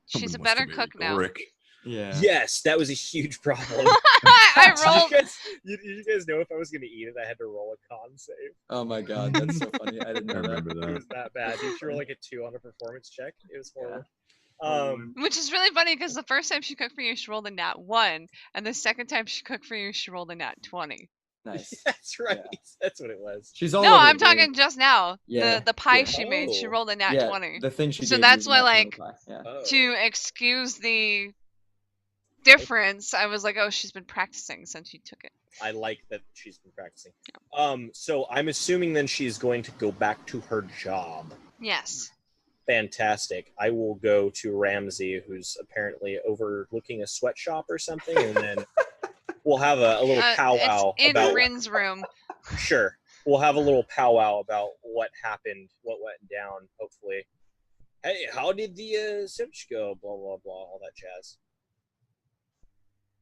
She's a someone wants better to marry cook now. Rick. Yeah. Yes, that was a huge problem. I rolled. Did you guys know if I was going to eat it, I had to roll a con save? Oh my god, that's so funny. I didn't I know that. remember It that. was that bad. You should roll like a 2 on a performance check. It was horrible. Which is really funny because the first time she cooked for you, she rolled a nat 1, and the second time she cooked for you, she rolled a nat 20. Nice. That's right. That's what it was. She's all No, over I'm it, babe. talking just now. Yeah, The pie yeah. she made, she Oh. rolled a nat Yeah, 20. the thing she So gave that's you why, was that like, 25, yeah. Oh. To excuse the difference, I was like, oh, she's been practicing since you took it. I like that she's been practicing. So I'm assuming then she's going to go back to her job. Yes. Fantastic. I will go to Ramsey, who's apparently overlooking a sweatshop or something, and then we'll have a little powwow It's in about. Rin's room. Sure, we'll have a little powwow about what happened, what went down. Hopefully, hey, how did the search go? Blah blah blah, all that jazz.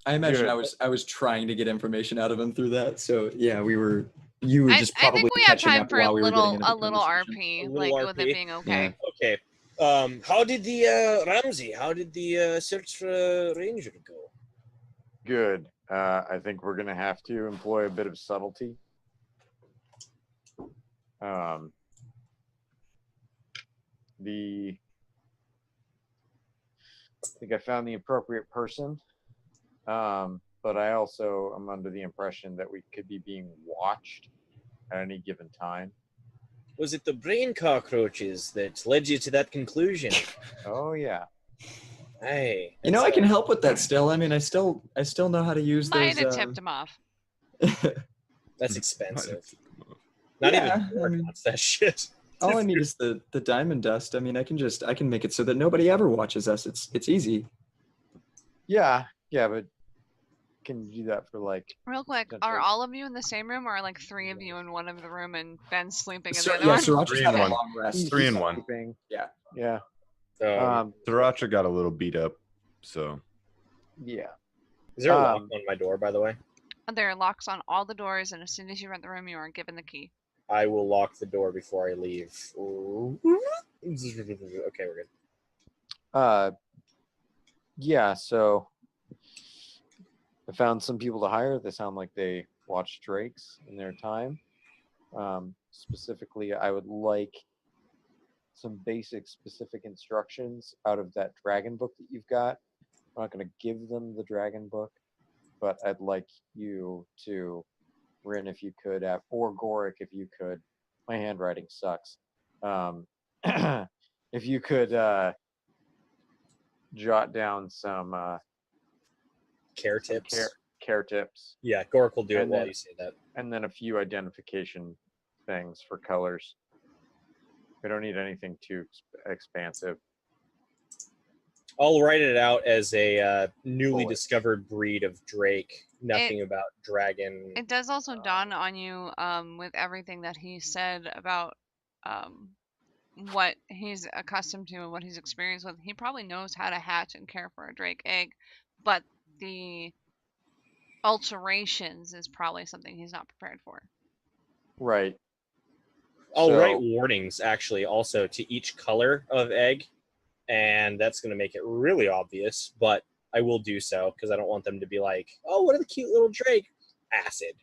I imagine Good. I was trying to get information out of him through that. So yeah, we were you were just I probably think we have catching time up for a while we were getting into the little conversation. RP, A little like with it RP? being okay. Okay. How did the Ramsey? How did the search for Ranger go? Good. I think we're gonna have to employ a bit of subtlety. I think I found the appropriate person, but I also am under the impression that we could be being watched at any given time. Was it the brain cockroaches that led you to that conclusion? Oh yeah. Hey, You know, I can help with that still. I mean, I still know how to use Might those. have tipped him off. That's expensive. Not Yeah, even I Gord mean- wants that shit. All I need is the diamond dust. I mean, I can make it so that nobody ever watches us. It's easy. Yeah, but can you do that for like Real quick, Potentially. are all of you in the same room, or are like 3 of you in one of the room and Ben's sleeping in So, the other yeah, one? Sriracha's 3 had and a 1. long rest. 3 and 1. sleeping? Yeah. Yeah. Sriracha got a little beat up, so Yeah. Is there a lock on my door, by the way? There are locks on all the doors, and as soon as you rent the room, you are given the key. I will lock the door before I leave. Okay, we're good. Yeah, so I found some people to hire. They sound like they watch Drakes in their time. Specifically, I would like some basic specific instructions out of that dragon book that you've got. I'm not going to give them the dragon book, but I'd like you to, Rin, if you could, or Goric, if you could. My handwriting sucks. If you could jot down some Care tips. care tips, Yeah, Gork will do it And while then- you say that. and then a few identification things for colors. We don't need anything too expansive. I'll write it out as a newly Bullets. discovered breed of Drake. Nothing about dragon. It does also dawn on you, with everything that he said about what he's accustomed to and what he's experienced with. He probably knows how to hatch and care for a drake egg, but the alterations is probably something he's not prepared for. Right. I'll So- write warnings actually also to each color of egg, and that's going to make it really obvious. But I will do so because I don't want them to be like, "Oh, what a cute little Drake!" Acid.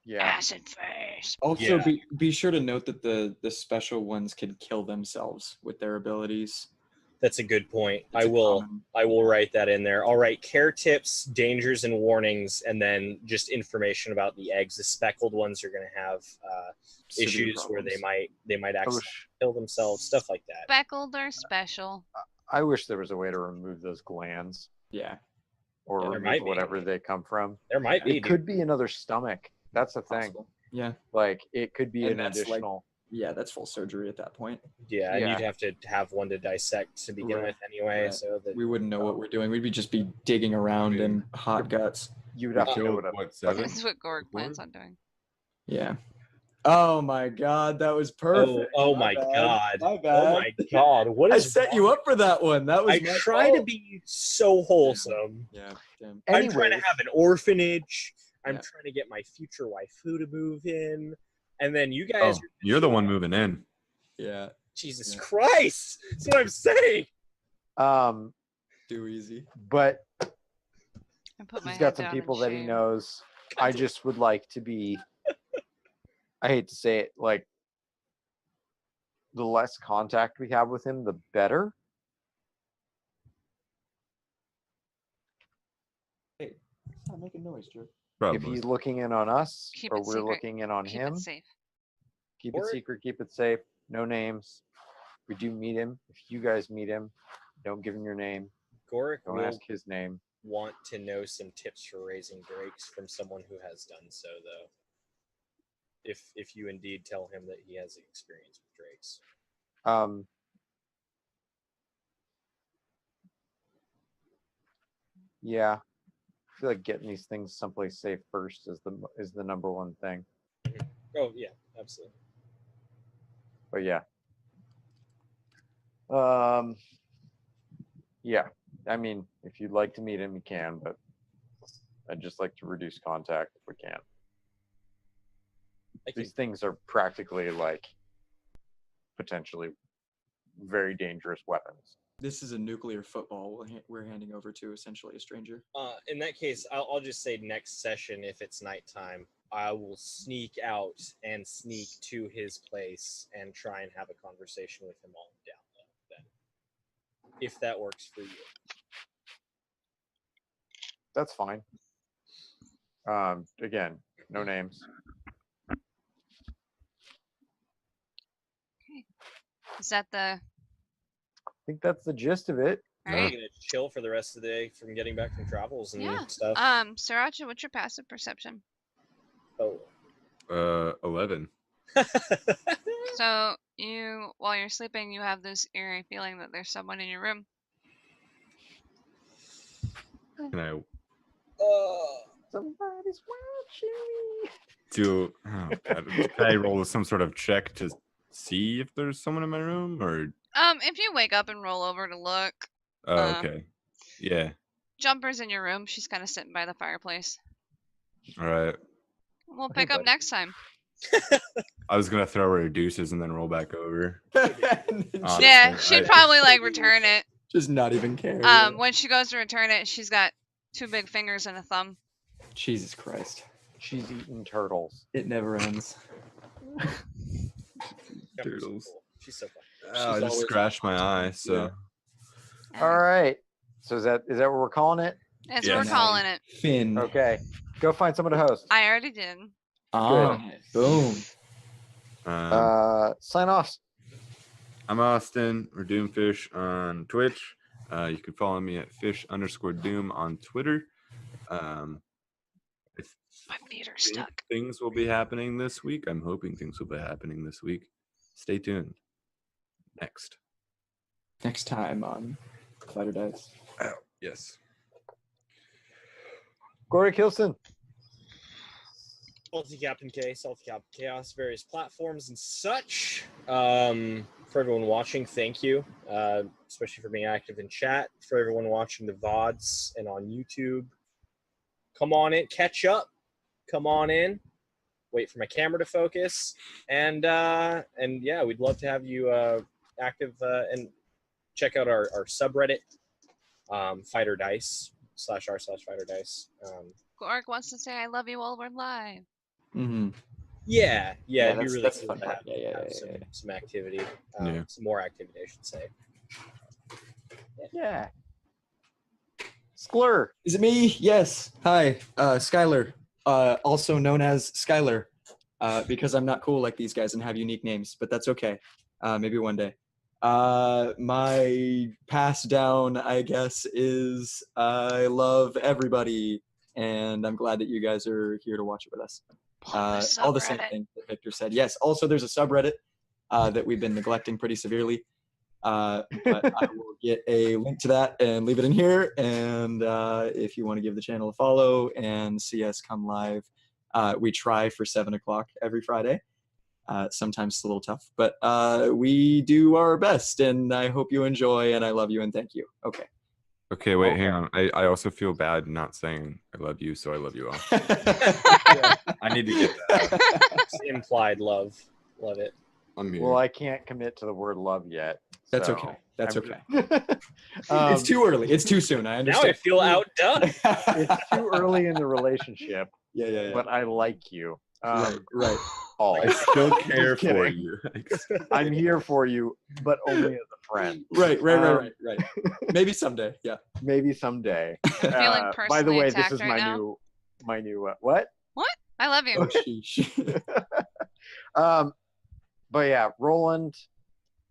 Yeah. Acid face. Also, Yeah. be sure to note that the special ones can kill themselves with their abilities. That's a good point. It's a common- I will write that in there. I'll write care tips, dangers, and warnings, and then just information about the eggs. The speckled ones are going to have severe issues where they problems. might I accidentally wish, kill themselves, stuff like that. Speckled or special. I wish there was a way to remove those glands Yeah. or There remove might be. whatever they come from. There might be. It could be another stomach. That's the thing. Possible. Yeah. Like it could be And an that's like- additional. Yeah, that's full surgery at that point. Yeah, and Yeah. you'd have to have one to dissect to begin Right. with anyway. Right. So that We wouldn't know what we're doing. We'd just be digging around in hot guts. You would we have to know killed, what. what, 7? This is what Gorg plans on doing. Yeah. Oh my god, that was perfect. oh my bad. god. My bad. Oh my god. What I is set you wrong? up for that one. That was I my try to fault. be so wholesome. Yeah. Damn. I'm trying to Anyways, have an orphanage. I'm Yeah. trying to get my future waifu to move in. And then you Oh, guys are you're the one moving in. Yeah. Jesus Yeah. Christ. That's what I'm saying. Too easy. but I put my he's head got some down in people that he shame. knows. I just would like to be. I hate to say it, like the less contact we have with him, the better. Hey, stop making noise, Drew. Probably. If he's looking in on us Keep or it we're secret. looking in on Keep him, it safe. keep it Or- secret, keep it safe. No names. We do meet him. If you guys meet him, don't give him your name. Goric Don't will ask his name. want to know some tips for raising drakes from someone who has done so, though. If you indeed tell him that he has experience with drakes. Yeah, I feel like getting these things someplace safe first is the number one thing. Oh yeah, absolutely. But yeah. Yeah. I mean, if you'd like to meet him, you can, but I'd just like to reduce contact if we can. These things are practically like potentially very dangerous weapons. This is a nuclear football we're handing over to essentially a stranger. In that case, I'll just say next session, if it's nighttime, I will sneak out and sneak to his place and try and have a conversation with him all down low. Then, if that works for you. That's fine. Again, no names. Is that the? I think that's the gist of it. All Are you right. gonna chill for the rest of the day from getting back from travels and Yeah. stuff? Sriracha, what's your passive perception? Oh. 11. So you, while you're sleeping, you have this eerie feeling that there's someone in your room. Can I Somebody's watching me. do? Oh God! Can I roll some sort of check to see if there's someone in my room, or? If you wake up and roll over to look, Oh, okay. Yeah. Jumper's in your room. She's kind of sitting by the fireplace. All right. We'll Hey, pick up buddy. next time. I was gonna throw her deuces and then roll back over. Just- Yeah, I- she'd probably like return it. Just not even care. When she goes to return it, she's got 2 big fingers and a thumb. Jesus Christ. She's eating turtles. It never ends. Jumper's so Turtles. cool. She's so fun. Oh, I She's just always scratched my eye. So All right. So is that what we're calling it? That's Yeah. what we're calling it. Finn. Okay. Go find someone to host. I already did. Boom. Sign off. I'm Austin or Doomfish on Twitch. You can follow me at fish_doom on Twitter. My feet are think stuck. things will be happening this week. I'm hoping things will be happening this week. Stay tuned. Next time on Fighter Dice. Oh, yes. Gorik Hilson. Salty Captain K, Salty Captain Chaos, various platforms and such. For everyone watching, thank you, especially for being active in chat. For everyone watching the VODs and on YouTube, come on in, catch up, come on in. Wait for my camera to focus, and yeah, we'd love to have you active and check out our subreddit, Fighter Dice /r/Fighter Dice. Gork wants to say I love you while we're live. Mm-hmm. Yeah, it'd be that's- really that's cool fun to part. have, Yeah. some activity, Yeah. some more activity, I should say. Yeah. Sklur. Is it me? Yes. Hi, Skylar, also known as Skylar, because I'm not cool like these guys and have unique names, but that's okay. Maybe one day. My pass down, I guess, is I love everybody, and I'm glad that you guys are here to watch it with us. All the same subreddit. things that Victor said. Yes. Also, there's a subreddit that we've been neglecting pretty severely. But I will get a link to that and leave it in here. And if you want to give the channel a follow and see us come live, we try for 7 o'clock every Friday. Sometimes it's a little tough, but we do our best. And I hope you enjoy. And I love you and thank you. Okay. Okay, wait, hang on. I also feel bad not saying I love you, so I love you all. I need to get that. It's implied love. Love it. I'm here. Well, I can't commit to the word love yet. That's so okay. That's I'm okay. It's too early. It's too soon. I Now I understand. feel outdone. It's too early in the relationship, Yeah. but I like you. Right. All. I still care Just for kidding. you. I'm here for you, but only as a friend. Right. Maybe someday. Yeah. Maybe someday. Feeling By the personally way, this attacked is right my now? new what? I love you. Oh, sheesh. But yeah, Roland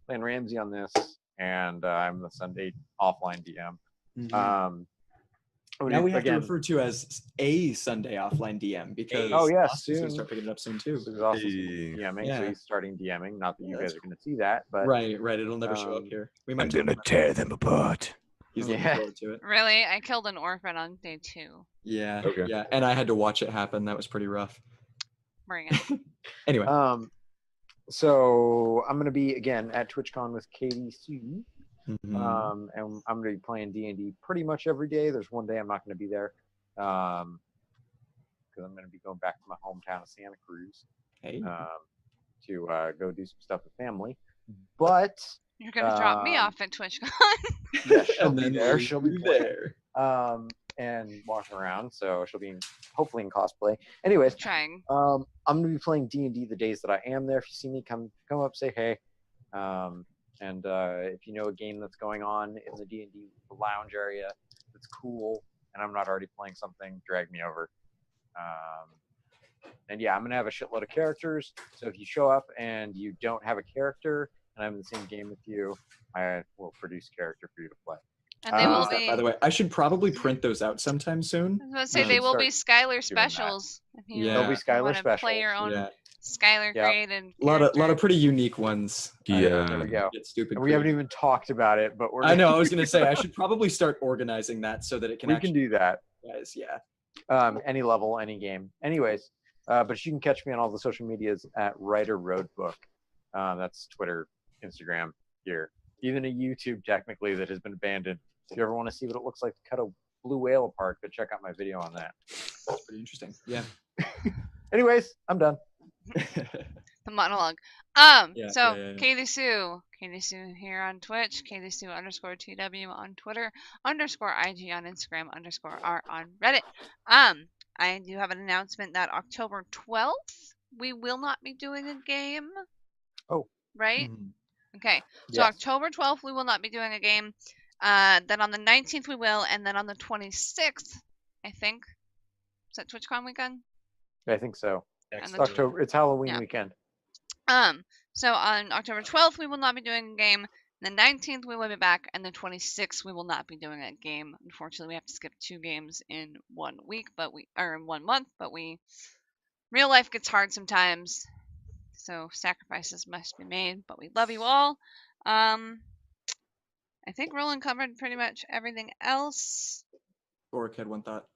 and Ramsey on this, and I'm the Sunday offline DM. Now we have again, to refer to as a Sunday offline DM because Oh, yeah, Austin's gonna soon. start picking it up soon too. This is also Hey. DMing, so Yeah. he's starting DMing. Not that you Yeah, guys that's are going to see that, but Right. It'll never show up here. We might talk about it. tear them apart. He's looking Yeah. forward to it. Really? I killed an orphan on day 2. Yeah. Okay. Yeah. And I had to watch it happen. That was pretty rough. Bring it. Anyway. so I'm going to be again at TwitchCon with KDC. Mhm. And I'm going to be playing D&D pretty much every day. There's one day I'm not going to be there because I'm going to be going back to my hometown of Santa Cruz. Hey. To go do some stuff with family. But You're gonna drop me off at TwitchCon. yeah, she'll And be then there. leave She'll be you playing. there. And walking around. So she'll be hopefully in cosplay. Anyways, Trying. I'm gonna be playing D&D the days that I am there. If you see me, come up, say hey. And if you know a game that's going on in the D&D lounge area that's cool, and I'm not already playing something, drag me over. And yeah, I'm gonna have a shitload of characters. So if you show up and you don't have a character, and I'm in the same game with you, I will produce a character for you to play. And they will Who's that, be. by the way, I should probably print those out sometime soon. I was gonna say should they will start be Skylar that. specials. If you, Yeah. There'll be if you Skylar want to play your specials. own Yeah, Skylar Yep. created a lot of character. pretty unique ones. Yeah. There we go. Get stupid. And we haven't creative. even talked about it, but we're. I know. I was gonna say I should probably start organizing that so that it can. We actually, can do that. Guys, yeah. Any level, any game. Anyways, but you can catch me on all the social medias at Writer Roadbook. That's Twitter, Instagram, here. Even a YouTube, technically, that has been abandoned. If you ever want to see what it looks like to cut a blue whale apart, go check out my video on that. That's pretty interesting. Yeah. Anyways, I'm done. The monologue. Yeah, So yeah. Katie Sue here on Twitch, Katie Sue _TW on Twitter, _IG on Instagram, _R on Reddit. I do have an announcement that October 12th we will not be doing a game. Oh. Right? Mhm. Okay. So Yes. October 12th we will not be doing a game. Then on the 19th we will, and then on the 26th, I think. Is that TwitchCon weekend? I think so. And It's the October. It's Halloween Yeah. weekend. So on October 12th, we will not be doing a game. The 19th, we will be back. And the 26th, we will not be doing a game. Unfortunately, we have to skip 2 games in 1 week, in 1 month, but real life gets hard sometimes. So sacrifices must be made, but we love you all. I think Roland covered pretty much everything else. Oric had one thought.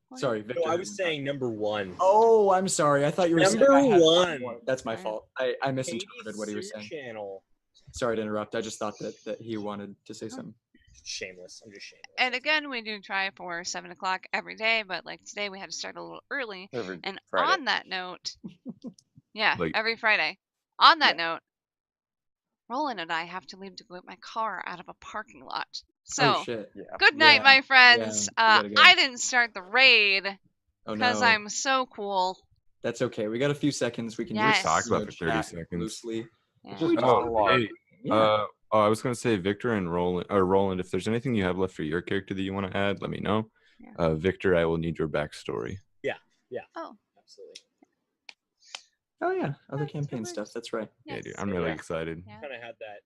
What? Sorry, Victor. No, I had was one saying number one. thought. Oh, I'm sorry. I thought you were Number saying I had one. more. That's my Okay. fault. I Katie misinterpreted what he was Sue saying. Channel. Sorry to interrupt. I just thought that he wanted to say something. Shameless. I'm just shameless. And again, we do try for 7 o'clock every day, but like today, we had to start a little early. Every And Friday. on that note, yeah, Like- every Friday. On that note, Roland and I have to leave to go get my car out of a parking lot. So, Oh shit. Yeah. good night, Yeah, my friends. yeah, we gotta go. I didn't start the raid Oh because no. I'm so cool. That's okay. We got a few seconds. We can Yes. just Talk about for chat 30 seconds. loosely. Yeah. Just Oh, monologue. hey, Yeah. I was gonna say Victor and Roland, if there's anything you have left for your character that you want to add, let me know. Yeah. Victor, I will need your backstory. Oh, Absolutely. Oh yeah. Other That's campaign good. stuff. That's right. Yeah, yes. dude, I'm really Yeah. excited. Yeah. Kind of had that